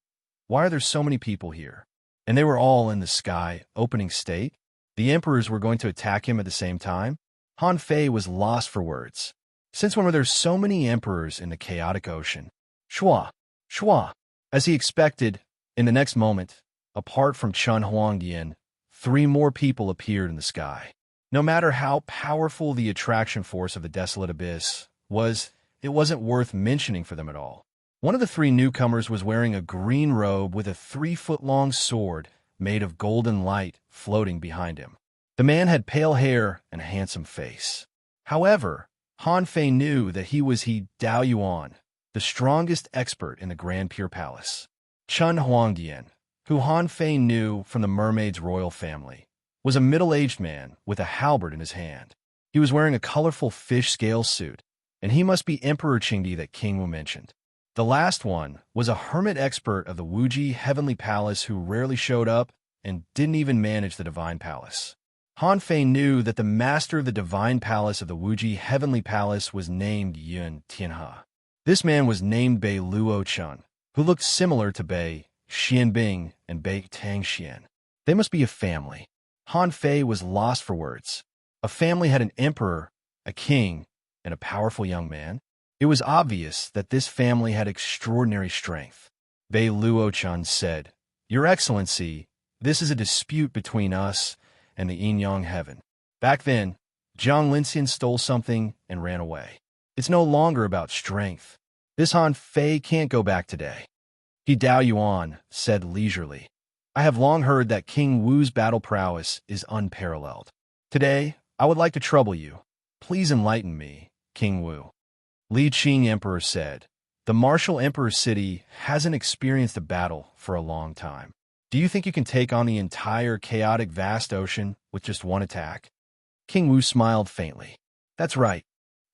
why are there so many people here? And they were all in the sky opening state? The emperors were going to attack him at the same time? Han Fei was lost for words. Since when were there so many emperors in the chaotic ocean? Shua, Shua. As he expected, in the next moment, apart from Chun Huangyan, 3 more people appeared in the sky. No matter how powerful the attraction force of the desolate abyss was, it wasn't worth mentioning for them at all. One of the 3 newcomers was wearing a green robe with a 3-foot-long sword made of golden light floating behind him. The man had pale hair and a handsome face. However, Han Fei knew that he was Dao Yuan, the strongest expert in the Grand Pure Palace. Chun Huangyan, who Han Fei knew from the mermaid's royal family, was a middle-aged man with a halberd in his hand. He was wearing a colorful fish scale suit, and he must be Emperor Qingdi that King Wu mentioned. The last one was a hermit expert of the Wuji Heavenly Palace who rarely showed up and didn't even manage the Divine Palace. Han Fei knew that the master of the Divine Palace of the Wuji Heavenly Palace was named Yun Tianhe. This man was named Bei Luo Chun, who looked similar to Bei Xianbing and Bei Tangxian. They must be a family. Han Fei was lost for words. A family had an emperor, a king, and a powerful young man. It was obvious that this family had extraordinary strength. Bei Luo Chun said, Your Excellency, this is a dispute between us and the Yin-Yang Heaven. Back then, Zhang Linxian stole something and ran away. It's no longer about strength. This Han Fei can't go back today. He Dao Yuan said leisurely, I have long heard that King Wu's battle prowess is unparalleled. Today, I would like to trouble you. Please enlighten me, King Wu. Li Qing Emperor said, The martial Emperor City hasn't experienced a battle for a long time. Do you think you can take on the entire chaotic vast ocean with just one attack? King Wu smiled faintly. That's right.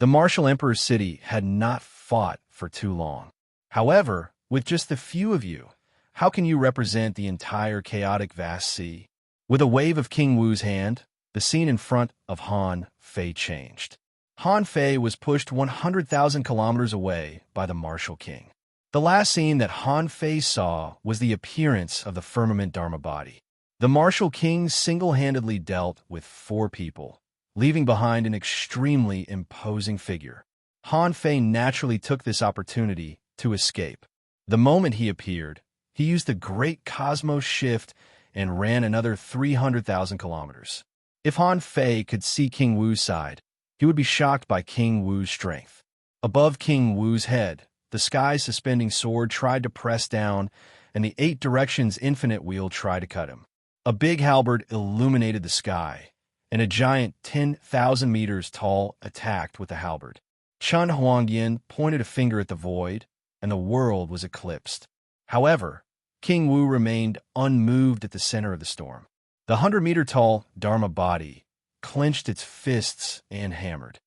The martial Emperor City had not fought for too long. However, with just the few of you, how can you represent the entire chaotic vast sea? With a wave of King Wu's hand, the scene in front of Han Fei changed. Han Fei was pushed 100,000 kilometers away by the martial king. The last scene that Han Fei saw was the appearance of the firmament Dharma body. The martial king single-handedly dealt with 4 people, leaving behind an extremely imposing figure. Han Fei naturally took this opportunity to escape. The moment he appeared, he used the great cosmos shift and ran another 300,000 kilometers. If Han Fei could see King Wu's side, he would be shocked by King Wu's strength. Above King Wu's head, the sky's suspending sword tried to press down, and the 8 directions infinite wheel tried to cut him. A big halberd illuminated the sky, and a giant 10,000 meters tall attacked with the halberd. Chun Huangyan pointed a finger at the void, and the world was eclipsed. However, King Wu remained unmoved at the center of the storm. The 100-meter-tall Dharma body clenched its fists and hammered.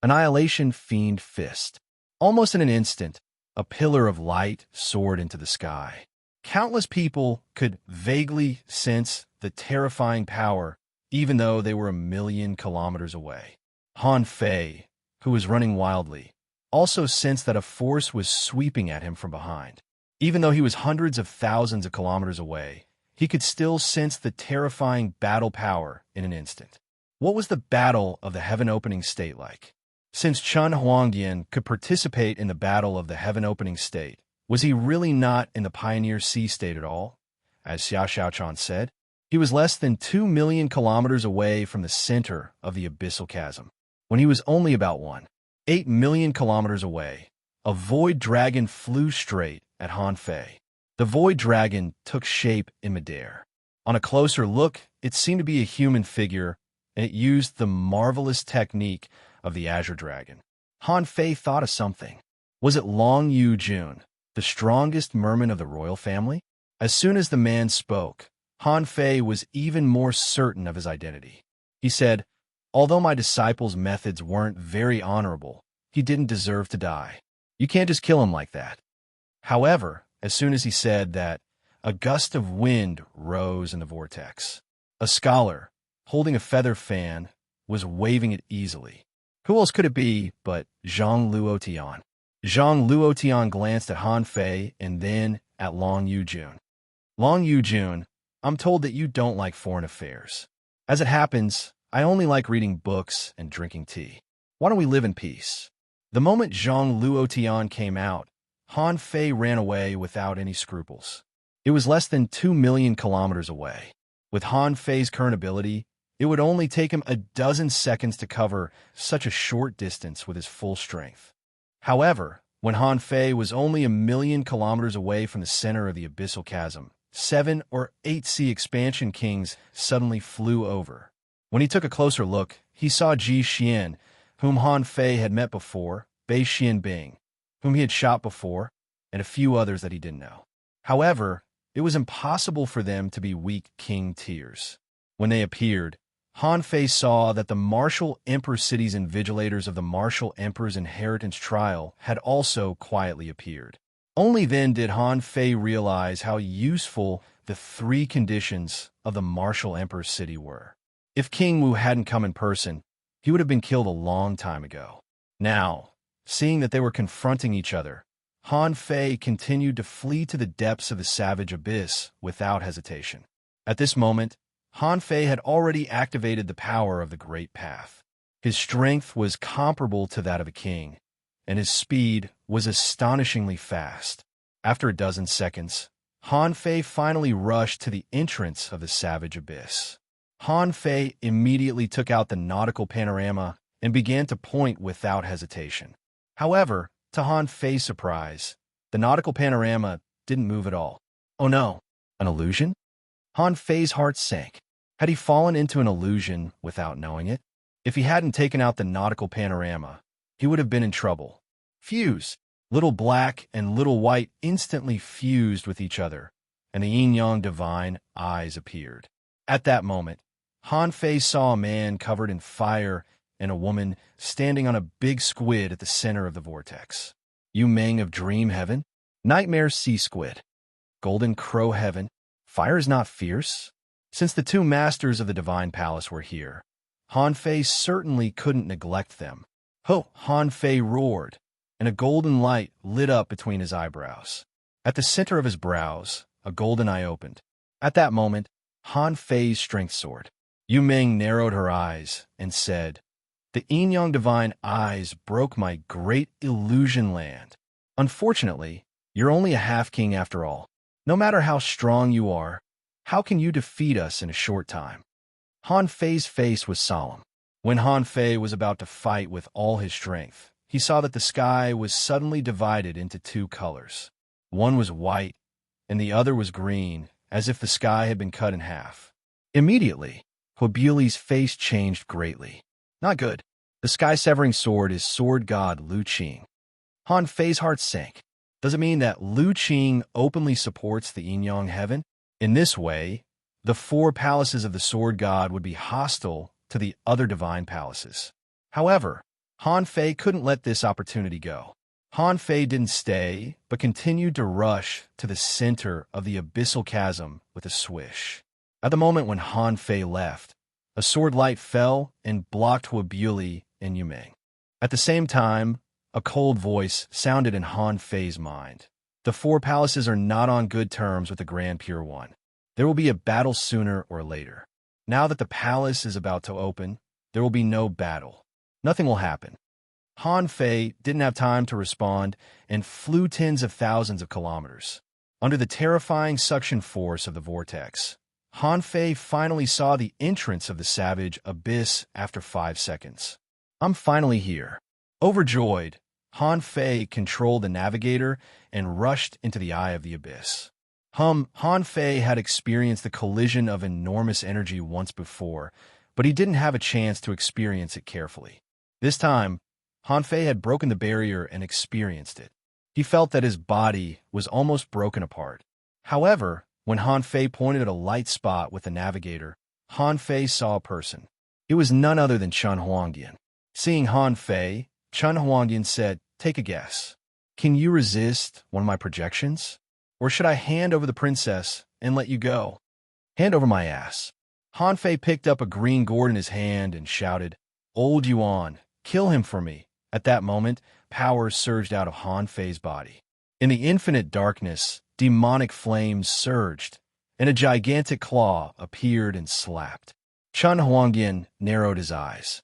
Annihilation Fiend Fist. Almost in an instant, a pillar of light soared into the sky. Countless people could vaguely sense the terrifying power, even though they were 1,000,000 kilometers away. Han Fei, who was running wildly, also sensed that a force was sweeping at him from behind. Even though he was hundreds of thousands of kilometers away, he could still sense the terrifying battle power in an instant. What was the battle of the heaven-opening state like? Since Chun Huangdian could participate in the battle of the heaven-opening state, was he really not in the Pioneer Sea state at all? As Xia Xiaochan said, he was less than 2 million kilometers away from the center of the abyssal chasm. When he was only about 1.8 million kilometers away, a void dragon flew straight at Han Fei. The void dragon took shape in midair. On a closer look, it seemed to be a human figure, and it used the marvelous technique of the Azure Dragon. Han Fei thought of something. Was it Long Yu Jun, the strongest merman of the royal family? As soon as the man spoke, Han Fei was even more certain of his identity. He said, "Although my disciple's methods weren't very honorable, he didn't deserve to die. You can't just kill him like that." However, as soon as he said that, a gust of wind rose in the vortex. A scholar, holding a feather fan, was waving it easily. Who else could it be but Zhang Luotian? Zhang Luotian glanced at Han Fei and then at Long Yu Jun. "Long Yu Jun, I'm told that you don't like foreign affairs. As it happens, I only like reading books and drinking tea. Why don't we live in peace?" The moment Zhang Luotian came out, Han Fei ran away without any scruples. It was less than 2 million kilometers away. With Han Fei's current ability, it would only take him a dozen seconds to cover such a short distance with his full strength. However, when Han Fei was only 1 million kilometers away from the center of the abyssal chasm, 7 or 8 sea expansion kings suddenly flew over. When he took a closer look, he saw Ji Xian, whom Han Fei had met before, Bei Xianbing, whom he had shot before, and a few others that he didn't know. However, it was impossible for them to be weak king tiers. When they appeared, Han Fei saw that the martial emperor cities invigilators of the martial emperor's inheritance trial had also quietly appeared. Only then did Han Fei realize how useful the 3 conditions of the martial emperor's city were. If King Wu hadn't come in person, he would have been killed a long time ago. Now, seeing that they were confronting each other, Han Fei continued to flee to the depths of the savage abyss without hesitation. At this moment, Han Fei had already activated the power of the Great Path. His strength was comparable to that of a king, and his speed was astonishingly fast. After a dozen seconds, Han Fei finally rushed to the entrance of the savage abyss. Han Fei immediately took out the nautical panorama and began to point without hesitation. However, to Han Fei's surprise, the nautical panorama didn't move at all. Oh no, an illusion? Han Fei's heart sank. Had he fallen into an illusion without knowing it? If he hadn't taken out the nautical panorama, he would have been in trouble. Fuse! Little black and little white instantly fused with each other, and the yin-yang divine eyes appeared. At that moment, Han Fei saw a man covered in fire and a woman standing on a big squid at the center of the vortex. Yu Meng of Dream Heaven? Nightmare Sea Squid. Golden Crow Heaven? Fire is not fierce? Since the 2 masters of the Divine Palace were here, Han Fei certainly couldn't neglect them. Ho! Han Fei roared, and a golden light lit up between his eyebrows. At the center of his brows, a golden eye opened. At that moment, Han Fei's strength soared. Yu Meng narrowed her eyes and said, "The yin-yang divine eyes broke my great illusion land. Unfortunately, you're only a half-king after all. No matter how strong you are, how can you defeat us in a short time?" Han Fei's face was solemn. When Han Fei was about to fight with all his strength, he saw that the sky was suddenly divided into 2 colors. One was white, and the other was green, as if the sky had been cut in half. Immediately, Huobiuli's face changed greatly. Not good. The sky-severing sword is sword god Lu Qing. Han Fei's heart sank. Does it mean that Lu Qing openly supports the yin-yang heaven? In this way, the 4 palaces of the sword god would be hostile to the other divine palaces. However, Han Fei couldn't let this opportunity go. Han Fei didn't stay, but continued to rush to the center of the abyssal chasm with a swish. At the moment when Han Fei left, a sword light fell and blocked Huobiuli and Yu Meng. At the same time, a cold voice sounded in Han Fei's mind. The 4 palaces are not on good terms with the Grand Pure One. There will be a battle sooner or later. Now that the palace is about to open, there will be no battle. Nothing will happen. Han Fei didn't have time to respond and flew tens of thousands of kilometers. Under the terrifying suction force of the vortex, Han Fei finally saw the entrance of the savage abyss after 5 seconds. I'm finally here. Overjoyed, Han Fei controlled the navigator and rushed into the eye of the abyss. Han Fei had experienced the collision of enormous energy once before, but he didn't have a chance to experience it carefully. This time, Han Fei had broken the barrier and experienced it. He felt that his body was almost broken apart. However, when Han Fei pointed at a light spot with the navigator, Han Fei saw a person. It was none other than Chen Huangdian. Seeing Han Fei, Chen Huangdian said, "Take a guess. Can you resist one of my projections? Or should I hand over the princess and let you go?" "Hand over my ass." Han Fei picked up a green gourd in his hand and shouted, "Old Yuan, kill him for me." At that moment, power surged out of Han Fei's body. In the infinite darkness, demonic flames surged, and a gigantic claw appeared and slapped. Chen Huangdian narrowed his eyes.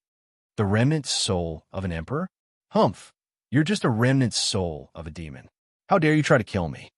"The remnant soul of an emperor? Humph, you're just a remnant soul of a demon. How dare you try to kill me?"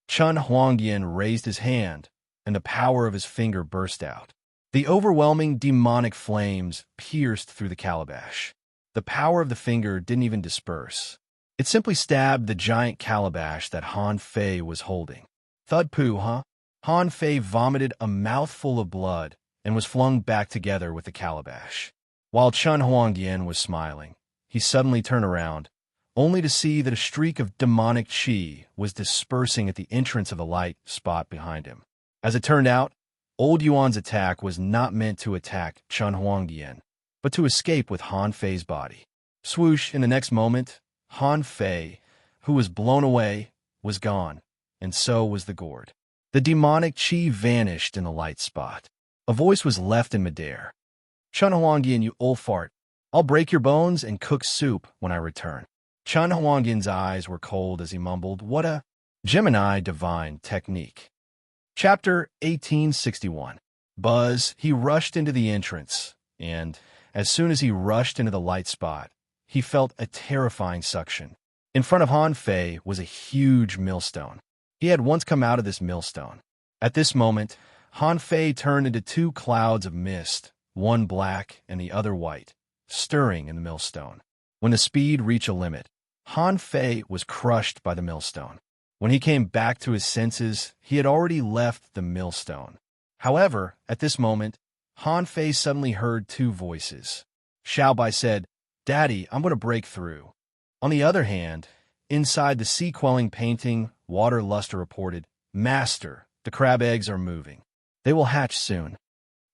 Chen Huangdian raised his hand, and the power of his finger burst out. The overwhelming demonic flames pierced through the calabash. The power of the finger didn't even disperse. It simply stabbed the giant calabash that Han Fei was holding. Thud poo, huh? Han Fei vomited a mouthful of blood and was flung back together with the calabash. While Chen Huangdian was smiling, he suddenly turned around, only to see that a streak of demonic qi was dispersing at the entrance of the light spot behind him. As it turned out, Old Yuan's attack was not meant to attack Chen Huangdian, but to escape with Han Fei's body. Swoosh, in the next moment, Han Fei, who was blown away, was gone, and so was the gourd. The demonic qi vanished in the light spot. A voice was left in midair. "Chen Huangdian, you old fart. I'll break your bones and cook soup when I return." Chen Huangdian's eyes were cold as he mumbled, "What a Gemini divine technique." Chapter 1861. Buzz, he rushed into the entrance, and as soon as he rushed into the light spot, he felt a terrifying suction. In front of Han Fei was a huge millstone. He had once come out of this millstone. At this moment, Han Fei turned into 2 clouds of mist, one black and the other white, stirring in the millstone. When the speed reached a limit, Han Fei was crushed by the millstone. When he came back to his senses, he had already left the millstone. However, at this moment, Han Fei suddenly heard 2 voices. Xiaobai said, "Daddy, I'm going to break through." On the other hand, inside the sea-quelling painting, Water Luster reported, "Master, the crab eggs are moving. They will hatch soon."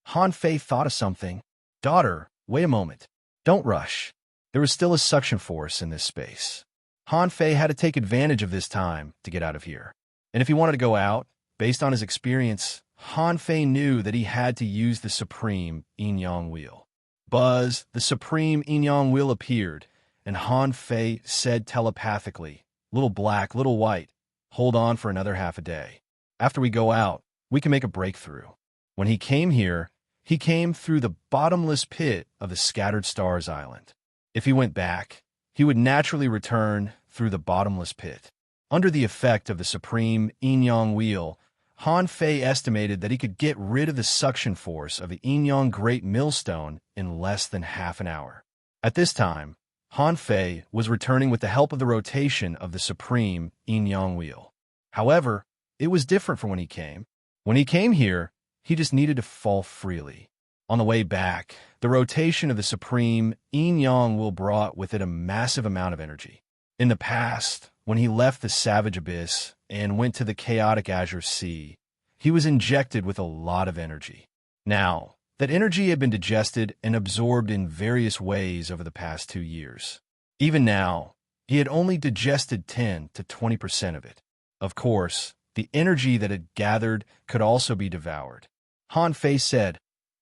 Han Fei thought of something. "Daughter, wait a moment. Don't rush." There was still a suction force in this space. Han Fei had to take advantage of this time to get out of here. And if he wanted to go out, based on his experience, Han Fei knew that he had to use the supreme yin-yang wheel. Buzz, the supreme yin-yang wheel appeared, and Han Fei said telepathically, "Little black, little white, hold on for another half a day. After we go out, we can make a breakthrough." When he came here, he came through the bottomless pit of the Scattered Stars Island. If he went back, he would naturally return through the bottomless pit. Under the effect of the supreme yin-yang wheel, Han Fei estimated that he could get rid of the suction force of the yin-yang Great Millstone in less than half an hour. At this time, Han Fei was returning with the help of the rotation of the supreme yin-yang wheel. However, it was different from when he came. When he came here, he just needed to fall freely. On the way back, the rotation of the supreme yin-yang wheel brought with it a massive amount of energy. In the past, when he left the savage abyss and went to the chaotic azure sea, he was injected with a lot of energy. Now, that energy had been digested and absorbed in various ways over the past 2 years. Even now, he had only digested 10 to 20% of it. Of course, the energy that had gathered could also be devoured. Han Fei said,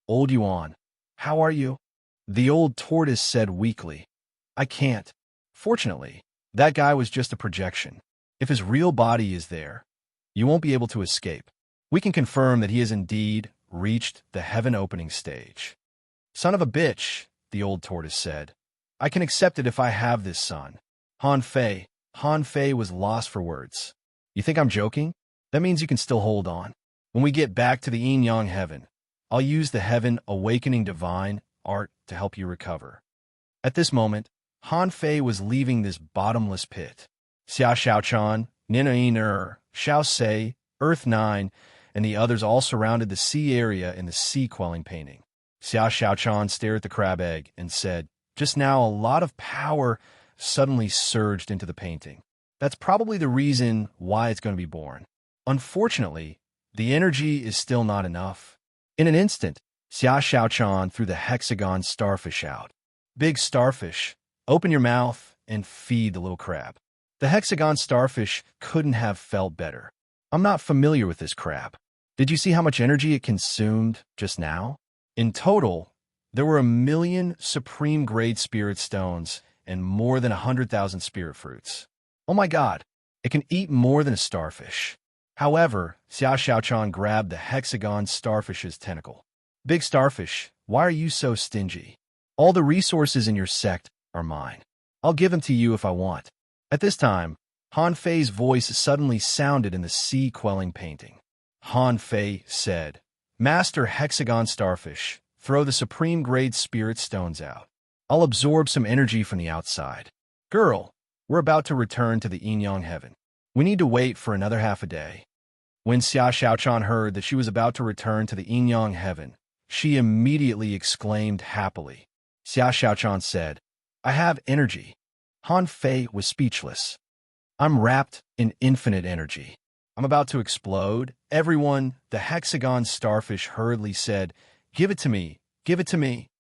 "Old Yuan, how are you?" The old tortoise said weakly, "I can't." Fortunately, that guy was just a projection. If his real body is there, you won't be able to escape. we can confirm that he has indeed reached the heaven-opening stage. Son of a bitch, the old tortoise said. I can accept it if I have this son. Han Fei was lost for words. You think I'm joking? That means you can still hold on. When we get back to the yin-yang heaven, I'll use the heaven awakening divine art to help you recover. At this moment, Han Fei was leaving this bottomless pit. Xia Xiaochan, Nina Iner, Xiao Se, Earth 9, and the others all surrounded the sea area in the sea-quelling painting. Xia Xiaochan stared at the crab egg and said, just now a lot of power suddenly surged into the painting. That's probably the reason why it's going to be born. Unfortunately, the energy is still not enough. In an instant, Xia Xiaochan threw the hexagon starfish out. Big starfish, open your mouth and feed the little crab. The hexagon starfish couldn't have felt better. I'm not familiar with this crab. Did you see how much energy it consumed just now? In total, there were 1 million supreme-grade spirit stones and more than 100,000 spirit fruits. Oh my god, it can eat more than a starfish. However, Xia Xiaochan grabbed the hexagon starfish's tentacle. Big starfish, why are you so stingy? All the resources in your sect are mine. I'll give them to you if I want. At this time, Han Fei's voice suddenly sounded in the sea-quelling painting. Han Fei said, Master Hexagon Starfish, throw the supreme-grade spirit stones out. I'll absorb some energy from the outside. Girl, we're about to return to the yin-yang heaven. We need to wait for another half a day. When Xia Xiaochan heard that she was about to return to the yin-yang heaven, she immediately exclaimed happily. Xia Xiaochan said, I have energy. Han Fei was speechless. I'm wrapped in infinite energy. I'm about to explode. Everyone, the hexagon starfish hurriedly said, Give it to me, give it to me.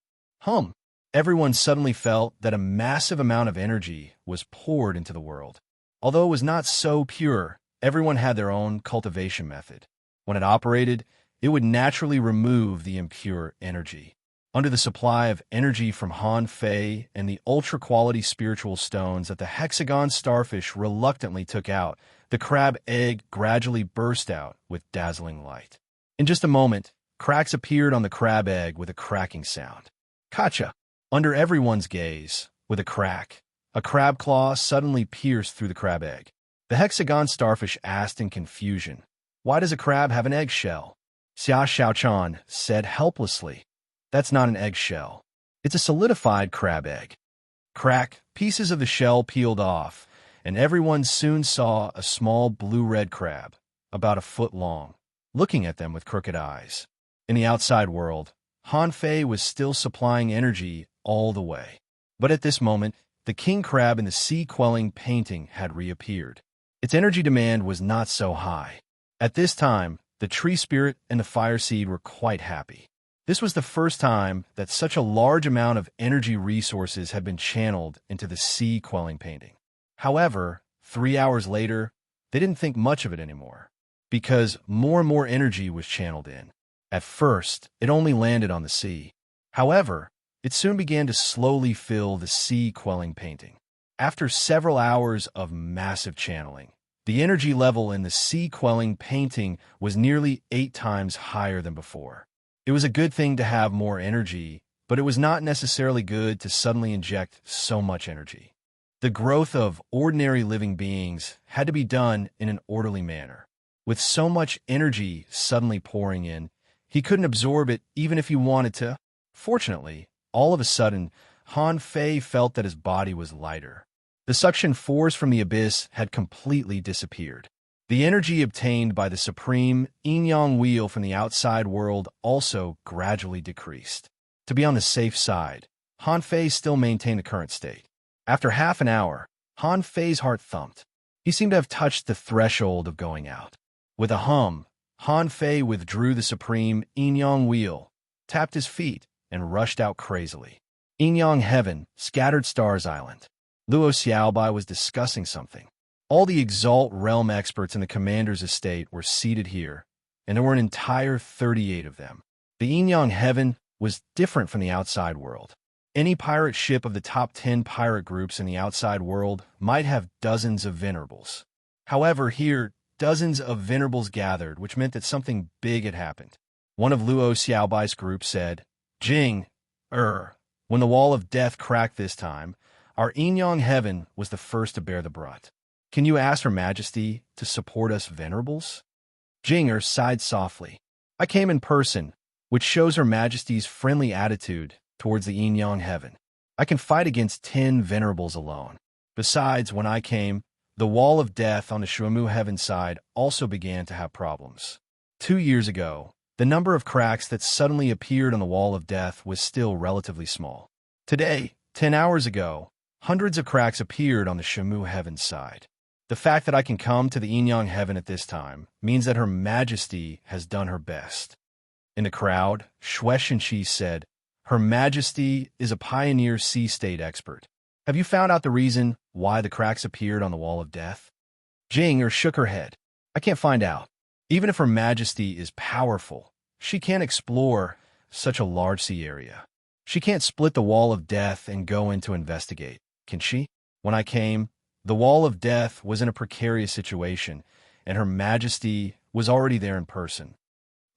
Everyone suddenly felt that a massive amount of energy was poured into the world. Although it was not so pure, everyone had their own cultivation method. When it operated, it would naturally remove the impure energy. Under the supply of energy from Han Fei and the ultra-quality spiritual stones that the hexagon starfish reluctantly took out, the crab egg gradually burst out with dazzling light. In just a moment, cracks appeared on the crab egg with a cracking sound. Kacha! Under everyone's gaze, with a crack, a crab claw suddenly pierced through the crab egg. The hexagon starfish asked in confusion, Why does a crab have an eggshell? Xia Xiaochan said helplessly, That's not an eggshell. It's a solidified crab egg. Crack, pieces of the shell peeled off, and everyone soon saw a small blue-red crab, about a foot long, looking at them with crooked eyes. In the outside world, Han Fei was still supplying energy all the way. But at this moment, the king crab in the sea-quelling painting had reappeared. Its energy demand was not so high. At this time, the tree spirit and the fire seed were quite happy. This was the first time that such a large amount of energy resources had been channeled into the sea-quelling painting. However, 3 hours later, they didn't think much of it anymore, because more and more energy was channeled in. At first, it only landed on the sea. However, it soon began to slowly fill the sea-quelling painting. After several hours of massive channeling, the energy level in the sea-quelling painting was nearly 8 times higher than before. It was a good thing to have more energy, but it was not necessarily good to suddenly inject so much energy. The growth of ordinary living beings had to be done in an orderly manner. With so much energy suddenly pouring in, he couldn't absorb it even if he wanted to. Fortunately, all of a sudden, Han Fei felt that his body was lighter. The suction force from the abyss had completely disappeared. The energy obtained by the supreme yin-yang wheel from the outside world also gradually decreased. To be on the safe side, Han Fei still maintained the current state. After half an hour, Han Fei's heart thumped. He seemed to have touched the threshold of going out. With a hum, Han Fei withdrew the supreme yin-yang wheel, tapped his feet, and rushed out crazily. Yin-yang Heaven, Scattered Stars Island. Luo Xiaobai was discussing something. All the Exalt Realm experts in the commander's estate were seated here, and there were an entire 38 of them. The Yin-yang Heaven was different from the outside world. Any pirate ship of the top 10 pirate groups in the outside world might have dozens of venerables. However, here, dozens of venerables gathered, which meant that something big had happened. One of Luo Xiaobai's group said, Jing, when the wall of death cracked this time, our Yin-Yang heaven was the first to bear the brunt. Can you ask Her Majesty to support us venerables? Jinger sighed softly. I came in person, which shows Her Majesty's friendly attitude towards the Yin-Yang heaven. I can fight against 10 venerables alone. Besides, when I came, the wall of death on the Shuemu heaven side also began to have problems. 2 years ago, the number of cracks that suddenly appeared on the wall of death was still relatively small. Today, 10 hours ago, hundreds of cracks appeared on the Shuemu heaven side. The fact that I can come to the Yin-Yang heaven at this time means that Her Majesty has done her best. In the crowd, Shui Shenqi said, Her Majesty is a pioneer sea state expert. Have you found out the reason why the cracks appeared on the wall of death? Jing shook her head. I can't find out. Even if Her Majesty is powerful, she can't explore such a large sea area. She can't split the wall of death and go in to investigate, can she? When I came, the wall of death was in a precarious situation, and Her Majesty was already there in person.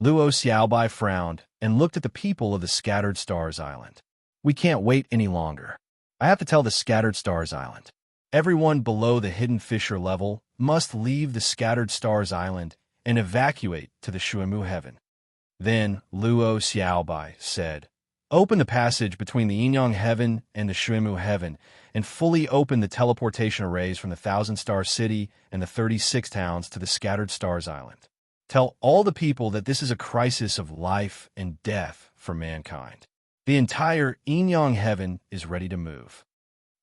Luo Xiaobai frowned and looked at the people of the Scattered Stars Island. We can't wait any longer. I have to tell the Scattered Stars Island. Everyone below the Hidden Fissure level must leave the Scattered Stars Island and evacuate to the Shuemu heaven. Then Luo Xiaobai said, Open the passage between the Yin-Yang heaven and the Shuemu heaven and fully open the teleportation arrays from the Thousand Star City and the 36 towns to the Scattered Stars Island. Tell all the people that this is a crisis of life and death for mankind. The entire Yin-Yang heaven is ready to move.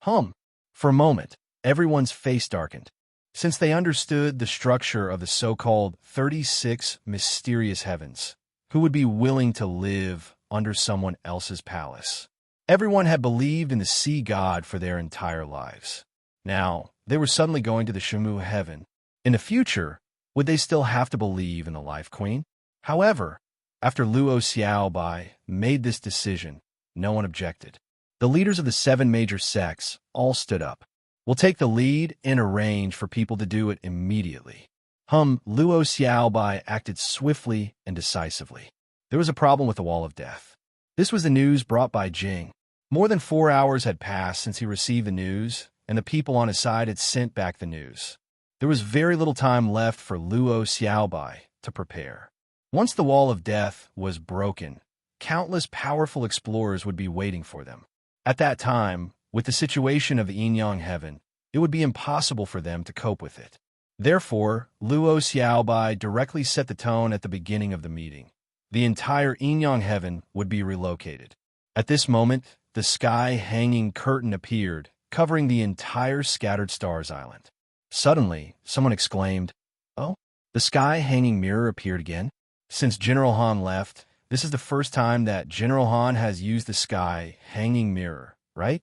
For a moment, everyone's face darkened. Since they understood the structure of the so-called 36 mysterious heavens, who would be willing to live under someone else's palace? Everyone had believed in the sea god for their entire lives. Now, they were suddenly going to the Shuemu heaven. In the future, would they still have to believe in the Life Queen? However, after Luo Xiaobai made this decision, no one objected. The leaders of the 7 major sects all stood up. We'll take the lead and arrange for people to do it immediately. Luo Xiaobai acted swiftly and decisively. There was a problem with the Wall of Death. This was the news brought by Jing. More than 4 hours had passed since he received the news, and the people on his side had sent back the news. There was very little time left for Luo Xiaobai to prepare. Once the Wall of Death was broken, countless powerful explorers would be waiting for them. At that time, with the situation of the Yin-Yang heaven, it would be impossible for them to cope with it. Therefore, Luo Xiaobai directly set the tone at the beginning of the meeting. The entire Yin-Yang heaven would be relocated. At this moment, the sky-hanging curtain appeared, covering the entire Scattered Stars Island. Suddenly, someone exclaimed, Oh, the sky-hanging mirror appeared again? Since General Han left, this is the first time that General Han has used the sky-hanging mirror, right?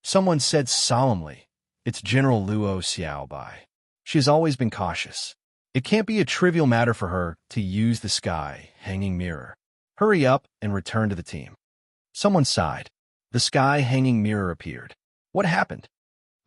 Someone said solemnly, It's General Luo Xiaobai. She has always been cautious. It can't be a trivial matter for her to use the sky-hanging mirror. Hurry up and return to the team. Someone sighed. The sky-hanging mirror appeared. What happened?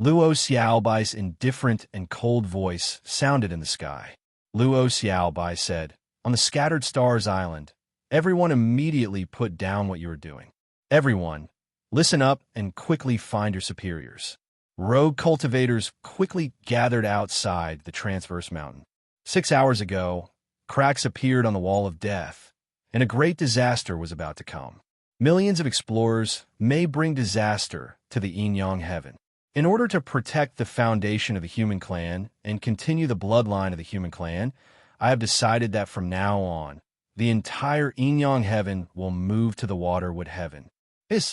Luo Xiaobai's indifferent and cold voice sounded in the sky. Luo Xiaobai said, On the Scattered Stars Island, everyone immediately put down what you are doing. Everyone, listen up and quickly find your superiors. Rogue cultivators quickly gathered outside the Transverse Mountain. 6 hours ago, cracks appeared on the Wall of Death, and a great disaster was about to come. Millions of explorers may bring disaster to the Yin-Yang heaven. In order to protect the foundation of the human clan and continue the bloodline of the human clan, I have decided that from now on, the entire Yin-Yang heaven will move to the Waterwood heaven.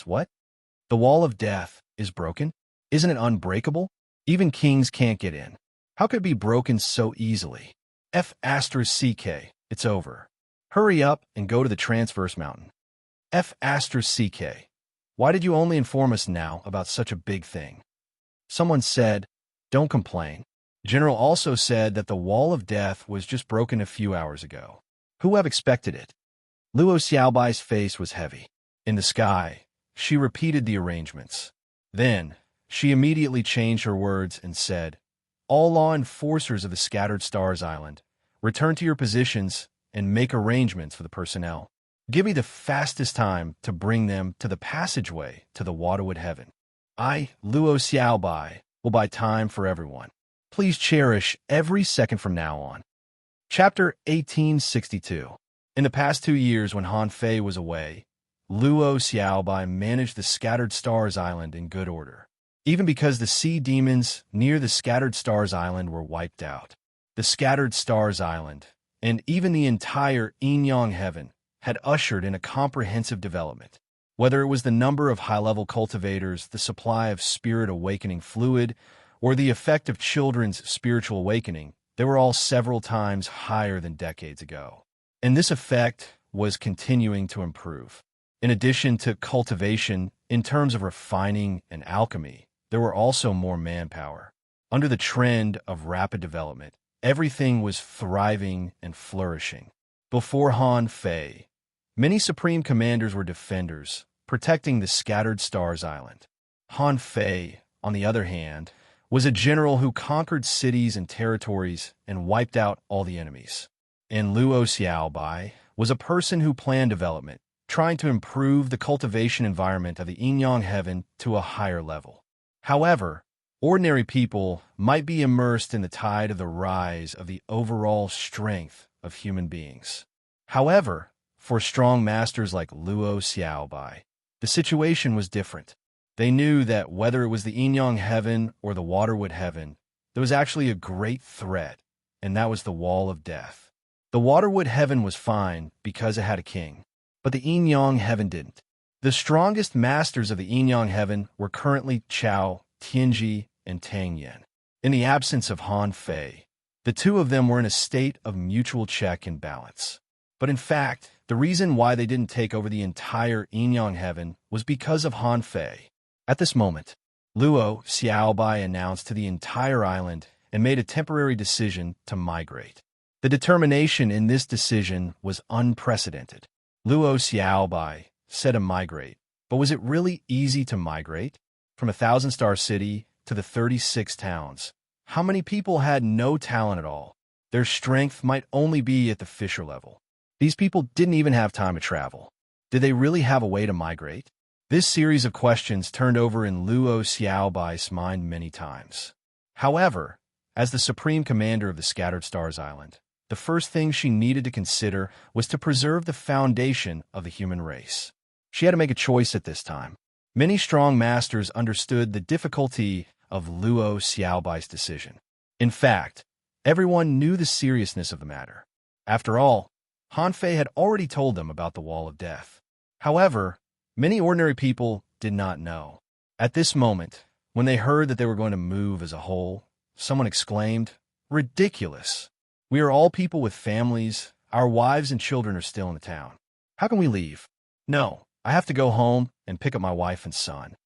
What? The Wall of Death is broken? Isn't it unbreakable? Even kings can't get in. How could it be broken so easily? CK, it's over. Hurry up and go to the Transverse Mountain. CK, why did you only inform us now about such a big thing? Someone said, Don't complain. General also said that the Wall of Death was just broken a few hours ago. Who would have expected it? Luo Xiaobai's face was heavy. In the sky, she repeated the arrangements. Then, she immediately changed her words and said, all law enforcers of the Scattered Stars Island, return to your positions and make arrangements for the personnel. Give me the fastest time to bring them to the passageway to the Waterwood Heaven. I, Luo Xiaobai, will buy time for everyone. Please cherish every second from now on. Chapter 1862. In the past 2 years when Han Fei was away, Luo Xiaobai managed the Scattered Stars Island in good order. Even because the sea demons near the Scattered Stars Island were wiped out. The Scattered Stars Island, and even the entire Yin-Yang Heaven, had ushered in a comprehensive development. Whether it was the number of high-level cultivators, the supply of spirit awakening fluid, or the effect of children's spiritual awakening, they were all several times higher than decades ago. And this effect was continuing to improve. In addition to cultivation, in terms of refining and alchemy, there were also more manpower. Under the trend of rapid development, everything was thriving and flourishing. Before Han Fei, many supreme commanders were defenders, protecting the Scattered Stars Island. Han Fei, on the other hand, was a general who conquered cities and territories and wiped out all the enemies. And Luo Xiaobai was a person who planned development, trying to improve the cultivation environment of the Yin-Yang Heaven to a higher level. However, ordinary people might be immersed in the tide of the rise of the overall strength of human beings. However, for strong masters like Luo Xiaobai, the situation was different. They knew that whether it was the Yin-Yang Heaven or the Waterwood Heaven, there was actually a great threat, and that was the Wall of Death. The Waterwood Heaven was fine because it had a king, but the Yin-Yang Heaven didn't. The strongest masters of the Yin-Yang Heaven were currently Chao, Tianji, and Tang Yen. In the absence of Han Fei, the two of them were in a state of mutual check and balance. But in fact, the reason why they didn't take over the entire Yin-Yang Heaven was because of Han Fei. At this moment, Luo Xiaobai announced to the entire island and made a temporary decision to migrate. The determination in this decision was unprecedented. Luo Xiaobai said to migrate, but was it really easy to migrate? From a 1,000-star city to the 36 towns, how many people had no talent at all? Their strength might only be at the fisher level. These people didn't even have time to travel. Did they really have a way to migrate? This series of questions turned over in Luo Xiaobai's mind many times. However, as the supreme commander of the Scattered Stars Island, the first thing she needed to consider was to preserve the foundation of the human race. She had to make a choice at this time. Many strong masters understood the difficulty of Luo Xiaobai's decision. In fact, everyone knew the seriousness of the matter. After all, Han Fei had already told them about the Wall of Death. However, many ordinary people did not know. At this moment, when they heard that they were going to move as a whole, someone exclaimed, "Ridiculous! We are all people with families. Our wives and children are still in the town. How can we leave? No, I have to go home and pick up my wife and son."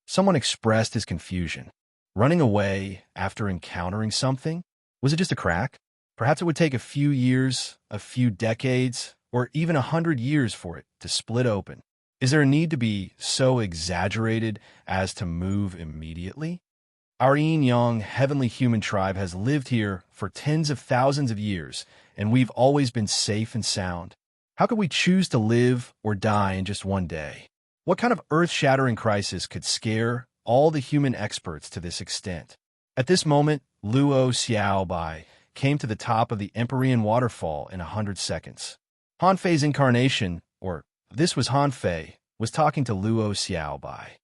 Someone expressed his confusion. Running away after encountering something? Was it just a crack? Perhaps it would take a few years, a few decades, or even 100 years for it to split open. Is there a need to be so exaggerated as to move immediately? Our Yin-Yang heavenly human tribe has lived here for tens of thousands of years, and we've always been safe and sound. How could we choose to live or die in just one day? What kind of earth-shattering crisis could scare all the human experts to this extent? At this moment, Luo Xiaobai came to the top of the Empyrean waterfall in 100 seconds. Han Fei's incarnation, or this was Han Fei, was talking to Luo Xiaobai.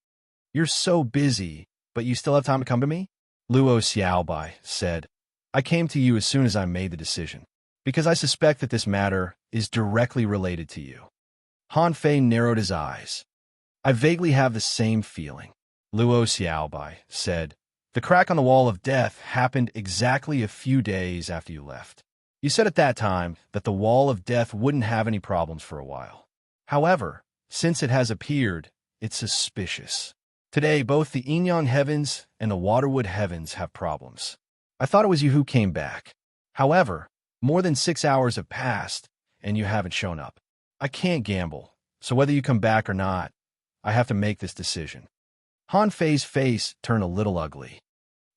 "You're so busy, but you still have time to come to me?" Luo Xiaobai said, "I came to you as soon as I made the decision, because I suspect that this matter is directly related to you." Han Fei narrowed his eyes. "I vaguely have the same feeling," Luo Xiaobai said. "The crack on the Wall of Death happened exactly a few days after you left. You said at that time that the Wall of Death wouldn't have any problems for a while. However, since it has appeared, it's suspicious. Today, both the Yin-Yang Heavens and the Waterwood Heavens have problems. I thought it was you who came back. However, more than 6 hours have passed, and you haven't shown up. I can't gamble, so whether you come back or not, I have to make this decision." Han Fei's face turned a little ugly.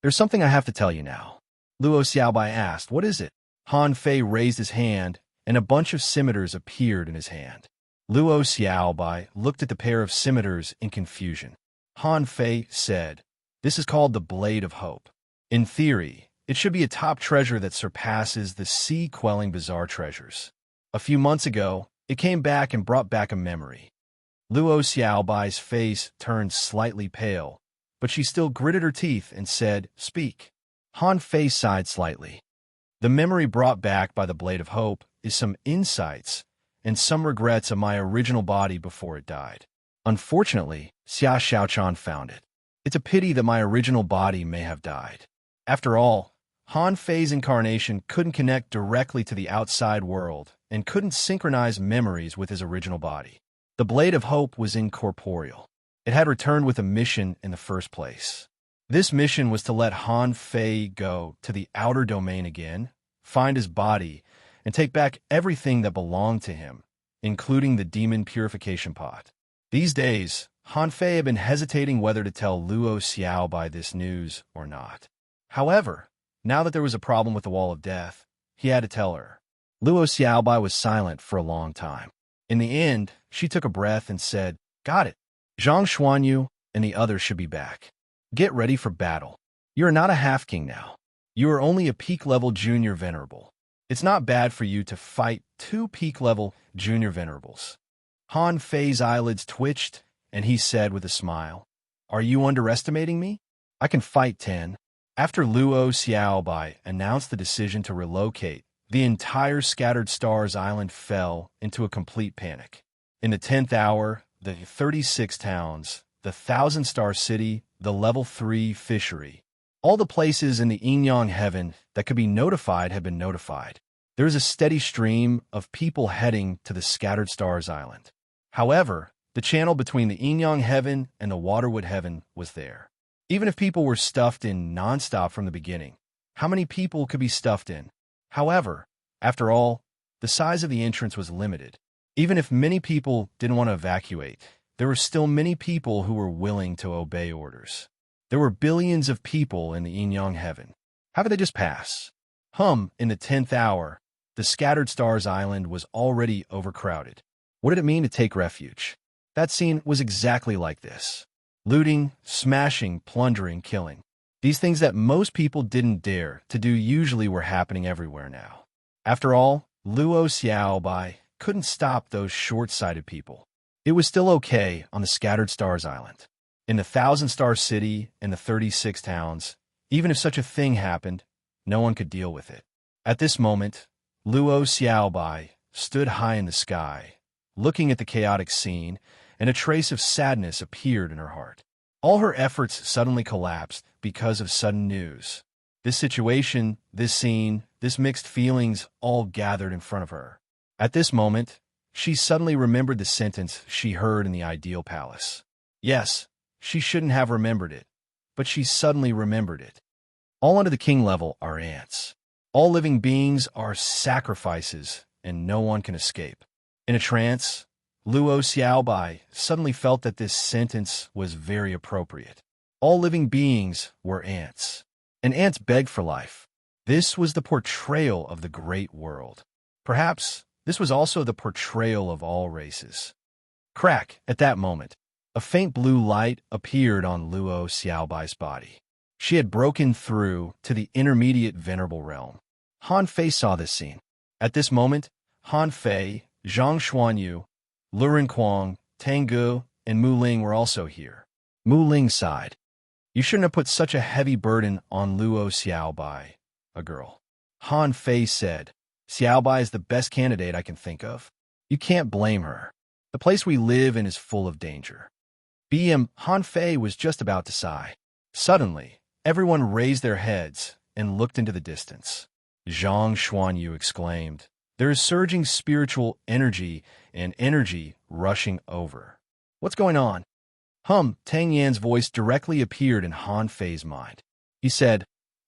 "There's something I have to tell you now. Luo Xiaobai asked. What is it? Han Fei raised his hand, and a bunch of scimitars appeared in his hand. Luo Xiaobai looked at the pair of scimitars in confusion. Han Fei said, "This is called the Blade of Hope. In theory, it should be a top treasure that surpasses the sea-quelling bizarre treasures. A few months ago, it came back and brought back a memory." Luo Xiaobai's face turned slightly pale, but she still gritted her teeth and said, "Speak." Han Fei sighed slightly. "The memory brought back by the Blade of Hope is some insights and some regrets of my original body before it died. Unfortunately, Xia Xiaochan found it. It's a pity that my original body may have died." After all, Han Fei's incarnation couldn't connect directly to the outside world and couldn't synchronize memories with his original body. The Blade of Hope was incorporeal. It had returned with a mission in the first place. This mission was to let Han Fei go to the outer domain again, find his body, and take back everything that belonged to him, including the demon purification pot. These days, Han Fei had been hesitating whether to tell Luo Xiaobai this news or not. However, now that there was a problem with the Wall of Death, he had to tell her. Luo Xiaobai was silent for a long time. In the end, she took a breath and said, "Got it. Zhang Xuanyu and the others should be back. Get ready for battle. You are not a half-king now. You are only a peak-level junior venerable. It's not bad for you to fight 2 peak-level junior venerables." Han Fei's eyelids twitched, and he said with a smile, "Are you underestimating me? I can fight 10. After Luo Xiaobai announced the decision to relocate, the entire Scattered Stars Island fell into a complete panic. In the 10th hour, the 36 towns, the 1,000-star city, the level 3 fishery, all the places in the Yin-Yang heaven that could be notified had been notified. There is a steady stream of people heading to the Scattered Stars Island. However, the channel between the Yin-Yang heaven and the Waterwood heaven was there. Even if people were stuffed in non-stop from the beginning, how many people could be stuffed in? However, after all, the size of the entrance was limited. Even if many people didn't want to evacuate, there were still many people who were willing to obey orders. There were billions of people in the Yin-Yang heaven. How could they just pass? In the 10th hour, the Scattered Stars Island was already overcrowded. What did it mean to take refuge? That scene was exactly like this. Looting, smashing, plundering, killing. These things that most people didn't dare to do usually were happening everywhere now. After all, Luo Xiaobai couldn't stop those short-sighted people. It was still okay on the Scattered Stars Island. In the 1,000-star city and the 36 towns, even if such a thing happened, no one could deal with it. At this moment, Luo Xiaobai stood high in the sky, looking at the chaotic scene, and a trace of sadness appeared in her heart. All her efforts suddenly collapsed because of sudden news. This situation, this scene, this mixed feelings all gathered in front of her. At this moment, she suddenly remembered the sentence she heard in the Ideal Palace. Yes, she shouldn't have remembered it, but she suddenly remembered it. All under the king level are ants. All living beings are sacrifices, and no one can escape. In a trance, Luo Xiaobai suddenly felt that this sentence was very appropriate. All living beings were ants, and ants beg for life. This was the portrayal of the great world. Perhaps this was also the portrayal of all races. Crack, at that moment, a faint blue light appeared on Luo Xiaobai's body. She had broken through to the intermediate venerable realm. Han Fei saw this scene. At this moment, Han Fei, Zhang Xuanyu, Luren Kuang, Tanggu, and Mu Ling were also here. Mu Ling sighed. "You shouldn't have put such a heavy burden on Luo Xiaobai, a girl." Han Fei said, "Xiaobai is the best candidate I can think of. You can't blame her. The place we live in is full of danger." Han Fei was just about to sigh. Suddenly, everyone raised their heads and looked into the distance. Zhang Xuanyu exclaimed, "There is surging spiritual energy and energy rushing over. What's going on?" Tang Yan's voice directly appeared in Han Fei's mind. He said,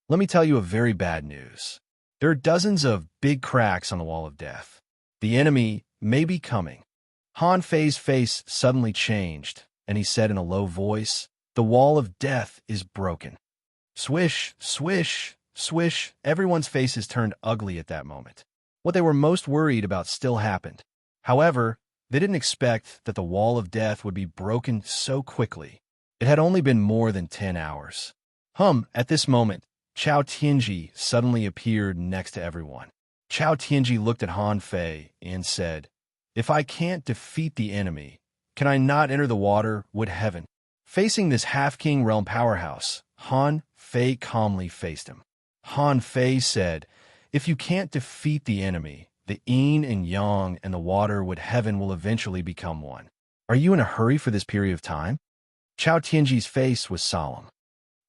"Let me tell you a very bad news. There are dozens of big cracks on the Wall of Death. The enemy may be coming." Han Fei's face suddenly changed, and he said in a low voice, "The Wall of Death is broken." Swish, swish, Swish, everyone's faces turned ugly at that moment. What they were most worried about still happened. However, they didn't expect that the wall of death would be broken so quickly. It had only been more than 10 hours. At this moment, Chao Tianji suddenly appeared next to everyone. Chao Tianji looked at Han Fei and said, "If I can't defeat the enemy, can I not enter the water, would heaven?" Facing this half-king realm powerhouse, Han Fei calmly faced him. Han Fei said, "If you can't defeat the enemy, the yin and yang and the water would heaven will eventually become one. Are you in a hurry for this period of time?" Chao Tianji's face was solemn.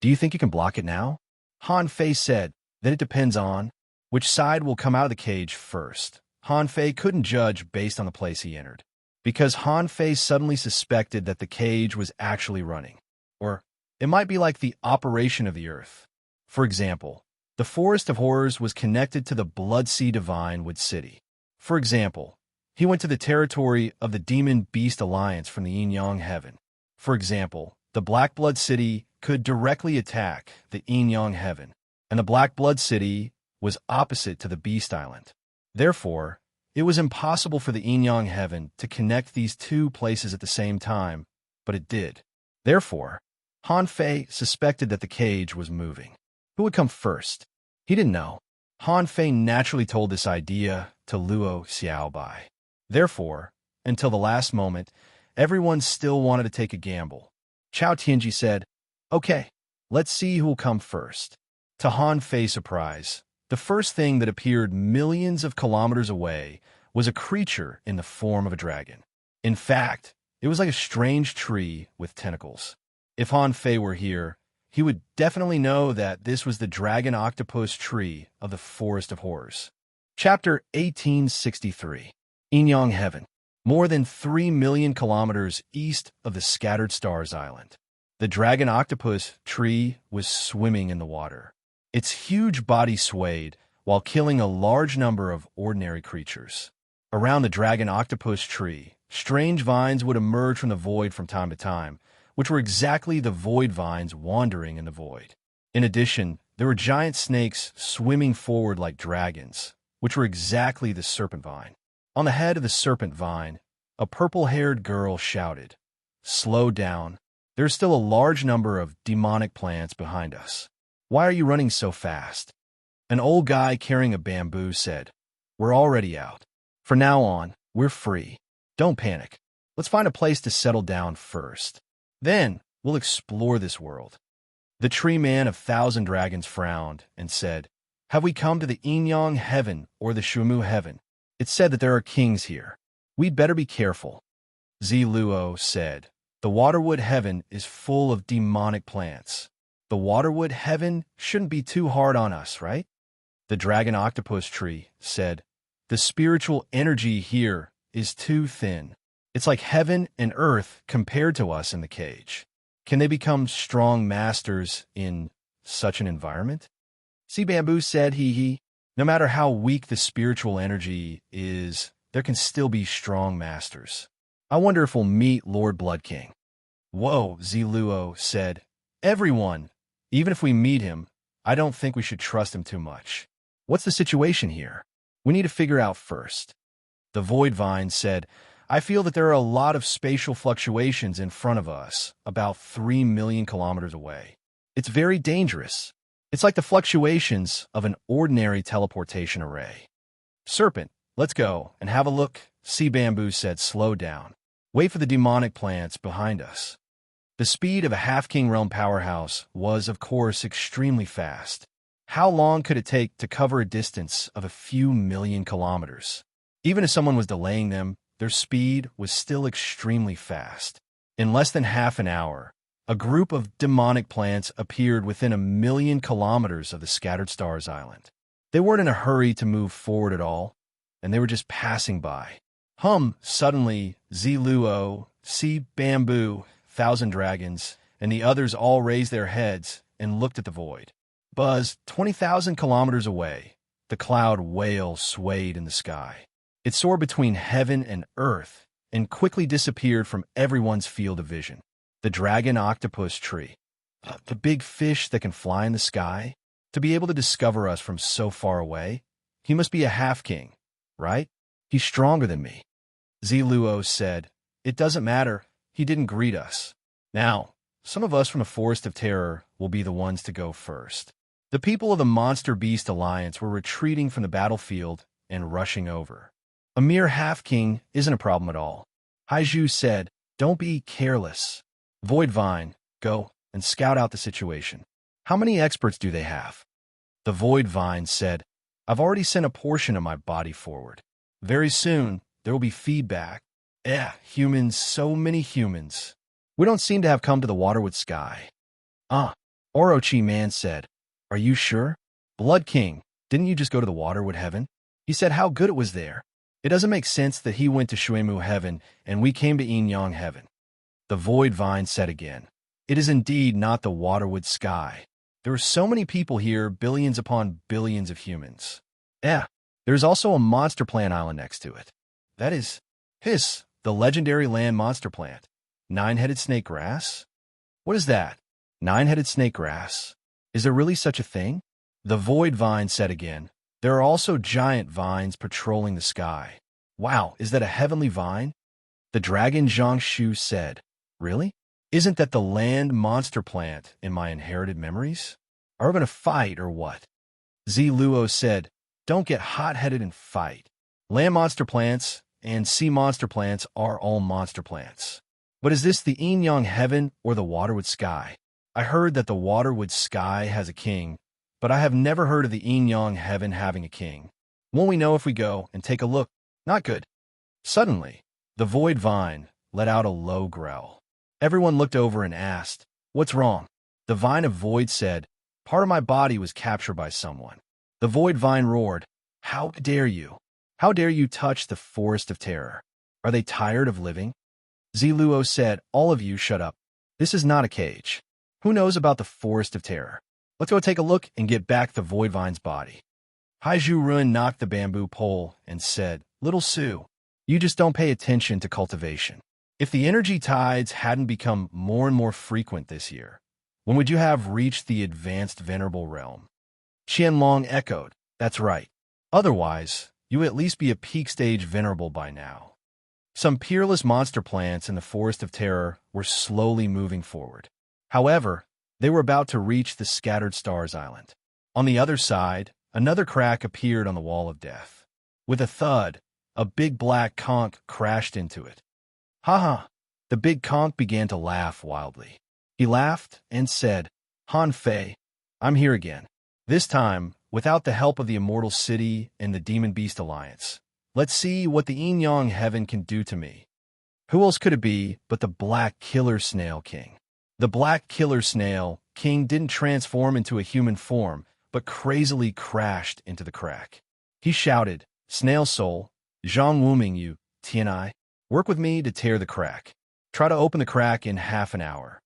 "Do you think you can block it now?" Han Fei said, "Then it depends on which side will come out of the cage first." Han Fei couldn't judge based on the place he entered, because Han Fei suddenly suspected that the cage was actually running. Or it might be like the operation of the earth. For example, the Forest of Horrors was connected to the Blood Sea Divine Wood City. For example, he went to the territory of the Demon Beast Alliance from the Yin-Yang Heaven. For example, the Black Blood City could directly attack the Yin-Yang Heaven, and the Black Blood City was opposite to the Beast Island. Therefore, it was impossible for the Yin-Yang Heaven to connect these two places at the same time, but it did. Therefore, Han Fei suspected that the cage was moving. Who would come first? He didn't know. Han Fei naturally told this idea to Luo Xiaobai. Therefore, until the last moment, everyone still wanted to take a gamble. Chao Tianji said, "Okay, let's see who will come first." To Han Fei's surprise, the first thing that appeared millions of kilometers away was a creature in the form of a dragon. In fact, it was like a strange tree with tentacles. If Han Fei were here, he would definitely know that this was the dragon octopus tree of the Forest of Horrors. Chapter 1863. Yin-Yang Heaven. More than 3 million kilometers east of the Scattered Stars Island. The dragon octopus tree was swimming in the water. Its huge body swayed while killing a large number of ordinary creatures. Around the dragon octopus tree, strange vines would emerge from the void from time to time, which were exactly the void vines wandering in the void. In addition, there were giant snakes swimming forward like dragons, which were exactly the serpent vine. On the head of the serpent vine, a purple-haired girl shouted, "Slow down. There's still a large number of demonic plants behind us. Why are you running so fast?" An old guy carrying a bamboo said, "We're already out. From now on, we're free. Don't panic. Let's find a place to settle down first. Then, we'll explore this world." The tree man of 1,000 dragons frowned and said, "Have we come to the Yin-Yang Heaven or the Shumu Heaven? It's said that there are kings here. We'd better be careful." Ziluo said, "The Waterwood Heaven is full of demonic plants. The Waterwood Heaven shouldn't be too hard on us, right?" The dragon octopus tree said, "The spiritual energy here is too thin. It's like heaven and earth compared to us in the cage. Can they become strong masters in such an environment?" Sea Bamboo said, "No matter how weak the spiritual energy is, there can still be strong masters. I wonder if we'll meet Lord Blood King." "Whoa," Ziluo said. "Everyone, even if we meet him, I don't think we should trust him too much. What's the situation here? We need to figure out first." The Void Vine said, "I feel that there are a lot of spatial fluctuations in front of us, about 3 million kilometers away. It's very dangerous. It's like the fluctuations of an ordinary teleportation array." "Serpent, let's go and have a look," Sea Bamboo said. "Slow down. Wait for the demonic plants behind us." The speed of a half-king realm powerhouse was, of course, extremely fast. How long could it take to cover a distance of a few million kilometers? Even if someone was delaying them, their speed was still extremely fast. In less than half an hour, a group of demonic plants appeared within 1 million kilometers of the Scattered Stars Island. They weren't in a hurry to move forward at all, and they were just passing by. Suddenly, Ziluo, Sea Bamboo, 1,000 dragons, and the others all raised their heads and looked at the void. Buzz, 20,000 kilometers away, the cloud whale swayed in the sky. It soared between heaven and earth and quickly disappeared from everyone's field of vision. The dragon octopus tree. The big fish that can fly in the sky? To be able to discover us from so far away, he must be a half-king, right? He's stronger than me. Ziluo said, "It doesn't matter. He didn't greet us. Now, some of us from the Forest of Terror will be the ones to go first." The people of the Monster Beast Alliance were retreating from the battlefield and rushing over. A mere half-king isn't a problem at all. Haiju said, "Don't be careless. Void Vine, go and scout out the situation. How many experts do they have?" The Void Vine said, "I've already sent a portion of my body forward. Very soon, there will be feedback. Humans, so many humans. We don't seem to have come to the Waterwood Sky." Orochi Man said, "Are you sure? Blood King, didn't you just go to the Waterwood Heaven? He said how good it was there. It doesn't make sense that he went to Shuemu Heaven and we came to Yin Heaven." The Void Vine said again, "It is indeed not the Waterwood Sky. There are so many people here, billions upon billions of humans. There's also a monster plant island next to it. That is, the legendary land monster plant. Nine-headed snake grass? What is that? Nine-headed snake grass? Is there really such a thing?" The Void Vine said again, "There are also giant vines patrolling the sky. Wow, is that a heavenly vine?" The Dragon Zhongshu said, "Really? Isn't that the land monster plant in my inherited memories? Are we going to fight or what?" Ziluo said, "Don't get hot-headed and fight. Land monster plants and sea monster plants are all monster plants. But is this the Yin Heaven or the Waterwood Sky? I heard that the Waterwood Sky has a king, but I have never heard of the Yin Heaven having a king. Won't we know if we go and take a look? Not good." Suddenly, the Void Vine let out a low growl. Everyone looked over and asked, "What's wrong?" The Vine of Void said, "Part of my body was captured by someone." The Void Vine roared, "How dare you? How dare you touch the Forest of Terror? Are they tired of living?" Ziluo said, "All of you shut up. This is not a cage. Who knows about the Forest of Terror? Let's go take a look and get back the Void Vine's body." Haiju Ruin knocked the bamboo pole and said, "Little Sue, you just don't pay attention to cultivation. If the energy tides hadn't become more and more frequent this year, when would you have reached the advanced venerable realm?" Qianlong echoed, "That's right. Otherwise, you would at least be a peak stage venerable by now." Some peerless monster plants in the Forest of Terror were slowly moving forward. However, they were about to reach the Scattered Stars Island. On the other side, another crack appeared on the Wall of Death. With a thud, a big black conch crashed into it. "Ha!" The big conch began to laugh wildly. He laughed and said, "Han Fei, I'm here again. This time, without the help of the Immortal City and the Demon Beast Alliance. Let's see what the Yin Heaven can do to me." Who else could it be but the Black Killer Snail King? The Black Killer Snail King didn't transform into a human form, but crazily crashed into the crack. He shouted, "Snail Soul, Zhang Wuming you, Tianai. Work with me to tear the crack. Try to open the crack in half an hour.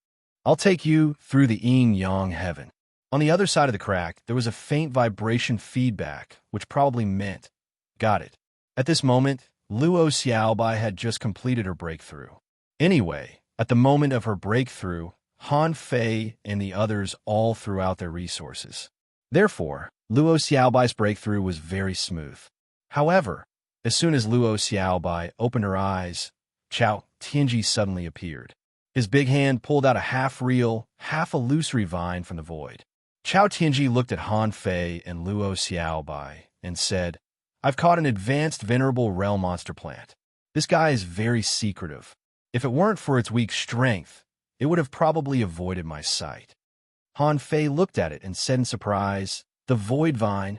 I'll take you through the Yin Heaven." On the other side of the crack, there was a faint vibration feedback, which probably meant, "Got it." At this moment, Luo Xiaobai had just completed her breakthrough. Anyway, at the moment of her breakthrough, Han Fei and the others all threw out their resources. Therefore, Luo Xiaobai's breakthrough was very smooth. However, as soon as Luo Xiaobai opened her eyes, Chao Tianji suddenly appeared. His big hand pulled out a half-real, half-illusory vine from the void. Chao Tianji looked at Han Fei and Luo Xiaobai and said, "I've caught an advanced venerable realm monster plant. This guy is very secretive. If it weren't for its weak strength, it would have probably avoided my sight." Han Fei looked at it and said in surprise, "The Void Vine."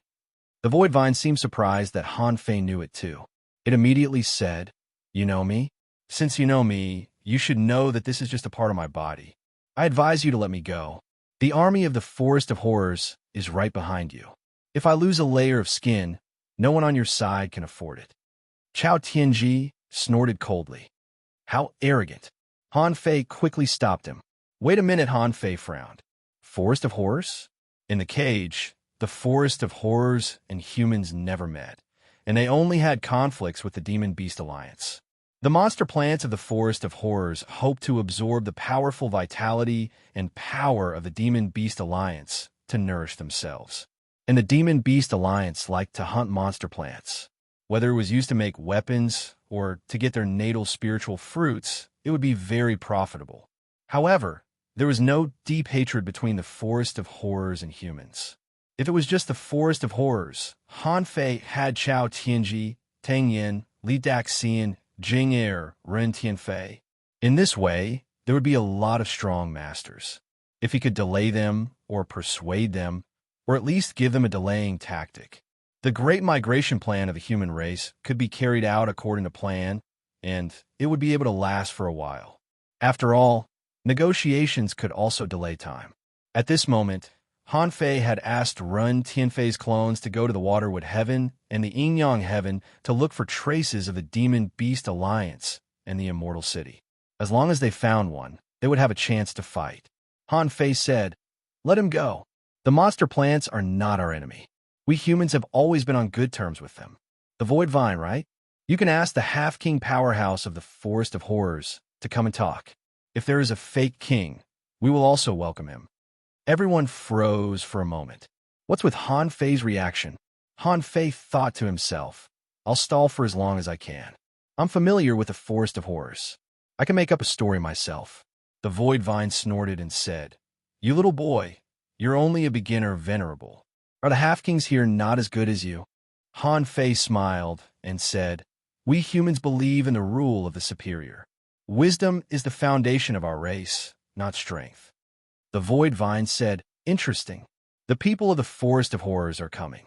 The Void Vine seemed surprised that Han Fei knew it too. It immediately said, "You know me? Since you know me, you should know that this is just a part of my body. I advise you to let me go. The army of the Forest of Horrors is right behind you. If I lose a layer of skin, no one on your side can afford it." Chao Tianji snorted coldly. "How arrogant." Han Fei quickly stopped him. "Wait a minute," Han Fei frowned. "Forest of Horrors?" In the cage, the Forest of Horrors and humans never met, and they only had conflicts with the Demon Beast Alliance. The monster plants of the Forest of Horrors hoped to absorb the powerful vitality and power of the Demon Beast Alliance to nourish themselves. And the demon-beast alliance liked to hunt monster plants. Whether it was used to make weapons or to get their natal spiritual fruits, it would be very profitable. However, there was no deep hatred between the Forest of Horrors and humans. If it was just the Forest of Horrors, Han Fei had Chao Tianji, Tang Yin, Li Daxian, Jing Er, Ren Tianfei. In this way, there would be a lot of strong masters. If he could delay them, or persuade them, or at least give them a delaying tactic, the great migration plan of the human race could be carried out according to plan, and it would be able to last for a while. After all, negotiations could also delay time. At this moment, Han Fei had asked Ren Tianfei's clones to go to the Waterwood Heaven and the Yin-Yang Heaven to look for traces of the Demon-Beast Alliance and the Immortal City. As long as they found one, they would have a chance to fight. Han Fei said, "Let him go. The monster plants are not our enemy. We humans have always been on good terms with them. The Void Vine, right? You can ask the half-king powerhouse of the Forest of Horrors to come and talk. If there is a fake king, we will also welcome him." Everyone froze for a moment. What's with Han Fei's reaction? Han Fei thought to himself, "I'll stall for as long as I can. I'm familiar with the Forest of Horrors. I can make up a story myself." The Void Vine snorted and said, "You little boy, you're only a beginner, Venerable. Are the half-kings here not as good as you?" Han Fei smiled and said, "We humans believe in the rule of the superior. Wisdom is the foundation of our race, not strength." The Void Vine said, "Interesting. The people of the Forest of Horrors are coming."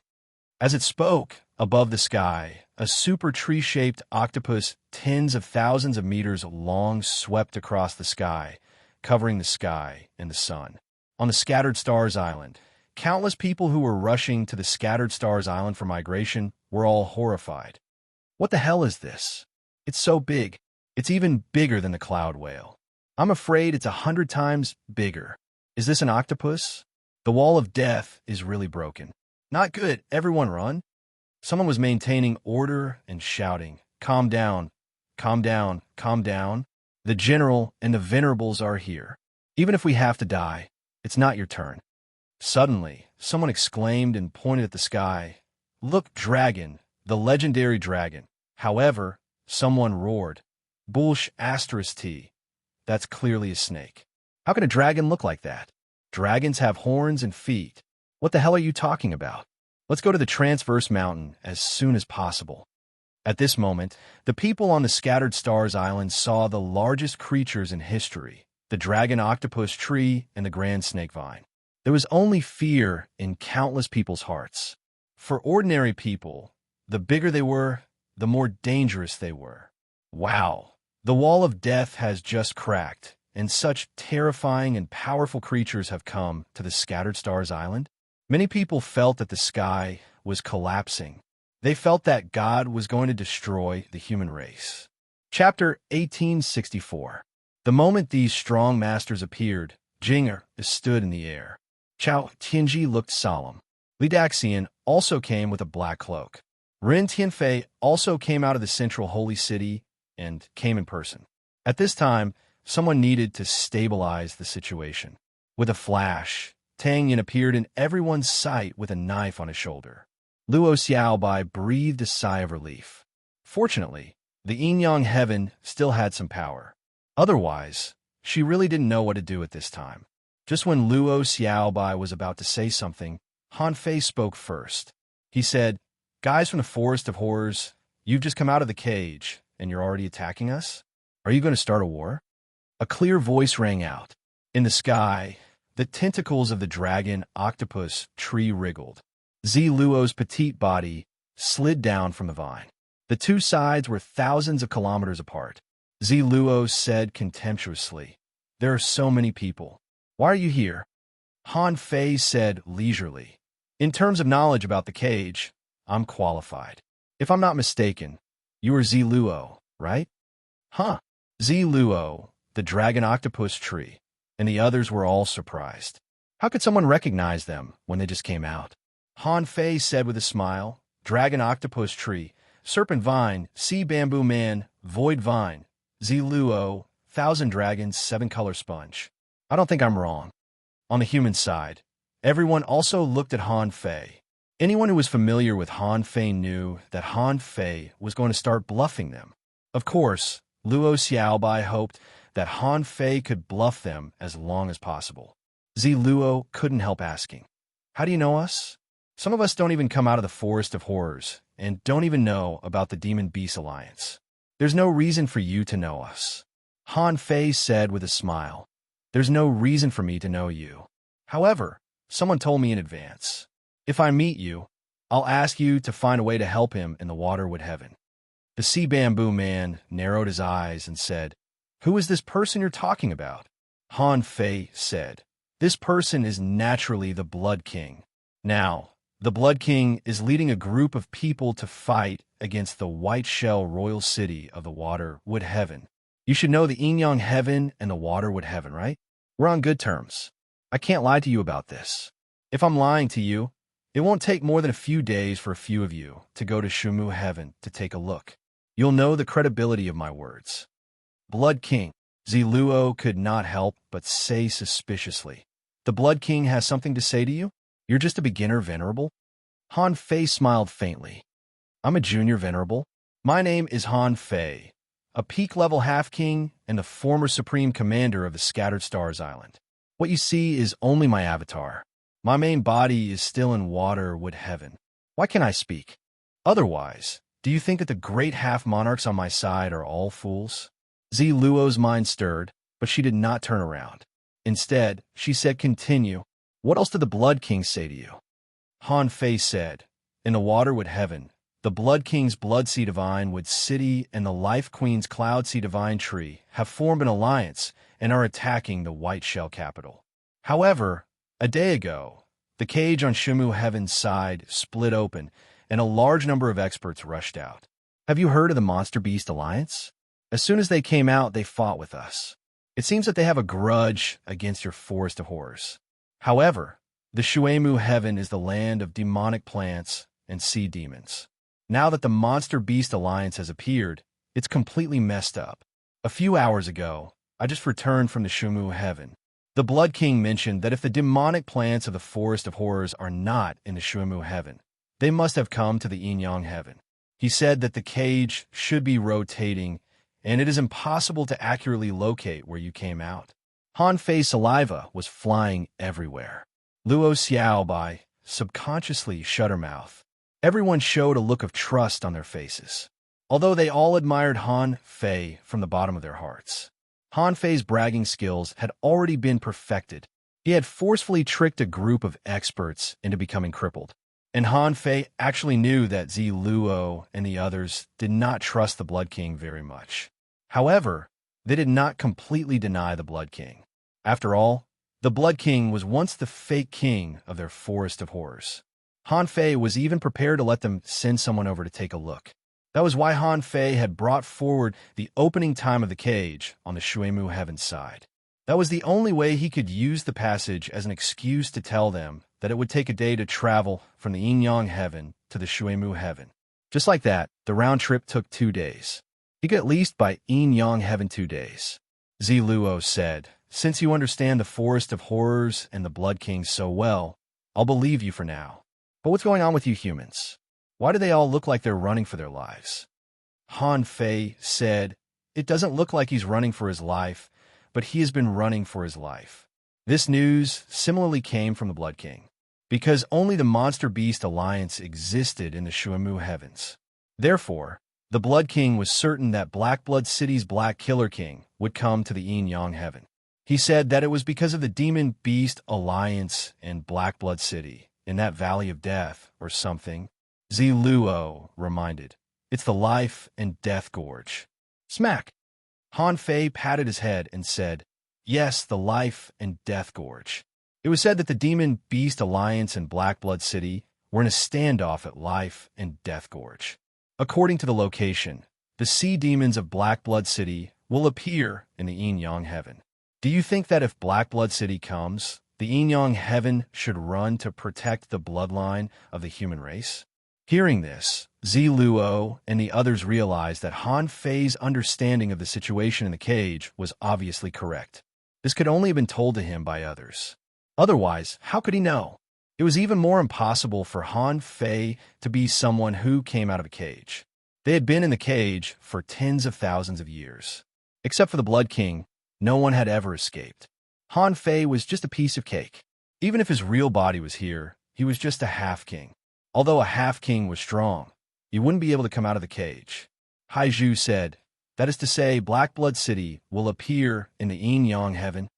As it spoke, above the sky, a super tree-shaped octopus tens of thousands of meters long swept across the sky, covering the sky and the sun. On the Scattered Stars Island, countless people who were rushing to the Scattered Stars Island for migration were all horrified. What the hell is this? It's so big. It's even bigger than the cloud whale. I'm afraid it's 100 times bigger. Is this an octopus? The wall of death is really broken. Not good. Everyone run. Someone was maintaining order and shouting, "Calm down, calm down, calm down. The general and the venerables are here. Even if we have to die, it's not your turn." Suddenly, someone exclaimed and pointed at the sky, "Look, dragon, the legendary dragon." However, someone roared, "Bullsh asterisk T. That's clearly a snake. How can a dragon look like that? Dragons have horns and feet. What the hell are you talking about? Let's go to the Transverse Mountain as soon as possible." At this moment, the people on the Scattered Stars Island saw the largest creatures in history, the dragon octopus tree and the grand snake vine. There was only fear in countless people's hearts. For ordinary people, the bigger they were, the more dangerous they were. Wow, the wall of death has just cracked, and such terrifying and powerful creatures have come to the Scattered Stars Island. Many people felt that the sky was collapsing. They felt that God was going to destroy the human race. Chapter 1864. The moment these strong masters appeared, Jinger stood in the air. Chao Tianji looked solemn. Li Daxian also came with a black cloak. Ren Tianfei also came out of the central holy city and came in person. At this time, someone needed to stabilize the situation. With a flash, Tang Yin appeared in everyone's sight with a knife on his shoulder. Luo Xiaobai breathed a sigh of relief. Fortunately, the Yin-Yang Heaven still had some power. Otherwise, she really didn't know what to do at this time. Just when Luo Xiaobai was about to say something, Han Fei spoke first. He said, "Guys from the Forest of Horrors, you've just come out of the cage, and you're already attacking us? Are you going to start a war?" A clear voice rang out. In the sky, the tentacles of the dragon octopus tree wriggled. Zi Luo's petite body slid down from the vine. The two sides were thousands of kilometers apart. Zi Luo said contemptuously, "There are so many people. Why are you here?" Han Fei said leisurely, "In terms of knowledge about the cage, I'm qualified. If I'm not mistaken, you are Zi Luo, right?" "Huh." Zi Luo, the dragon octopus tree, and the others were all surprised. How could someone recognize them when they just came out? Han Fei said with a smile, "Dragon octopus tree, serpent vine, sea bamboo man, void vine, Zi Luo, 1,000 dragons, 7-color sponge. I don't think I'm wrong." On the human side, Everyone also looked at Han Fei. Anyone who was familiar with Han Fei knew that Han Fei was going to start bluffing them. Of course, Luo Xiaobai hoped that Han Fei could bluff them as long as possible. Zi Luo couldn't help asking, "How do you know us? Some of us don't even come out of the Forest of Horrors and don't even know about the Demon Beast Alliance. There's no reason for you to know us." Han Fei said with a smile, "There's no reason for me to know you. However, someone told me in advance. If I meet you, I'll ask you to find a way to help him in the Waterwood Heaven." The Sea Bamboo Man narrowed his eyes and said, "Who is this person you're talking about?" Han Fei said, "This person is naturally the Blood King. Now, the Blood King is leading a group of people to fight against the White Shell Royal City of the Waterwood Heaven. You should know the Yin-Yang Heaven and the Waterwood Heaven, right? We're on good terms. I can't lie to you about this. If I'm lying to you, it won't take more than a few days for a few of you to go to Shumu Heaven to take a look. You'll know the credibility of my words." Blood King, Zi Luo could not help but say suspiciously, "The Blood King has something to say to you? You're just a beginner venerable?" Han Fei smiled faintly. "I'm a junior venerable. My name is Han Fei, a peak-level half-king and the former supreme commander of the Scattered Stars Island. What you see is only my avatar. My main body is still in Waterwood Heaven. Why can't I speak? Otherwise, do you think that the great half-monarchs on my side are all fools?" Zi Luo's mind stirred, but she did not turn around. Instead, she said, "Continue. What else did the Blood King say to you?" Han Fei said, "In the Waterwood Heaven, the Blood King's Blood Sea Divine Wood City and the Life Queen's Cloud Sea Divine Tree have formed an alliance and are attacking the White Shell capital. However, a day ago, the cage on Shumu Heaven's side split open and a large number of experts rushed out. Have you heard of the Monster Beast Alliance? As soon as they came out, they fought with us. It seems that they have a grudge against your Forest of Horrors. However, the Shuemu Heaven is the land of demonic plants and sea demons. Now that the Monster Beast Alliance has appeared, it's completely messed up. A few hours ago, I just returned from the Shumu Heaven. The Blood King mentioned that if the demonic plants of the Forest of Horrors are not in the Shuemu Heaven, they must have come to the Yin-Yang Heaven. He said that the cage should be rotating, and it is impossible to accurately locate where you came out." Han Fei's saliva was flying everywhere. Luo Xiaobai subconsciously shut her mouth. Everyone showed a look of trust on their faces, although they all admired Han Fei from the bottom of their hearts. Han Fei's bragging skills had already been perfected. He had forcefully tricked a group of experts into becoming crippled. And Han Fei actually knew that Zi Luo and the others did not trust the Blood King very much. However, they did not completely deny the Blood King. After all, the Blood King was once the fake king of their Forest of Horrors. Han Fei was even prepared to let them send someone over to take a look. That was why Han Fei had brought forward the opening time of the cage on the Shuemu Heaven side. That was the only way he could use the passage as an excuse to tell them that it would take a day to travel from the Yin-Yang Heaven to the Shuemu Heaven. Just like that, the round trip took 2 days. He could at least buy Yin-Yang Heaven 2 days. Zi Luo said, "Since you understand the Forest of Horrors and the Blood King so well, I'll believe you for now. But what's going on with you humans? Why do they all look like they're running for their lives?" Han Fei said, "It doesn't look like he's running for his life, but he has been running for his life." This news similarly came from the Blood King, because only the Monster Beast Alliance existed in the Shuemu Heavens. Therefore, the Blood King was certain that Black Blood City's Black Killer King would come to the Yin-Yang Heaven. He said that it was because of the Demon Beast Alliance in Black Blood City, in that Valley of Death, or something. Zi Luo reminded, "It's the Life and Death Gorge." Smack! Han Fei patted his head and said, "Yes, the Life and Death Gorge." It was said that the Demon Beast Alliance and Black Blood City were in a standoff at Life and Death Gorge. According to the location, the sea demons of Black Blood City will appear in the Yin-Yang Heaven. Do you think that if Black Blood City comes, the Yin-Yang Heaven should run to protect the bloodline of the human race? Hearing this, Zi Luo and the others realized that Han Fei's understanding of the situation in the cage was obviously correct. This could only have been told to him by others. Otherwise, how could he know? It was even more impossible for Han Fei to be someone who came out of a cage. They had been in the cage for tens of thousands of years. Except for the Blood King, no one had ever escaped. Han Fei was just a piece of cake. Even if his real body was here, he was just a half-king. Although a half-king was strong, he wouldn't be able to come out of the cage. Haiju said, that is to say, Black Blood City will appear in the yin-yang heaven.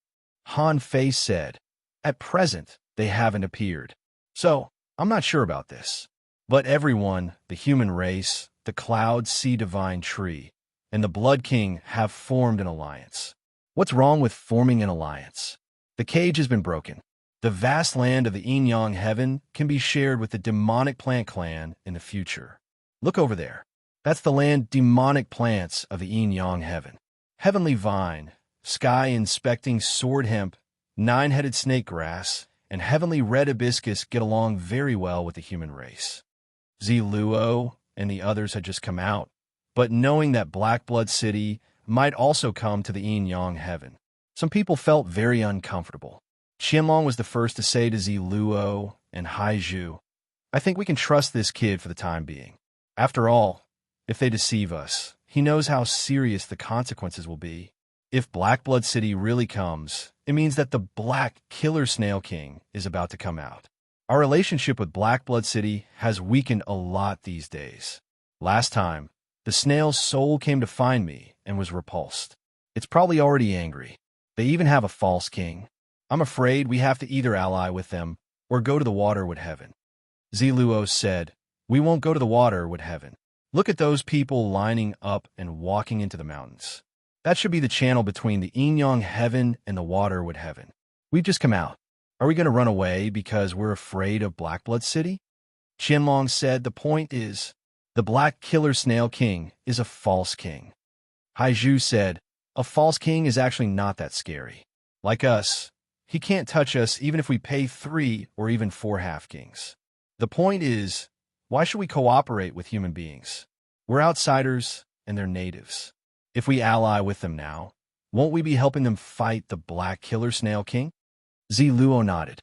Han Fei said, at present, they haven't appeared. So, I'm not sure about this. But everyone, the human race, the Cloud Sea Divine Tree, and the Blood King have formed an alliance. What's wrong with forming an alliance? The cage has been broken. The vast land of the yin-yang heaven can be shared with the demonic plant clan in the future. Look over there. That's the land demonic plants of the yin-yang heaven. Heavenly vine, sky-inspecting sword hemp, nine-headed snake grass, and heavenly red hibiscus get along very well with the human race. Ziluo and the others had just come out, but knowing that Black Blood City might also come to the yin-yang heaven, some people felt very uncomfortable. Qianlong was the first to say to Ziluo and Haiju, I think we can trust this kid for the time being. After all, if they deceive us, he knows how serious the consequences will be. If Black Blood City really comes, it means that the Black Killer Snail King is about to come out. Our relationship with Black Blood City has weakened a lot these days. Last time, the snail's soul came to find me and was repulsed. It's probably already angry. They even have a false king. I'm afraid we have to either ally with them or go to the Waterwood Heaven. Ziluo said, we won't go to the Waterwood Heaven. Look at those people lining up and walking into the mountains. That should be the channel between the yin-yang heaven and the Waterwood Heaven. We've just come out. Are we going to run away because we're afraid of Black Blood City? Qianlong said the point is, the Black Killer Snail King is a false king. Haiju said, a false king is actually not that scary. Like us, he can't touch us even if we pay 3 or even 4 half-kings. The point is, why should we cooperate with human beings? We're outsiders and they're natives. If we ally with them now, won't we be helping them fight the Black Killer Snail King? Ziluo nodded.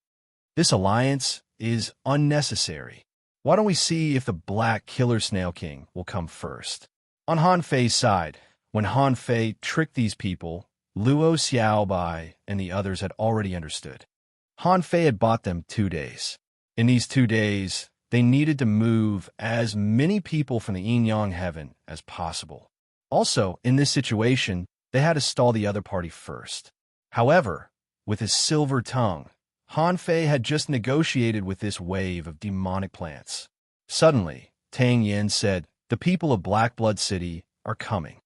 This alliance is unnecessary. Why don't we see if the Black Killer Snail King will come first? On Han Fei's side, when Han Fei tricked these people, Luo Xiaobai and the others had already understood. Han Fei had bought them 2 days. In these 2 days, they needed to move as many people from the yin-yang heaven as possible. Also, in this situation, they had to stall the other party first. However, with his silver tongue, Han Fei had just negotiated with this wave of demonic plants. Suddenly, Tang Yin said, the people of Black Blood City are coming.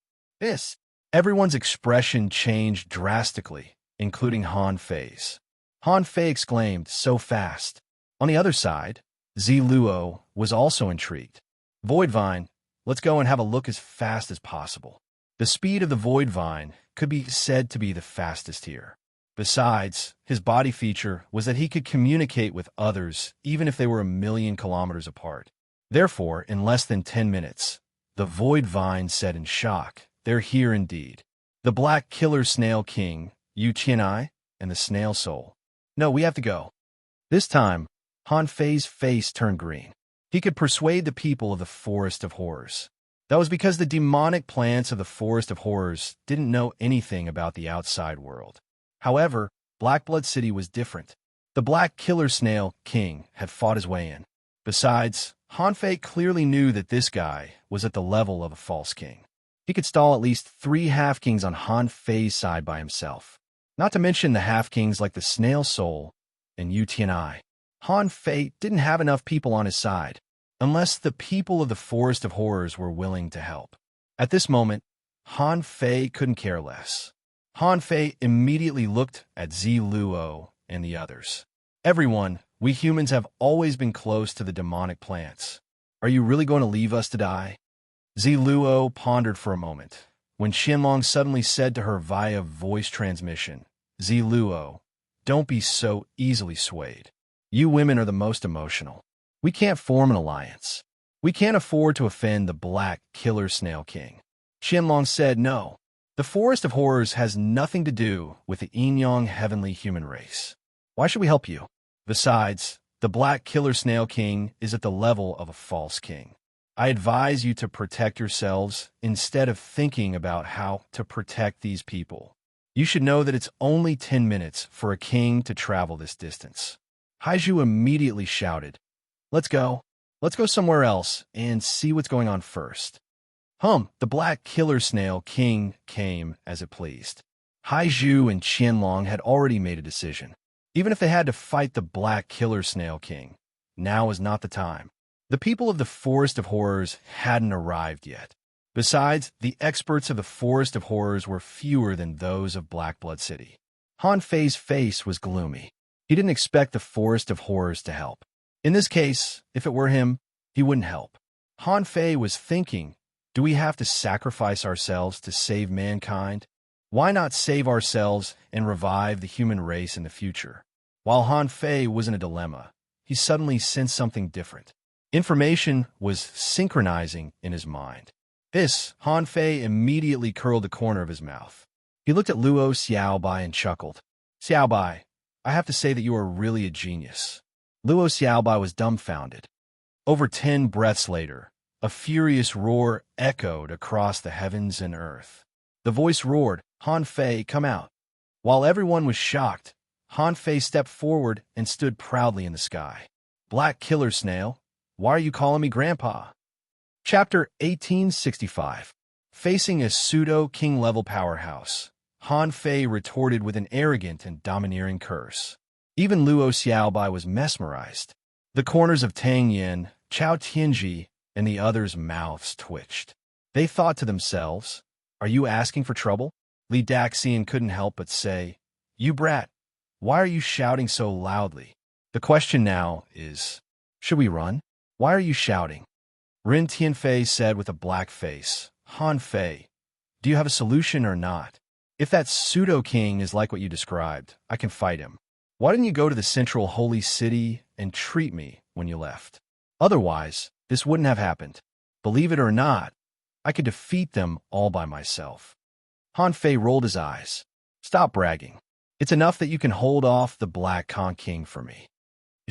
Everyone's expression changed drastically, including Han Fei's. Han Fei exclaimed, so fast. On the other side, Ziluo was also intrigued. Void Vine, let's go and have a look as fast as possible. The speed of the Void Vine could be said to be the fastest here. Besides, his body feature was that he could communicate with others even if they were 1,000,000 kilometers apart. Therefore, in less than 10 minutes, the Void Vine said in shock, they're here indeed. The Black Killer Snail King, Yu Qianai, and the Snail Soul. No, we have to go. This time, Han Fei's face turned green. He could persuade the people of the Forest of Horrors. That was because the demonic plants of the Forest of Horrors didn't know anything about the outside world. However, Black Blood City was different. The Black Killer Snail King had fought his way in. Besides, Han Fei clearly knew that this guy was at the level of a false king. He could stall at least 3 half-kings on Han Fei's side by himself. Not to mention the half-kings like the Snail Soul and Yu Tianai. Han Fei didn't have enough people on his side, unless the people of the Forest of Horrors were willing to help. At this moment, Han Fei couldn't care less. Han Fei immediately looked at Ziluo and the others. Everyone, we humans have always been close to the demonic plants. Are you really going to leave us to die? Ziluo pondered for a moment, when Qianlong suddenly said to her via voice transmission, Ziluo, don't be so easily swayed. You women are the most emotional. We can't form an alliance. We can't afford to offend the Black Killer Snail King. Qianlong said no. The Forest of Horrors has nothing to do with the yin-yang heavenly human race. Why should we help you? Besides, the Black Killer Snail King is at the level of a false king. I advise you to protect yourselves instead of thinking about how to protect these people. You should know that it's only 10 minutes for a king to travel this distance. Haiju immediately shouted, Let's go. Let's go somewhere else and see what's going on first. The Black Killer Snail King came as it pleased. Haiju and Qianlong had already made a decision. Even if they had to fight the Black Killer Snail King, now was not the time. The people of the Forest of Horrors hadn't arrived yet. Besides, the experts of the Forest of Horrors were fewer than those of Blackblood City. Han Fei's face was gloomy. He didn't expect the Forest of Horrors to help. In this case, if it were him, he wouldn't help. Han Fei was thinking, do we have to sacrifice ourselves to save mankind? Why not save ourselves and revive the human race in the future? While Han Fei was in a dilemma, he suddenly sensed something different. Information was synchronizing in his mind. Han Fei immediately curled the corner of his mouth. He looked at Luo Xiaobai and chuckled. Xiaobai, I have to say that you are really a genius. Luo Xiaobai was dumbfounded. Over 10 breaths later, a furious roar echoed across the heavens and earth. The voice roared, Han Fei, come out. While everyone was shocked, Han Fei stepped forward and stood proudly in the sky. Black Killer Snail, why are you calling me Grandpa? Chapter 1865. Facing a pseudo-king-level powerhouse, Han Fei retorted with an arrogant and domineering curse. Even Luo Xiaobai was mesmerized. The corners of Tang Yin, Chao Tianji, and the others' mouths twitched. They thought to themselves, are you asking for trouble? Li Daxian couldn't help but say, you brat, why are you shouting so loudly? The question now is, should we run? Why are you shouting? Rin Tianfei said with a black face, Han Fei, do you have a solution or not? If that pseudo-king is like what you described, I can fight him. Why didn't you go to the central holy city and treat me when you left? Otherwise, this wouldn't have happened. Believe it or not, I could defeat them all by myself. Han Fei rolled his eyes. Stop bragging. It's enough that you can hold off the Black Khan King for me.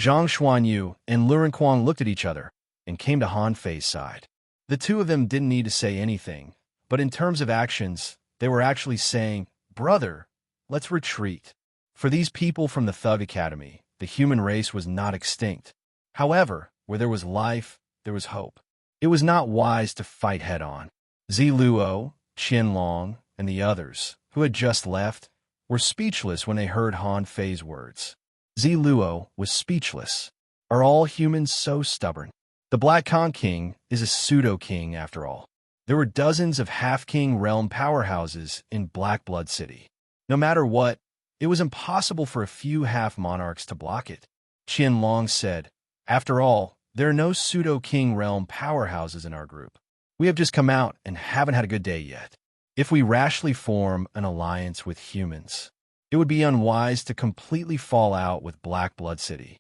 Zhang Xuanyu and Luren Kuang looked at each other and came to Han Fei's side. The two of them didn't need to say anything, but in terms of actions, they were actually saying, brother, let's retreat. For these people from the Thug Academy, the human race was not extinct. However, where there was life, there was hope. It was not wise to fight head-on. Ziluo, Qianlong, and the others, who had just left, were speechless when they heard Han Fei's words. Ziluo was speechless. Are all humans so stubborn? The Black Khan King is a pseudo-king after all. There were dozens of half-king realm powerhouses in Blackblood City. No matter what, it was impossible for a few half-monarchs to block it. Qianlong said, after all, there are no pseudo-king realm powerhouses in our group. We have just come out and haven't had a good day yet. If we rashly form an alliance with humans, it would be unwise to completely fall out with Blackblood City.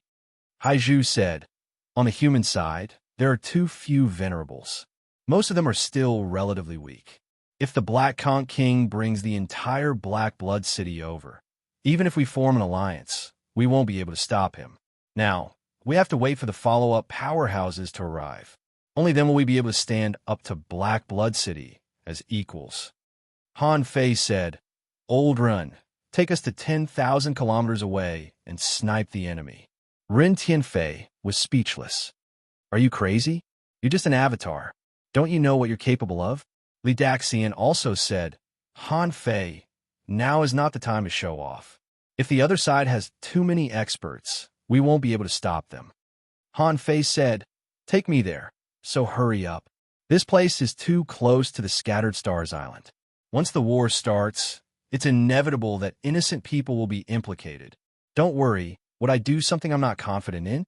Haiju said, on the human side, there are too few venerables. Most of them are still relatively weak. If the Black Khan King brings the entire Blackblood City over, even if we form an alliance, we won't be able to stop him. Now, we have to wait for the follow-up powerhouses to arrive. Only then will we be able to stand up to Blackblood City as equals. Han Fei said, Old Run, take us to 10,000 kilometers away and snipe the enemy. Rin Tianfei was speechless. Are you crazy? You're just an avatar. Don't you know what you're capable of? Li Daxian also said, Han Fei, now is not the time to show off. If the other side has too many experts, we won't be able to stop them. Han Fei said, take me there, so hurry up. This place is too close to the Scattered Stars Island. Once the war starts, it's inevitable that innocent people will be implicated. Don't worry, would I do something I'm not confident in?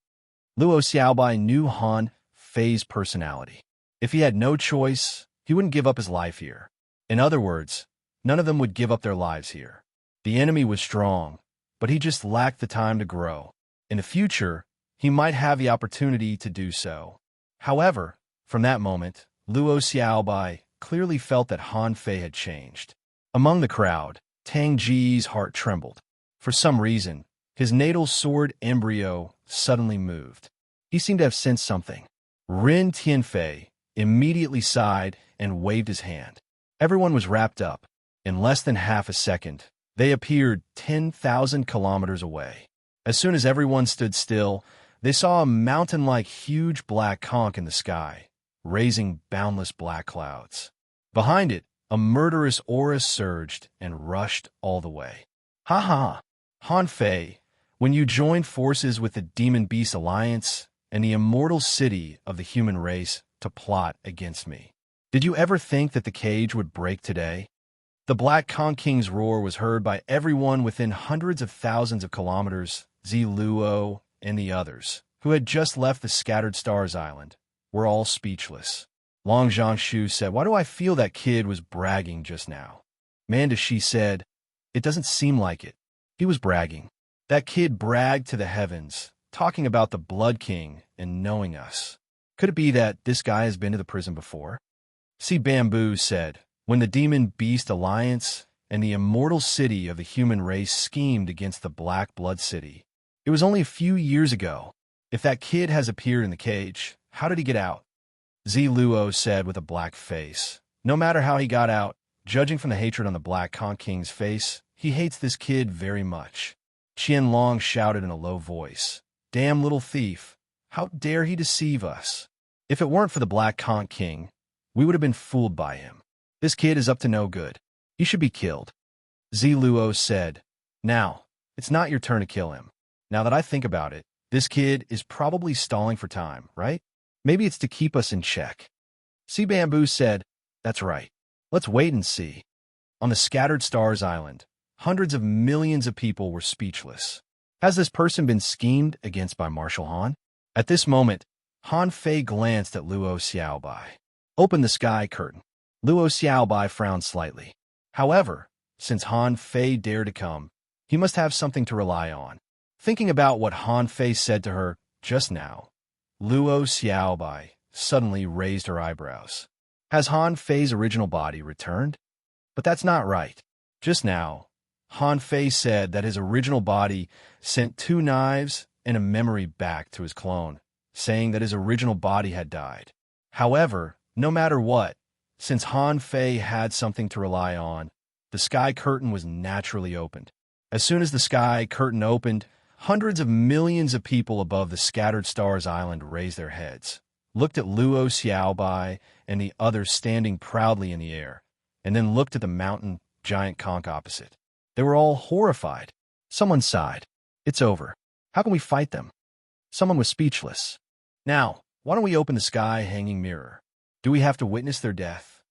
Luo Xiaobai knew Han Fei's personality. If he had no choice, he wouldn't give up his life here. In other words, none of them would give up their lives here. The enemy was strong, but he just lacked the time to grow. In the future, he might have the opportunity to do so. However, from that moment, Luo Xiaobai clearly felt that Han Fei had changed. Among the crowd, Tang Ji's heart trembled. For some reason, His natal sword embryo suddenly moved. He seemed to have sensed something. Rin Tianfei immediately sighed and waved his hand. Everyone was wrapped up. In less than half a second, they appeared 10,000 kilometers away. As soon as everyone stood still, they saw a mountain-like huge black conch in the sky, raising boundless black clouds. Behind it, a murderous aura surged and rushed all the way. Ha ha! Han Fei, when you joined forces with the Demon Beast Alliance and the immortal city of the human race to plot against me, did you ever think that the cage would break today? The Black Conch King's roar was heard by everyone within hundreds of thousands of kilometers. Zi Luo and the others, who had just left the Scattered Stars Island, were all speechless. Long Zhangshu said, "Why do I feel that kid was bragging just now?" Manda Shi said, "It doesn't seem like it. He was bragging. That kid bragged to the heavens, talking about the Blood King and knowing us. Could it be that this guy has been to the prison before?" Si Bamboo said, "When the Demon Beast Alliance and the immortal city of the human race schemed against the Black Blood City, it was only a few years ago. If that kid has appeared in the cage, how did he get out?" Zi Luo said with a black face, "No matter how he got out, judging from the hatred on the Black Conch King's face, he hates this kid very much." Qianlong shouted in a low voice, "Damn little thief! How dare he deceive us? If it weren't for the Black Conch King, we would have been fooled by him. This kid is up to no good. He should be killed." Zi Luo said, "Now, it's not your turn to kill him. Now that I think about it, this kid is probably stalling for time, right? Maybe it's to keep us in check." Si Bamboo said, "That's right. Let's wait and see." On the Scattered Stars Island, hundreds of millions of people were speechless. Has this person been schemed against by Marshal Han? At this moment, Han Fei glanced at Luo Xiaobai. "Open the sky curtain." Luo Xiaobai frowned slightly. However, since Han Fei dared to come, he must have something to rely on. Thinking about what Han Fei said to her just now, Luo Xiaobai suddenly raised her eyebrows. Has Han Fei's original body returned? But that's not right. Just now, Han Fei said that his original body sent 2 knives and a memory back to his clone, saying that his original body had died. However, no matter what, since Han Fei had something to rely on, the sky curtain was naturally opened. As soon as the sky curtain opened, hundreds of millions of people above the Scattered Stars Island raised their heads, looked at Luo Xiaobai and the others standing proudly in the air, and then looked at the mountain giant conch opposite. They were all horrified. Someone sighed. "It's over. How can we fight them?" Someone was speechless. "Now, why don't we open the sky hanging mirror? Do we have to witness their death?"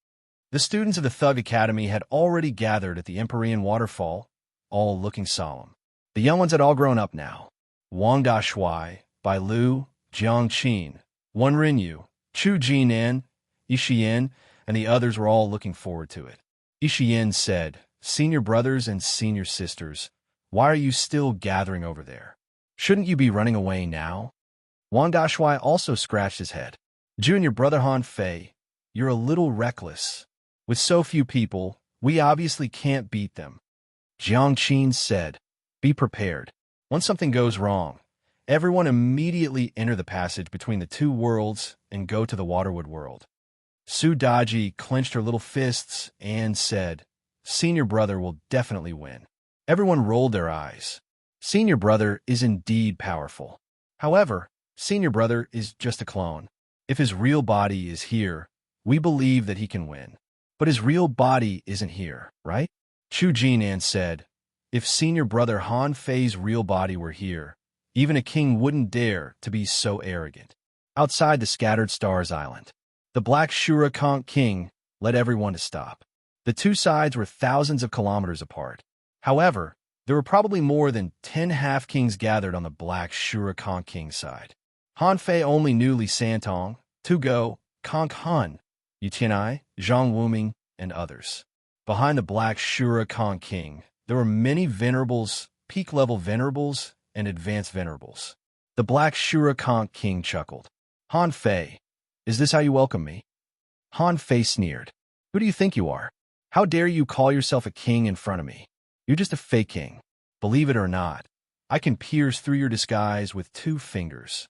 The students of the Thug Academy had already gathered at the Empyrean waterfall, all looking solemn. The young ones had all grown up now. Wang Dashuai, Bai Lu, Jiang Qin, Wen Rinyu, Chu Jinan, Yixian, and the others were all looking forward to it. Yixian said, "Senior brothers and senior sisters, why are you still gathering over there? Shouldn't you be running away now?" Wang Dashuai also scratched his head. "Junior brother Han Fei, you're a little reckless. With so few people, we obviously can't beat them." Jiang Qin said, "Be prepared. Once something goes wrong, everyone immediately enter the passage between the 2 worlds and go to the Waterwood world." Su Daji clenched her little fists and said, "Senior brother will definitely win." Everyone rolled their eyes. Senior brother is indeed powerful. However, senior brother is just a clone. If his real body is here, we believe that he can win. But his real body isn't here, right? Chu Jinan said, "If senior brother Han Fei's real body were here, even a king wouldn't dare to be so arrogant." Outside the Scattered Stars Island, the Black Shura Conch King led everyone to stop. The 2 sides were thousands of kilometers apart. However, there were probably more than 10 half-kings gathered on the Black Shura Conch King side. Han Fei only knew Li Santong, Tu Go, Conch Han, Yu Tianai, Zhang Wuming, and others. Behind the Black Shura Conch King, there were many venerables, peak-level venerables, and advanced venerables. The Black Shura Conch King chuckled. "Han Fei, is this how you welcome me?" Han Fei sneered. "Who do you think you are? How dare you call yourself a king in front of me? You're just a fake king. Believe it or not, I can pierce through your disguise with 2 fingers.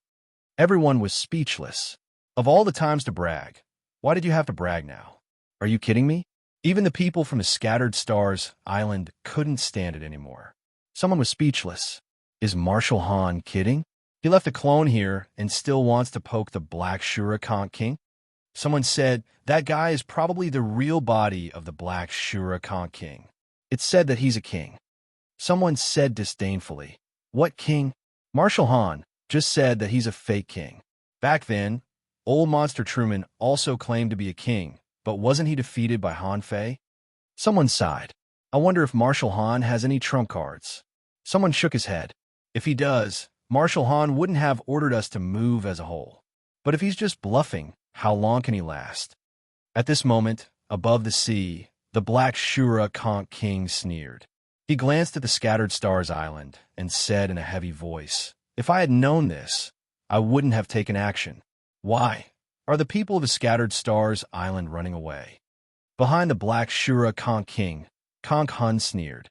Everyone was speechless. Of all the times to brag, why did you have to brag now? Are you kidding me? Even the people from the Scattered Stars Island couldn't stand it anymore. Someone was speechless. Is Marshal Han kidding? He left a clone here and still wants to poke the Black Shura King? Someone said, that guy is probably the real body of the Black Shura King. It's said that he's a king. Someone said disdainfully, what king? Marshal Han just said that he's a fake king. Back then, old Monster Truman also claimed to be a king, but wasn't he defeated by Han Fei? Someone sighed. I wonder if Marshal Han has any trump cards. Someone shook his head. If he does, Marshal Han wouldn't have ordered us to move as a whole. But if he's just bluffing, how long can he last? At this moment, above the sea, the Black Shura King sneered. He glanced at the Scattered Stars Island and said in a heavy voice, if I had known this, I wouldn't have taken action. Why are the people of the Scattered Stars Island running away? Behind the Black Shura King, Kong Hun sneered.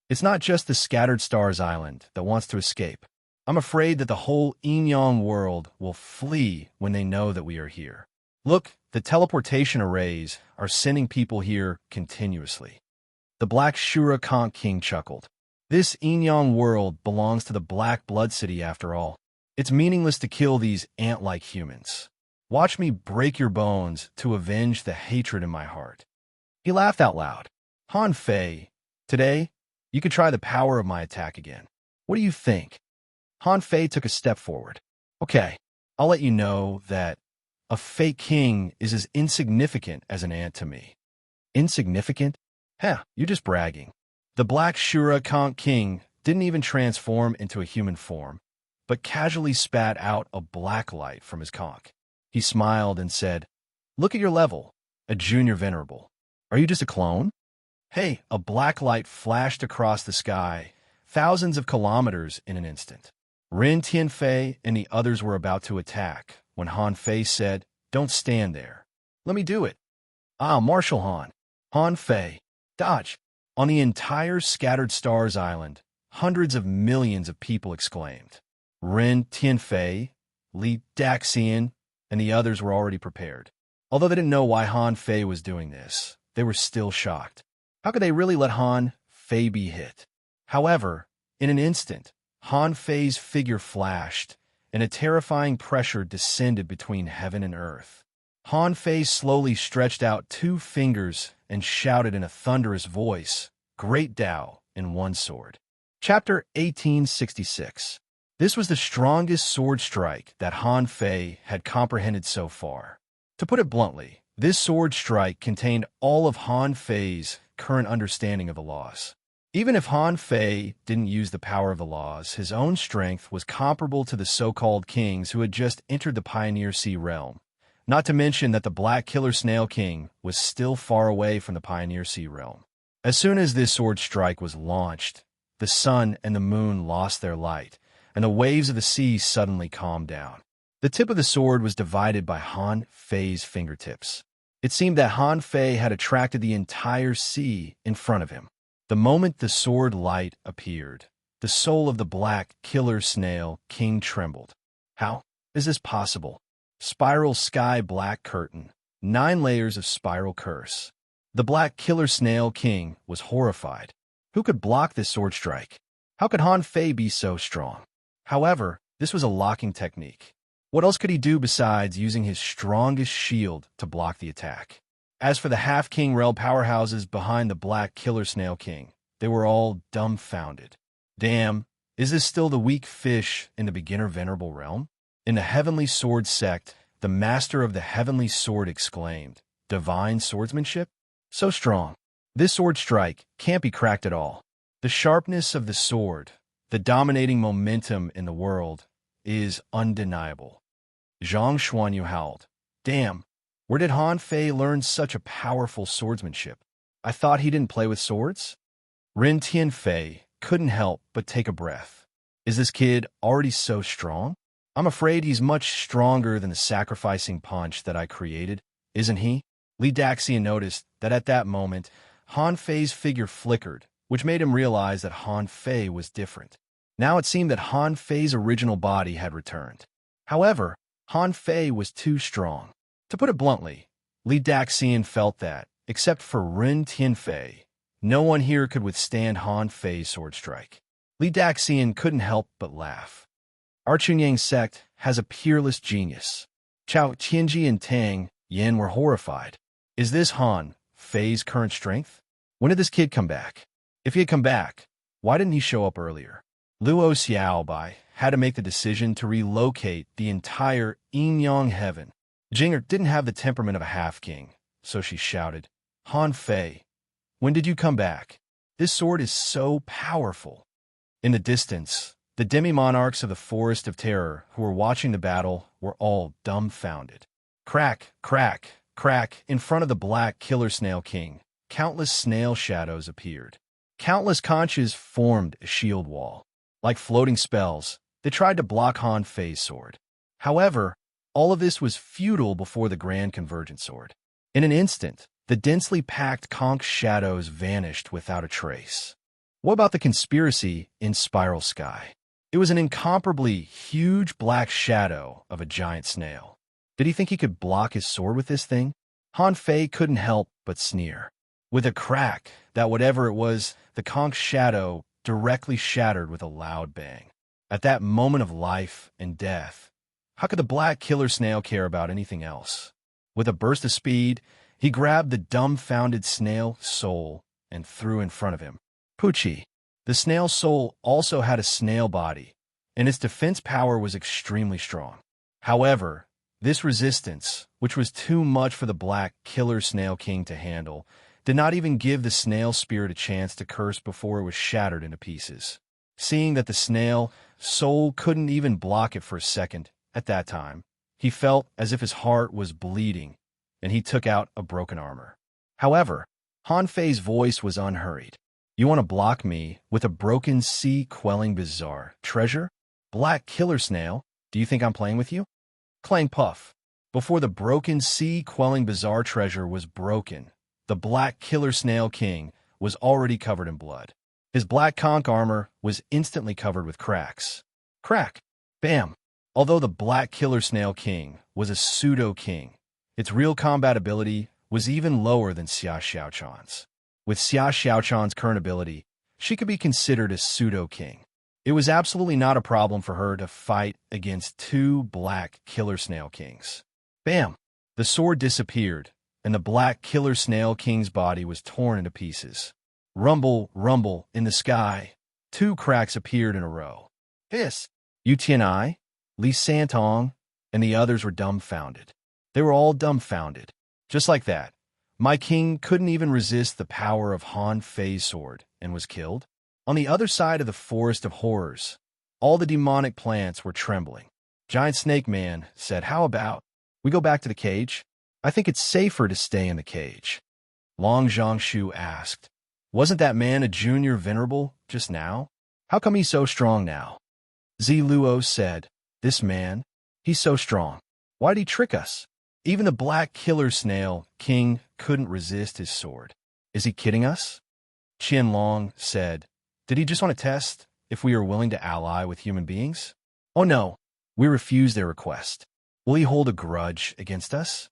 It's not just the Scattered Stars Island that wants to escape. I'm afraid that the whole Enyang world will flee when they know that we are here. Look, the teleportation arrays are sending people here continuously. The Black Shura King chuckled. This Enyang world belongs to the Black Blood City after all. It's meaningless to kill these ant-like humans. Watch me break your bones to avenge the hatred in my heart. He laughed out loud. Han Fei, today, you could try the power of my attack again. What do you think? Han Fei took a step forward. Okay, I'll let you know that a fake king is as insignificant as an ant to me. Insignificant? Heh, you're just bragging. The Black Shura King didn't even transform into a human form, but casually spat out a black light from his conch. He smiled and said, look at your level, a junior venerable. Are you just a clone? Hey, a black light flashed across the sky, thousands of kilometers in an instant. Ren Tianfei and the others were about to attack when Han Fei said, don't stand there. Let me do it. Ah, Marshal Han. Han Fei. Dodge. On the entire Scattered Stars Island, hundreds of millions of people exclaimed. Ren Tianfei, Li Daxian, and the others were already prepared. Although they didn't know why Han Fei was doing this, they were still shocked. How could they really let Han Fei be hit? However, in an instant, Han Fei's figure flashed, and a terrifying pressure descended between heaven and earth. Han Fei slowly stretched out 2 fingers and shouted in a thunderous voice, Great Tao in one sword. Chapter 1866. This was the strongest sword strike that Han Fei had comprehended so far. To put it bluntly, this sword strike contained all of Han Fei's current understanding of the laws. Even if Han Fei didn't use the power of the laws, his own strength was comparable to the so-called kings who had just entered the Pioneer Sea realm. Not to mention that the Black Killer Snail King was still far away from the Pioneer Sea realm. As soon as this sword strike was launched, the sun and the moon lost their light, and the waves of the sea suddenly calmed down. The tip of the sword was divided by Han Fei's fingertips. It seemed that Han Fei had attracted the entire sea in front of him. The moment the sword light appeared, the soul of the Black Killer Snail King trembled. How is this possible? Spiral sky black curtain, 9 layers of spiral curse. The Black Killer Snail King was horrified. Who could block this sword strike? How could Han Fei be so strong? However, this was a locking technique. What else could he do besides using his strongest shield to block the attack? As for the half-king realm powerhouses behind the Black Killer Snail King, they were all dumbfounded. Damn, is this still the weak fish in the beginner venerable realm? In the Heavenly Sword sect, the master of the Heavenly Sword exclaimed, Divine swordsmanship? So strong. This sword strike can't be cracked at all. The sharpness of the sword, the dominating momentum in the world, is undeniable. Zhang Xuanyu howled. Damn, where did Han Fei learn such a powerful swordsmanship? I thought he didn't play with swords? Ren Tianfei couldn't help but take a breath. Is this kid already so strong? I'm afraid he's much stronger than the sacrificing punch that I created, isn't he? Li Daxian noticed that at that moment, Han Fei's figure flickered, which made him realize that Han Fei was different. Now it seemed that Han Fei's original body had returned. However, Han Fei was too strong. To put it bluntly, Li Daxian felt that, except for Ren Tianfei, no one here could withstand Han Fei's sword strike. Li Daxian couldn't help but laugh. Our Chunyang sect has a peerless genius. Chao Tianji and Tang Yin were horrified. Is this Han Fei's current strength? When did this kid come back? If he had come back, why didn't he show up earlier? Luo Xiaobai had to make the decision to relocate the entire Yin-Yang heaven. Jinger didn't have the temperament of a half-king, so she shouted, Han Fei, when did you come back? This sword is so powerful. In the distance, the demi-monarchs of the Forest of Terror who were watching the battle were all dumbfounded. Crack, crack, crack, in front of the black killer snail king, countless snail shadows appeared. Countless conches formed a shield wall. Like floating spells, they tried to block Han Fei's sword. However, all of this was futile before the Grand Convergent sword. In an instant, the densely packed conch shadows vanished without a trace. What about the conspiracy in Spiral Sky? It was an incomparably huge black shadow of a giant snail. Did he think he could block his sword with this thing? Han Fei couldn't help but sneer. With a crack that whatever it was, the conch shadow directly shattered with a loud bang. At that moment of life and death, how could the black killer snail care about anything else? With a burst of speed, he grabbed the dumbfounded snail soul and threw in front of him. Poochie. The snail soul also had a snail body, and its defense power was extremely strong. However, this resistance, which was too much for the black killer snail king to handle, did not even give the snail spirit a chance to curse before it was shattered into pieces. Seeing that the snail soul couldn't even block it for a second at that time, he felt as if his heart was bleeding, and he took out a broken armor. However, Han Fei's voice was unhurried. You want to block me with a broken sea-quelling bizarre treasure? Black killer snail, do you think I'm playing with you? Clang puff. Before the broken sea-quelling bizarre treasure was broken, the black killer snail king was already covered in blood. His black conch armor was instantly covered with cracks. Crack! Bam! Although the black killer snail king was a pseudo-king, its real combat ability was even lower than Xia Xiaochan's. With Xia Xiaochan's current ability, she could be considered a pseudo-king. It was absolutely not a problem for her to fight against two black killer snail kings. Bam! The sword disappeared, and the black killer snail king's body was torn into pieces. Rumble, rumble, in the sky, two cracks appeared in a row. Hiss! Yu Tianai, Li Santong, and the others were dumbfounded. They were all dumbfounded. Just like that, my king couldn't even resist the power of Han Fei's sword and was killed. On the other side of the Forest of Horrors, all the demonic plants were trembling. Giant Snake Man said, how about we go back to the cage? I think it's safer to stay in the cage. Long Zhongshu asked, wasn't that man a junior venerable just now? How come he's so strong now? Zi Luo said, this man, he's so strong. Why'd he trick us? Even the black killer snail king couldn't resist his sword. Is he kidding us? Qianlong said, did he just want to test if we are willing to ally with human beings? Oh no, we refuse their request. Will he hold a grudge against us?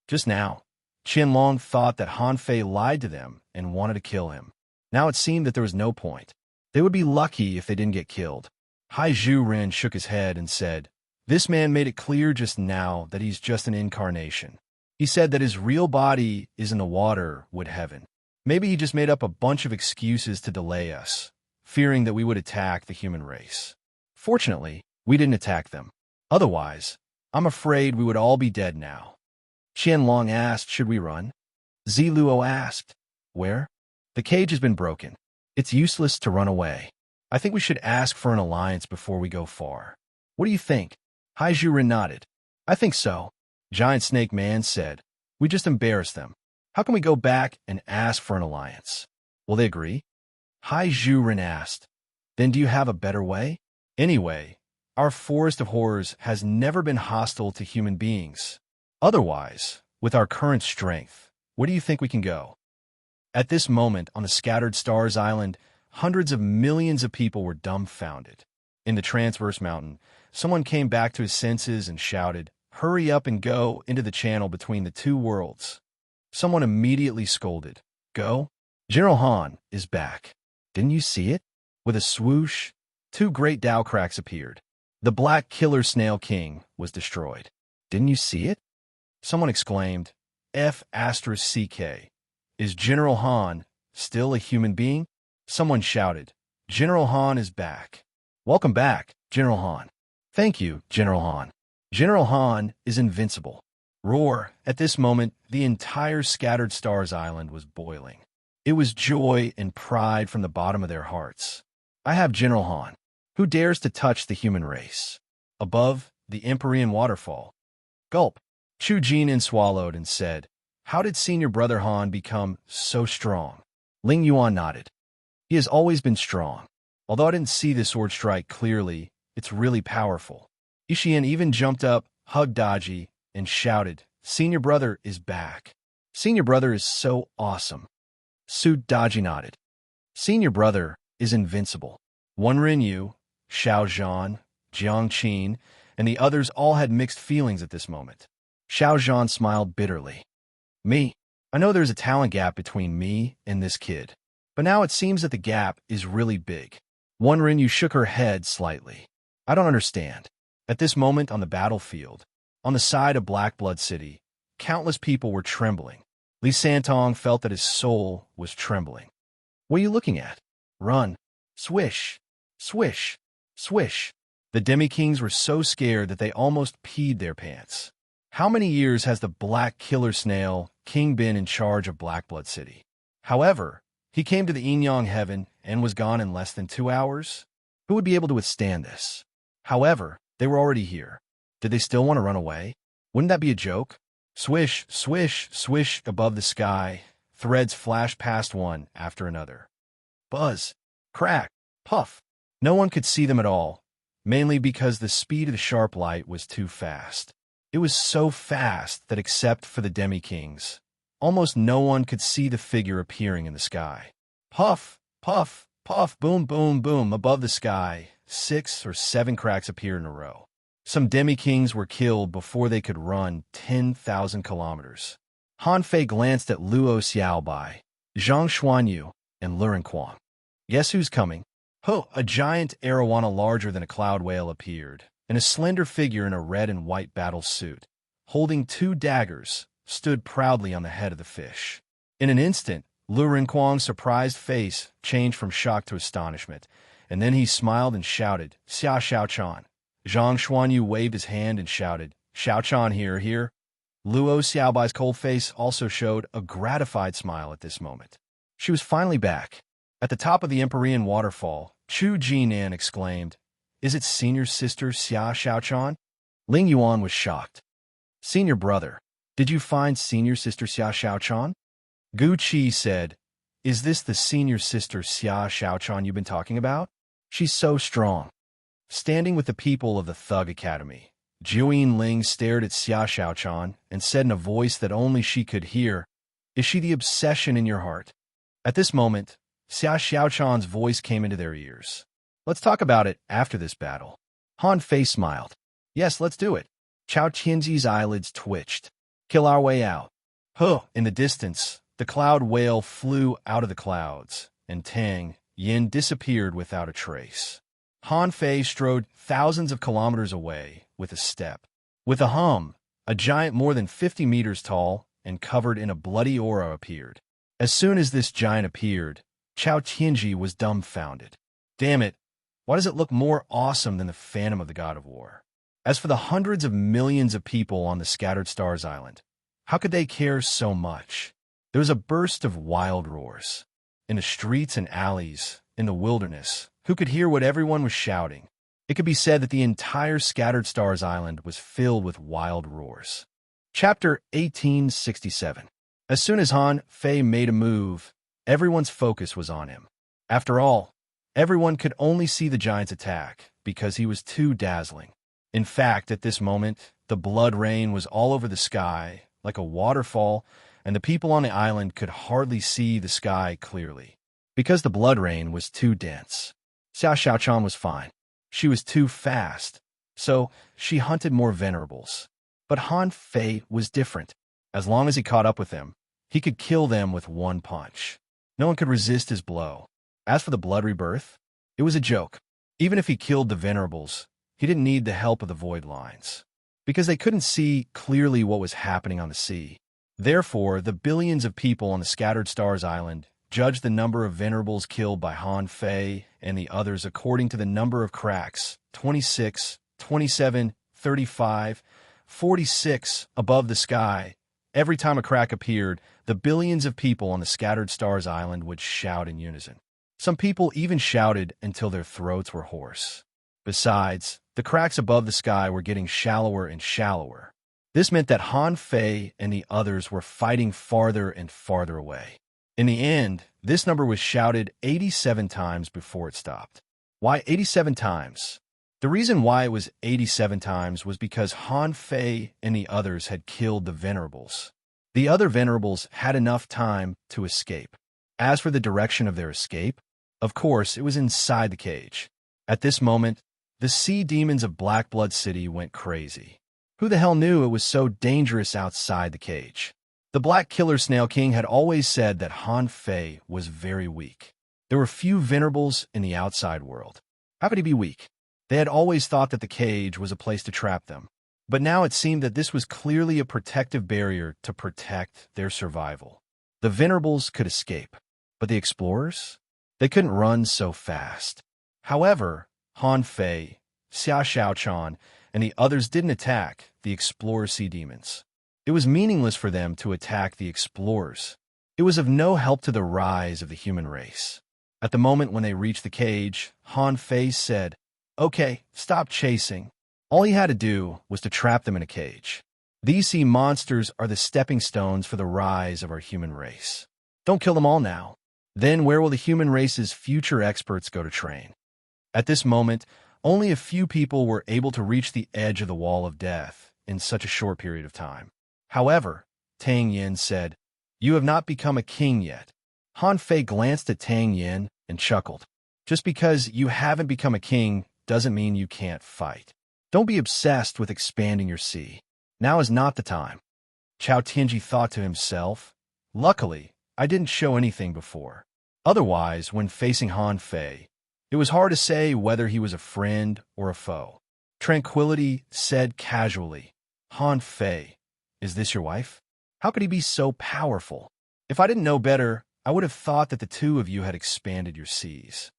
Just now, Qianlong thought that Han Fei lied to them and wanted to kill him. Now it seemed that there was no point. They would be lucky if they didn't get killed. Hai Zhuren shook his head and said, this man made it clear just now that he's just an incarnation. He said that his real body is in the water with heaven. Maybe he just made up a bunch of excuses to delay us, fearing that we would attack the human race. Fortunately, we didn't attack them. Otherwise, I'm afraid we would all be dead now. Qianlong asked, should we run? Ziluo asked, where? The cage has been broken. It's useless to run away. I think we should ask for an alliance before we go far. What do you think? Hai Zhuren nodded. I think so. Giant Snake Man said, we just embarrassed them. How can we go back and ask for an alliance? Will they agree? Hai Zhuren asked, then do you have a better way? Anyway, our Forest of Horrors has never been hostile to human beings. Otherwise, with our current strength, where do you think we can go? At this moment on the Scattered Stars Island, hundreds of millions of people were dumbfounded. In the transverse mountain, someone came back to his senses and shouted, "Hurry up and go into the channel between the two worlds." Someone immediately scolded, "Go? General Han is back. Didn't you see it?" With a swoosh, two great Dao cracks appeared. The black killer snail king was destroyed. "Didn't you see it?" Someone exclaimed, "F***CK. Is General Han still a human being?" Someone shouted, "General Han is back." "Welcome back, General Han." "Thank you, General Han." "General Han is invincible." Roar. At this moment, the entire Scattered Stars Island was boiling. It was joy and pride from the bottom of their hearts. "I have General Han. Who dares to touch the human race?" Above, the Empyrean waterfall. Gulp. Chu Jinan swallowed and said, "How did Senior Brother Han become so strong?" Ling Yuan nodded. "He has always been strong. Although I didn't see the sword strike clearly, it's really powerful." Ishian even jumped up, hugged Daji, and shouted, "Senior Brother is back. Senior Brother is so awesome." Su Daji nodded. "Senior Brother is invincible." Wan Rinyu, Xiao Zhan, Jiang Qin, and the others all had mixed feelings at this moment. Xiao Zhan smiled bitterly. "Me? I know there's a talent gap between me and this kid, but now it seems that the gap is really big." Wan Rinyu shook her head slightly. "I don't understand." At this moment on the battlefield, on the side of Black Blood City, countless people were trembling. Li Santong felt that his soul was trembling. "What are you looking at? Run." Swish, swish, swish. The Demi-Kings were so scared that they almost peed their pants. How many years has the Black Killer Snail King been in charge of Black Blood City? However, he came to the Yin-Yang Heaven and was gone in less than 2 hours? Who would be able to withstand this? However, they were already here. Did they still want to run away? Wouldn't that be a joke? Swish, swish, swish above the sky. Threads flashed past one after another. Buzz, crack, puff. No one could see them at all, mainly because the speed of the sharp light was too fast. It was so fast that except for the Demi-Kings, almost no one could see the figure appearing in the sky. Puff, puff, puff, boom, boom, boom. Above the sky, 6 or 7 cracks appeared in a row. Some Demi-Kings were killed before they could run 10,000 kilometers. Han Fei glanced at Luo Xiaobai, Zhang Xuanyu, and Luren Quang. "Guess who's coming?" A giant arowana larger than a cloud whale appeared, and a slender figure in a red and white battle suit, holding 2 daggers, stood proudly on the head of the fish. In an instant, Luren Quang's surprised face changed from shock to astonishment, and then he smiled and shouted, "Xia Xiaochan." Zhang Xuanyu waved his hand and shouted, "Xiaochan here, here." Luo Xiaobai's cold face also showed a gratified smile at this moment. She was finally back. At the top of the Empyrean waterfall, Chu Jinan exclaimed, "Is it Senior Sister Xia Xiaochan?" Ling Yuan was shocked. "Senior Brother, did you find Senior Sister Xia Xiaochan?" Gu Qi said, "Is this the Senior Sister Xia Xiaochan you've been talking about? She's so strong." Standing with the people of the Thug Academy, Jiuyin Ling stared at Xia Xiaochan and said in a voice that only she could hear, "Is she the obsession in your heart?" At this moment, Xia Xiaochan's voice came into their ears. "Let's talk about it after this battle." Han Fei smiled. "Yes, let's do it." Chao Tianzi's eyelids twitched. "Kill our way out." In the distance, the cloud whale flew out of the clouds, and Tang Yin disappeared without a trace. Han Fei strode thousands of kilometers away with a step. With a hum, a giant more than 50 meters tall and covered in a bloody aura appeared. As soon as this giant appeared, Chao Tianji was dumbfounded. Damn it, why does it look more awesome than the Phantom of the God of War? As for the hundreds of millions of people on the Scattered Stars Island, how could they care so much? There was a burst of wild roars. In the streets and alleys, in the wilderness, who could hear what everyone was shouting? It could be said that the entire Scattered Stars Island was filled with wild roars. Chapter 1867. As soon as Han Fei made a move, everyone's focus was on him. After all, everyone could only see the giant's attack because he was too dazzling. In fact, at this moment, the blood rain was all over the sky, like a waterfall, and the people on the island could hardly see the sky clearly, because the blood rain was too dense. Xia Xiaochan was fine. She was too fast, so she hunted more venerables. But Han Fei was different. As long as he caught up with them, he could kill them with one punch. No one could resist his blow. As for the blood rebirth, it was a joke. Even if he killed the venerables, he didn't need the help of the void lines, because they couldn't see clearly what was happening on the sea. Therefore, the billions of people on the Scattered Stars Island judged the number of venerables killed by Han Fei and the others according to the number of cracks, 26, 27, 35, 46 above the sky. Every time a crack appeared, the billions of people on the Scattered Stars Island would shout in unison. Some people even shouted until their throats were hoarse. Besides, the cracks above the sky were getting shallower and shallower. This meant that Han Fei and the others were fighting farther and farther away. In the end, this number was shouted 87 times before it stopped. Why 87 times? The reason why it was 87 times was because Han Fei and the others had killed the venerables. The other venerables had enough time to escape. As for the direction of their escape, of course, it was inside the cage. At this moment, the sea demons of Black Blood City went crazy. Who the hell knew it was so dangerous outside the cage? The Black Killer Snail King had always said that Han Fei was very weak. There were few venerables in the outside world. How could he be weak? They had always thought that the cage was a place to trap them. But now it seemed that this was clearly a protective barrier to protect their survival. The venerables could escape, but the explorers? They couldn't run so fast. However, Han Fei, Xia Xiaochan, and the others didn't attack the explorer sea demons. It was meaningless for them to attack the explorers. It was of no help to the rise of the human race. At the moment when they reached the cage, Han Fei said, "Okay, stop chasing." All he had to do was to trap them in a cage. These sea monsters are the stepping stones for the rise of our human race. Don't kill them all now. Then where will the human race's future experts go to train? At this moment, only a few people were able to reach the edge of the wall of death in such a short period of time. However, Tang Yin said, "You have not become a king yet." Han Fei glanced at Tang Yin and chuckled. Just because you haven't become a king doesn't mean you can't fight. Don't be obsessed with expanding your sea. Now is not the time. Chao Tianji thought to himself, "Luckily, I didn't show anything before. Otherwise, when facing Han Fei, it was hard to say whether he was a friend or a foe." Tranquility said casually, "Han Fei, is this your wife? How could he be so powerful? If I didn't know better, I would have thought that the two of you had expanded your seas."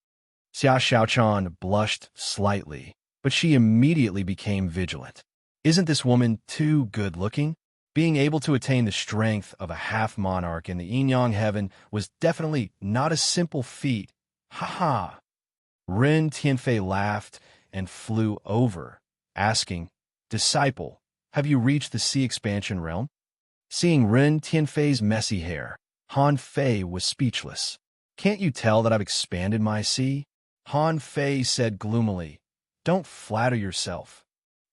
Xia Xiaochan blushed slightly, but she immediately became vigilant. Isn't this woman too good-looking? Being able to attain the strength of a half-monarch in the yin-yang heaven was definitely not a simple feat. Ha ha! Ren Tianfei laughed and flew over, asking, "Disciple, have you reached the sea expansion realm?" Seeing Ren Tianfei's messy hair, Han Fei was speechless. "Can't you tell that I've expanded my sea?" Han Fei said gloomily, "Don't flatter yourself."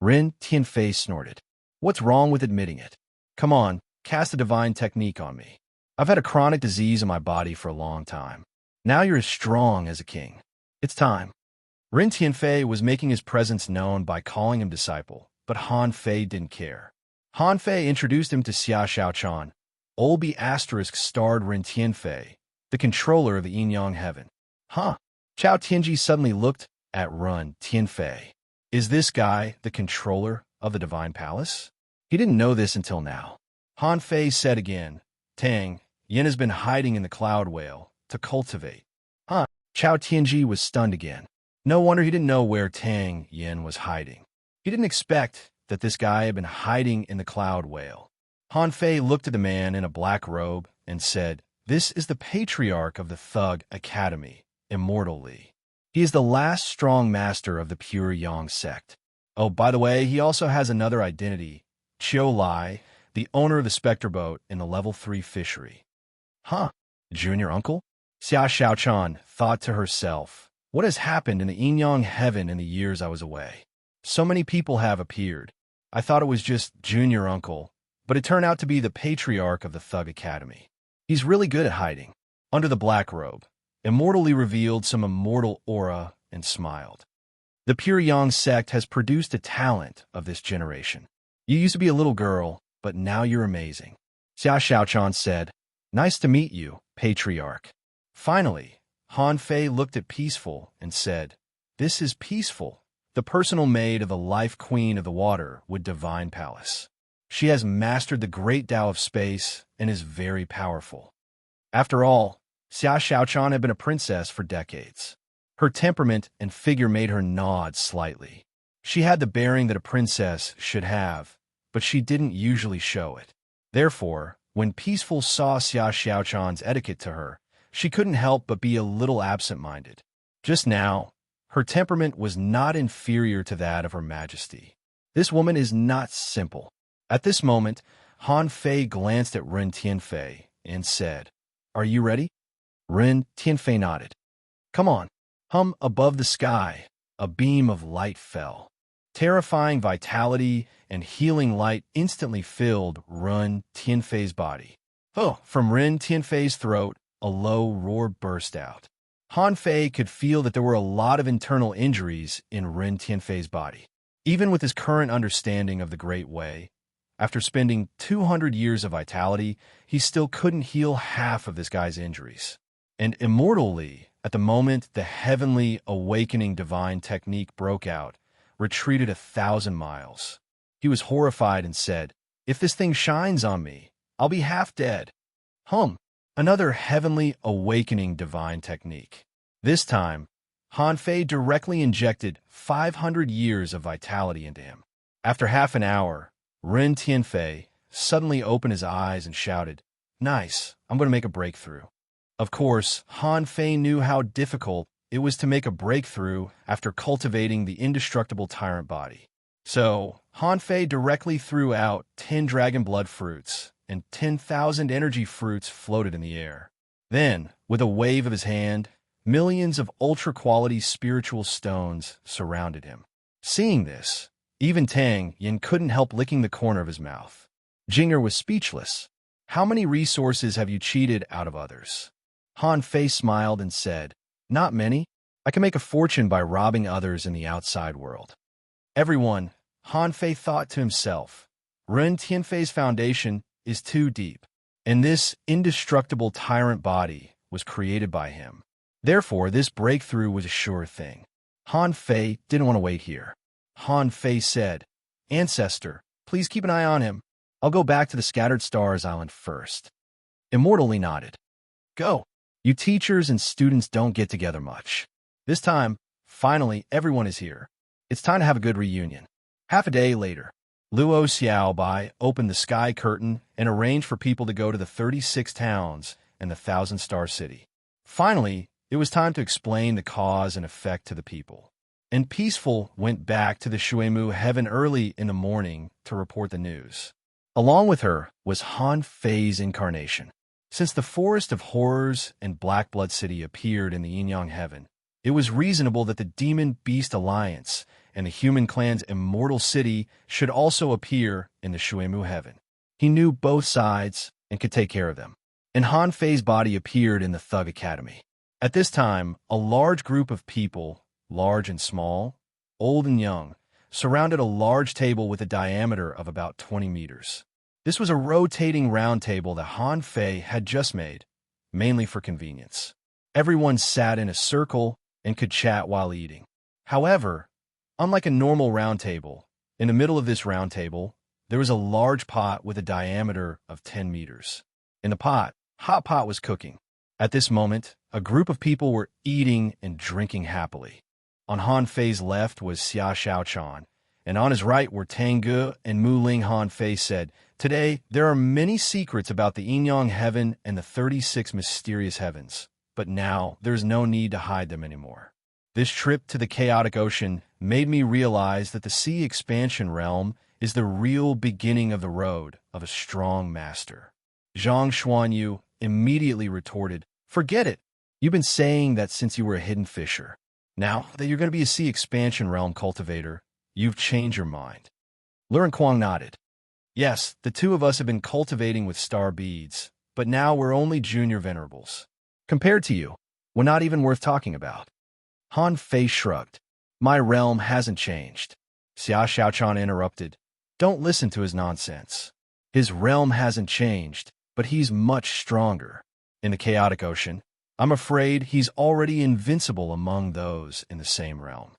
Ren Tianfei snorted. "What's wrong with admitting it? Come on, cast a divine technique on me. I've had a chronic disease in my body for a long time. Now you're as strong as a king. It's time." Ren Tianfei was making his presence known by calling him disciple, but Han Fei didn't care. Han Fei introduced him to Xia Xiaochan. Olbi asterisk starred Ren Tianfei, the controller of the yin-yang heaven. Huh? Chao Tianji suddenly looked at Ren Tianfei. Is this guy the controller of the divine palace? He didn't know this until now. Han Fei said again, "Tang, Yin has been hiding in the cloud whale to cultivate." Huh? Chao Tianji was stunned again. No wonder he didn't know where Tang Yin was hiding. He didn't expect that this guy had been hiding in the cloud whale. Han Fei looked at the man in a black robe and said, "This is the patriarch of the Thug Academy, Immortal Li. He is the last strong master of the pure Yang sect. Oh, by the way, he also has another identity, Chiu Lai, the owner of the Spectre Boat in the Level 3 fishery." Huh? Junior uncle? Xia Xiaochan thought to herself, what has happened in the yin-yang heaven in the years I was away? So many people have appeared. I thought it was just junior uncle, but it turned out to be the patriarch of the Thug Academy. He's really good at hiding. Under the black robe, Immortal Li revealed some immortal aura and smiled. The Pure Yang sect has produced a talent of this generation. You used to be a little girl, but now you're amazing. Xia Xiaochan said, "Nice to meet you, patriarch." Finally, Han Fei looked at Peaceful and said, "This is Peaceful, the personal maid of the life queen of the water with divine palace. She has mastered the great Tao of space and is very powerful." After all, Xia Xiaochan had been a princess for decades. Her temperament and figure made her nod slightly. She had the bearing that a princess should have, but she didn't usually show it. Therefore, when Peaceful saw Xia Xiaochan's etiquette to her, she couldn't help but be a little absent-minded. Just now, her temperament was not inferior to that of Her Majesty. This woman is not simple. At this moment, Han Fei glanced at Ren Tianfei and said, "Are you ready?" Ren Tianfei nodded. "Come on." Above the sky, a beam of light fell. Terrifying vitality and healing light instantly filled Ren Tianfei's body. From Ren Tianfei's throat, a low roar burst out. Han Fei could feel that there were a lot of internal injuries in Ren Tianfei's body. Even with his current understanding of the Great Way, after spending 200 years of vitality, he still couldn't heal half of this guy's injuries. And immortally, at the moment the heavenly awakening divine technique broke out, retreated 1,000 miles. He was horrified and said, "If this thing shines on me, I'll be half dead." Another heavenly awakening divine technique. This time, Han Fei directly injected 500 years of vitality into him. After half an hour, Ren Tianfei suddenly opened his eyes and shouted, "Nice, I'm going to make a breakthrough." Of course, Han Fei knew how difficult it was to make a breakthrough after cultivating the indestructible tyrant body. So, Han Fei directly threw out 10 dragon blood fruits, and 10,000 energy fruits floated in the air. Then, with a wave of his hand, millions of ultra-quality spiritual stones surrounded him. Seeing this, even Tang Yin couldn't help licking the corner of his mouth. Jinger was speechless. "How many resources have you cheated out of others?" Han Fei smiled and said, "Not many. I can make a fortune by robbing others in the outside world." Everyone, Han Fei thought to himself, Ren Tianfei's foundation is too deep, and this indestructible tyrant body was created by him. Therefore, this breakthrough was a sure thing. Han Fei didn't want to wait here. Han Fei said, "Ancestor, please keep an eye on him. I'll go back to the Scattered Stars Island first." Immortally nodded. "Go." You teachers and students don't get together much. This time, finally, everyone is here. It's time to have a good reunion. Half a day later, Luo Xiaobai opened the sky curtain and arranged for people to go to the 36 towns and the 1,000-star city. Finally, it was time to explain the cause and effect to the people. And Peaceful went back to the Shuimu heaven early in the morning to report the news. Along with her was Han Fei's incarnation. Since the Forest of Horrors and Black Blood City appeared in the Yin-Yang heaven, it was reasonable that the Demon-Beast Alliance and the human clan's immortal city should also appear in the Shuimu heaven. He knew both sides and could take care of them. And Han Fei's body appeared in the Thug Academy. At this time, a large group of people, large and small, old and young, surrounded a large table with a diameter of about 20 meters. This was a rotating round table that Han Fei had just made, mainly for convenience. Everyone sat in a circle and could chat while eating. However, unlike a normal round table, in the middle of this round table, there was a large pot with a diameter of 10 meters. In the pot, hot pot was cooking. At this moment, a group of people were eating and drinking happily. On Han Fei's left was Xia Xiaochan, and on his right were Tang Ge and Mu Ling. Han Fei said, "Today, there are many secrets about the Yin-Yang heaven and the 36 mysterious heavens, but now there's no need to hide them anymore. This trip to the chaotic ocean made me realize that the sea expansion realm is the real beginning of the road of a strong master." Zhang Xuanyu immediately retorted, "Forget it. You've been saying that since you were a hidden fisher. Now that you're going to be a sea expansion realm cultivator, you've changed your mind." Luren Kuang nodded. "Yes, the two of us have been cultivating with star beads, but now we're only junior venerables. Compared to you, we're not even worth talking about." Han Fei shrugged. My realm hasn't changed. Xia Xiaochan interrupted. Don't listen to his nonsense. His realm hasn't changed, but he's much stronger. In the chaotic ocean, I'm afraid he's already invincible among those in the same realm.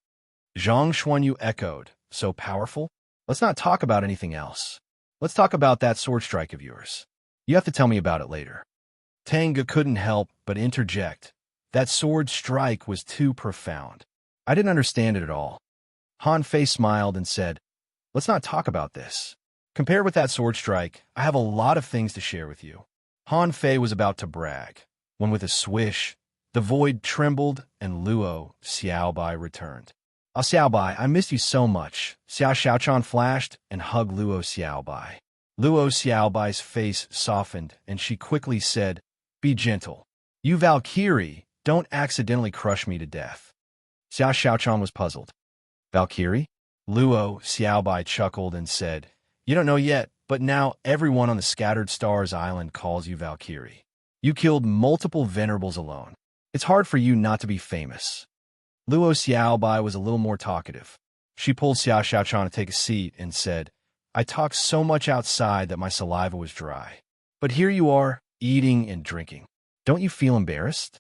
Zhang Xuanyu echoed, so powerful? Let's not talk about anything else. Let's talk about that sword strike of yours. You have to tell me about it later. Tanga couldn't help but interject. That sword strike was too profound. I didn't understand it at all. Han Fei smiled and said, let's not talk about this. Compared with that sword strike, I have a lot of things to share with you. Han Fei was about to brag, when with a swish, the void trembled and Luo Xiaobai returned. Ah Xiaobai, I missed you so much. Xia Xiaochan flashed and hugged Luo Xiaobai. Luo Xiaobai's face softened and she quickly said, be gentle. You Valkyrie, don't accidentally crush me to death. Xia Xiaochan was puzzled. Valkyrie? Luo Xiaobai chuckled and said, you don't know yet, but now everyone on the Scattered Stars Island calls you Valkyrie. You killed multiple venerables alone. It's hard for you not to be famous. Luo Xiaobai was a little more talkative. She pulled Xia Xiaochan to take a seat and said, I talked so much outside that my saliva was dry. But here you are, eating and drinking. Don't you feel embarrassed?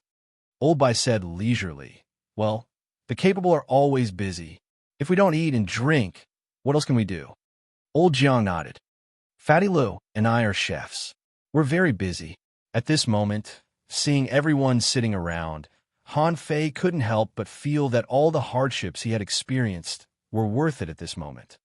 Old Bai said leisurely, well, the capable are always busy. If we don't eat and drink, what else can we do? Old Jiang nodded. Fatty Lu and I are chefs. We're very busy. At this moment, seeing everyone sitting around, Han Fei couldn't help but feel that all the hardships he had experienced were worth it at this moment.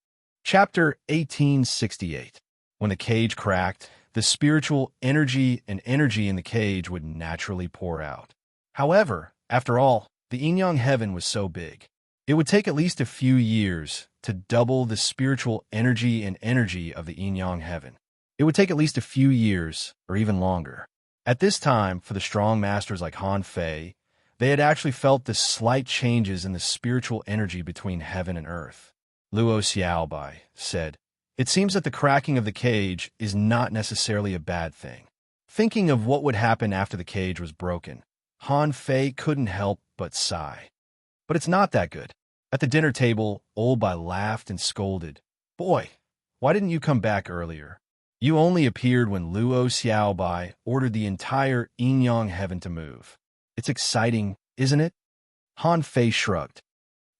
Chapter 1868. When the cage cracked, the spiritual energy and energy in the cage would naturally pour out. However, after all, the yin-yang heaven was so big. It would take at least a few years to double the spiritual energy and energy of the yin-yang heaven. It would take at least a few years, or even longer. At this time, for the strong masters like Han Fei, they had actually felt the slight changes in the spiritual energy between heaven and earth. Luo Xiaobai said, it seems that the cracking of the cage is not necessarily a bad thing. Thinking of what would happen after the cage was broken, Han Fei couldn't help but sigh. But it's not that good. At the dinner table, Old Bai laughed and scolded. Boy, why didn't you come back earlier? You only appeared when Luo Xiaobai ordered the entire yin-yang heaven to move. It's exciting, isn't it? Han Fei shrugged.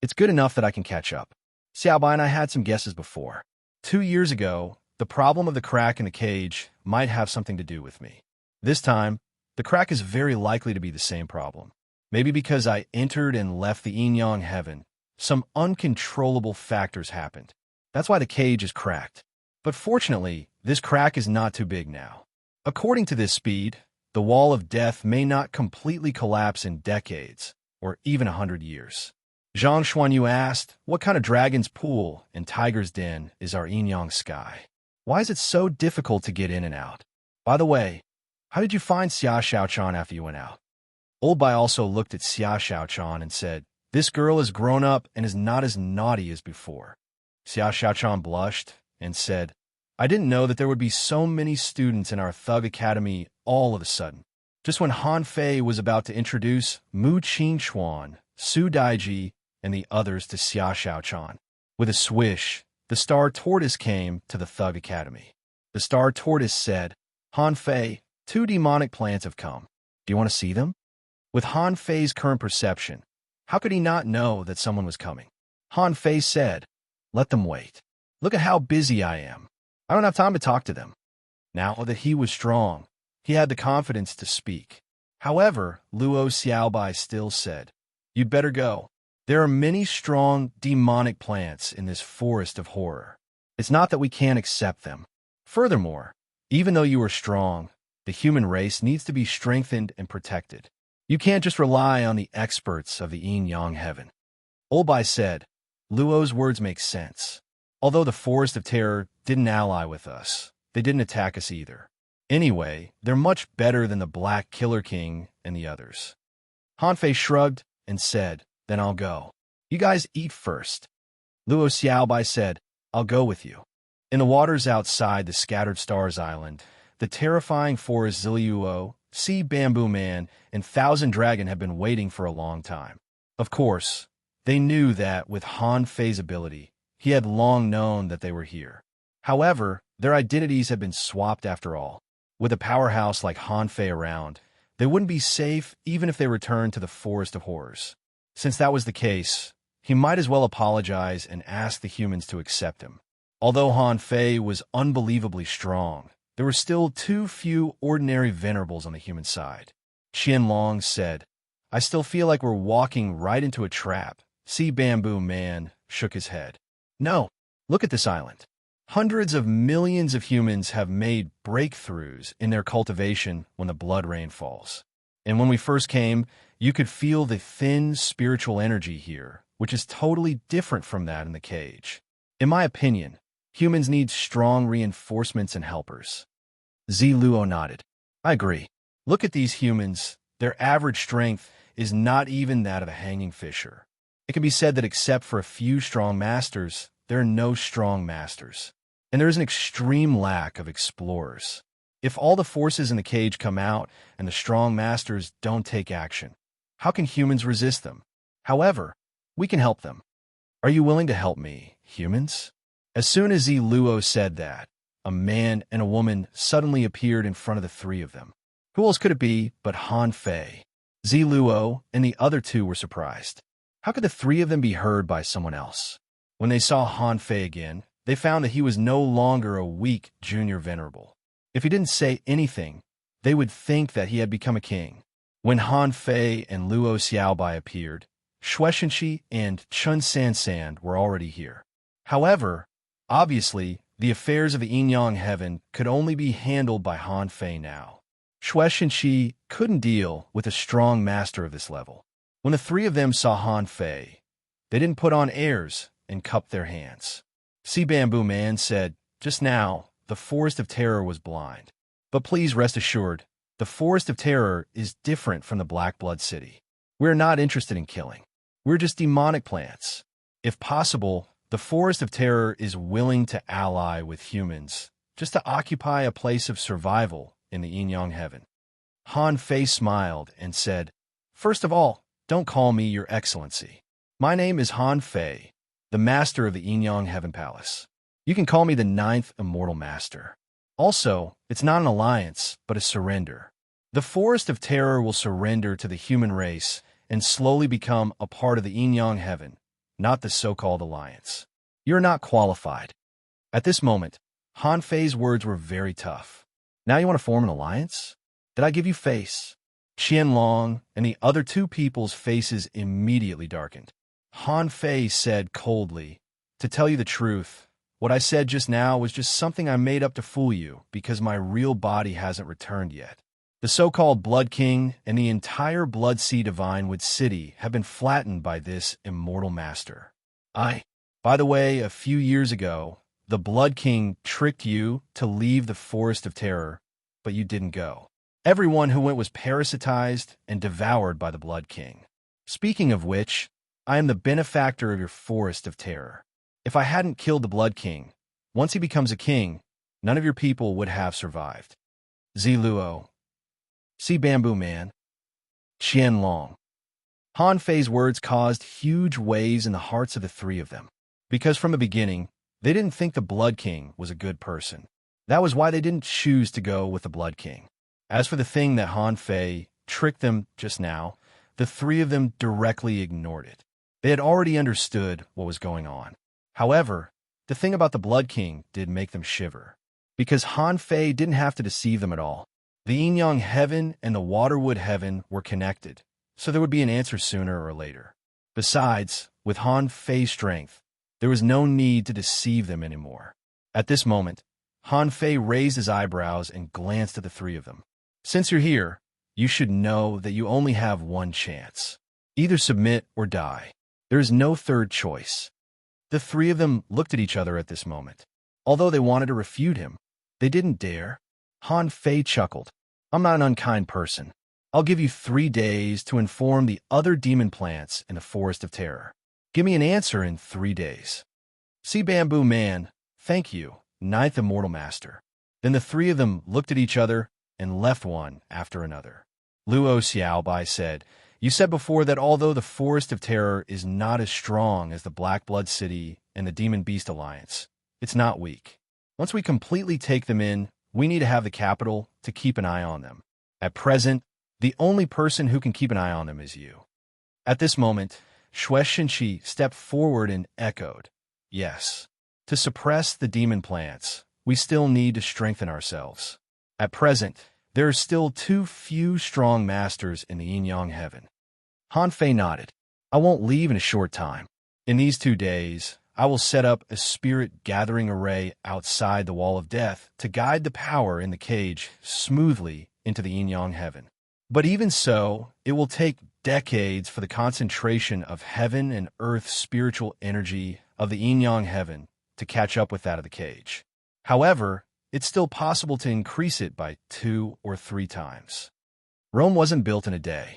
It's good enough that I can catch up. Xiaobai and I had some guesses before. 2 years ago, the problem of the crack in the cage might have something to do with me. This time, the crack is very likely to be the same problem. Maybe because I entered and left the yin-yang heaven, some uncontrollable factors happened. That's why the cage is cracked. But fortunately, this crack is not too big now. According to this speed, the wall of death may not completely collapse in decades, or even 100 years. Zhang Xuanyu asked, what kind of dragon's pool and tiger's den is our yin-yang sky? Why is it so difficult to get in and out? By the way, how did you find Xia Xiaochan after you went out? Old Bai also looked at Xia Xiaochan and said, this girl has grown up and is not as naughty as before. Xia Xiaochan blushed and said, I didn't know that there would be so many students in our Thug Academy all of a sudden. Just when Han Fei was about to introduce Mu Qingchuan, Su Daiji, and the others to Xia Xiaochan. With a swish, the Star Tortoise came to the Thug Academy. The Star Tortoise said, Han Fei, 2 demonic plants have come. Do you want to see them? With Han Fei's current perception, how could he not know that someone was coming? Han Fei said, let them wait. Look at how busy I am. I don't have time to talk to them. Now that he was strong, he had the confidence to speak. However, Luo Xiaobai still said, you'd better go. There are many strong demonic plants in this forest of horror. It's not that we can't accept them. Furthermore, even though you are strong, the human race needs to be strengthened and protected. You can't just rely on the experts of the yin-yang heaven. Old Bai said, Luo's words make sense. Although the Forest of Terror didn't ally with us, they didn't attack us either. Anyway, they're much better than the Black Killer King and the others. Han Fei shrugged and said, then I'll go. You guys eat first. Luo Xiaobai said, I'll go with you. In the waters outside the Scattered Stars Island, the terrifying forest Ziliuo, Sea Bamboo Man, and Thousand Dragon have been waiting for a long time. Of course, They knew that, with Han Fei's ability, he had long known that they were here. However, their identities had been swapped after all. With a powerhouse like Han Fei around, they wouldn't be safe even if they returned to the Forest of Horrors. Since that was the case, he might as well apologize and ask the humans to accept him. Although Han Fei was unbelievably strong, there were still too few ordinary venerables on the human side. Qianlong said, "I still feel like we're walking right into a trap." Sea Bamboo Man shook his head. "No, look at this island. Hundreds of millions of humans have made breakthroughs in their cultivation when the blood rain falls. And when we first came, you could feel the thin spiritual energy here, which is totally different from that in the cage. In my opinion, humans need strong reinforcements and helpers." Ziluo nodded. "I agree. Look at these humans. Their average strength is not even that of a hanging fisher. It can be said that except for a few strong masters, there are no strong masters. And there is an extreme lack of explorers. If all the forces in the cage come out and the strong masters don't take action, how can humans resist them? However, we can help them. Are you willing to help me, humans?" As soon as Ziluo said that, a man and a woman suddenly appeared in front of the three of them. Who else could it be but Han Fei? Ziluo and the other two were surprised. How could the three of them be heard by someone else? When they saw Han Fei again, they found that he was no longer a weak junior venerable. If he didn't say anything, they would think that he had become a king. When Han Fei and Luo Xiaobai appeared, Shueishenqi and Chun Sansan were already here. However, obviously, the affairs of the Yin-Yang Heaven could only be handled by Han Fei now. Shueishenqi couldn't deal with a strong master of this level. When the three of them saw Han Fei, they didn't put on airs and cupped their hands. Sea Bamboo Man said, "Just now, the Forest of Terror was blind. But please rest assured, the Forest of Terror is different from the Black Blood City. We're not interested in killing. We're just demonic plants. If possible, the Forest of Terror is willing to ally with humans, just to occupy a place of survival in the Yin-Yang Heaven." Han Fei smiled and said, "First of all, don't call me Your Excellency. My name is Han Fei, the Master of the Yin-Yang Heaven Palace. You can call me the 9th Immortal Master. Also, it's not an alliance, but a surrender. The Forest of Terror will surrender to the human race and slowly become a part of the Yin-Yang Heaven, not the so-called alliance. You're not qualified." At this moment, Han Fei's words were very tough. "Now you want to form an alliance? Did I give you face?" Qianlong and the other two people's faces immediately darkened. Han Fei said coldly, "To tell you the truth, what I said just now was just something I made up to fool you because my real body hasn't returned yet. The so-called Blood King and the entire Blood Sea Divinewood City have been flattened by this immortal master. By the way, a few years ago, the Blood King tricked you to leave the Forest of Terror, but you didn't go. Everyone who went was parasitized and devoured by the Blood King. Speaking of which, I am the benefactor of your Forest of Terror. If I hadn't killed the Blood King, once he becomes a king, none of your people would have survived." Ziluo, Sea Bamboo Man, Qianlong. Han Fei's words caused huge waves in the hearts of the three of them, because from the beginning, they didn't think the Blood King was a good person. That was why they didn't choose to go with the Blood King. As for the thing that Han Fei tricked them just now, the three of them directly ignored it. They had already understood what was going on. However, the thing about the Blood King did make them shiver, because Han Fei didn't have to deceive them at all. The Yin-Yang Heaven and the Waterwood Heaven were connected, so there would be an answer sooner or later. Besides, with Han Fei's strength, there was no need to deceive them anymore. At this moment, Han Fei raised his eyebrows and glanced at the three of them. "Since you're here, you should know that you only have one chance. Either submit or die. There is no third choice." The three of them looked at each other at this moment. Although they wanted to refute him, they didn't dare. Han Fei chuckled. "I'm not an unkind person. I'll give you 3 days to inform the other demon plants in the Forest of Terror. Give me an answer in 3 days." Sea Bamboo Man, "Thank you, 9th Immortal Master." Then the three of them looked at each other and left one after another. Luo Xiaobai said, You said before that although the Forest of Terror is not as strong as the Black Blood City and the Demon Beast Alliance, it's not weak. Once we completely take them in, we need to have the capital to keep an eye on them. At present, the only person who can keep an eye on them is you. At this moment, Shueishenqi stepped forward and echoed, yes. To suppress the demon plants, we still need to strengthen ourselves. At present, there are still too few strong masters in the Yin-Yang heaven. Han Fei nodded. I won't leave in a short time. In these 2 days, I will set up a spirit-gathering array outside the Wall of Death to guide the power in the cage smoothly into the Yin-Yang heaven. But even so, it will take decades for the concentration of heaven and earth spiritual energy of the Yin-Yang heaven to catch up with that of the cage. However, it's still possible to increase it by 2 or 3 times. Rome wasn't built in a day.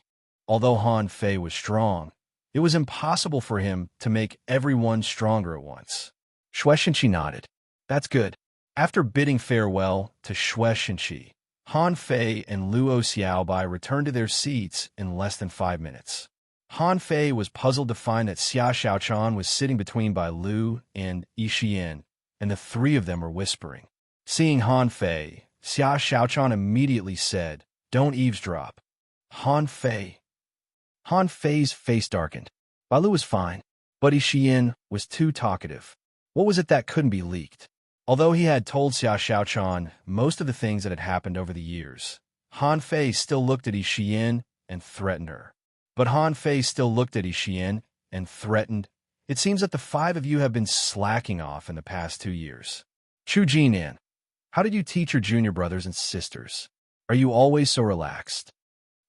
Although Han Fei was strong, it was impossible for him to make everyone stronger at once. Shueishenqi nodded. That's good. After bidding farewell to Shueishenqi, Han Fei and Luo Xiaobai returned to their seats in less than 5 minutes. Han Fei was puzzled to find that Xia Xiaochan was sitting between Bai Lu and Yi Xian, and the 3 of them were whispering. Seeing Han Fei, Xia Xiaochan immediately said, "Don't eavesdrop." Han Fei's face darkened. Bai Lu was fine, but Yi Xian was too talkative. What was it that couldn't be leaked? Although he had told Xia Xiaochan most of the things that had happened over the years, Han Fei still looked at Yi Xian and threatened her. But Han Fei still looked at Yi Xian and threatened, "It seems that the 5 of you have been slacking off in the past 2 years. Chu Jinan, how did you teach your junior brothers and sisters? Are you always so relaxed?"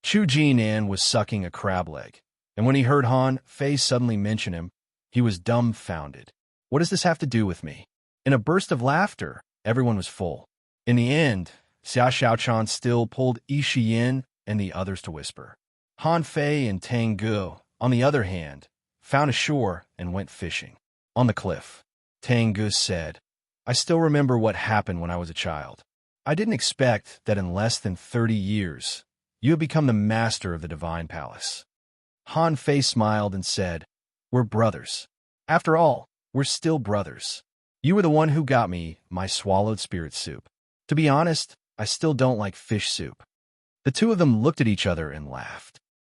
Chu Jinan was sucking a crab leg, and when he heard Han Fei suddenly mention him, he was dumbfounded. What does this have to do with me? In a burst of laughter, everyone was full. In the end, Xia Xiaochan still pulled Yi Xian and the others to whisper. Han Fei and Tang Ge, on the other hand, found a shore and went fishing. On the cliff, Tang Ge said, "I still remember what happened when I was a child. I didn't expect that in less than 30 years, you have become the master of the Divine Palace." Han Fei smiled and said, "We're brothers. After all, we're still brothers. You were the one who got me my swallowed spirit soup. To be honest, I still don't like fish soup." The 2 of them looked at each other and laughed.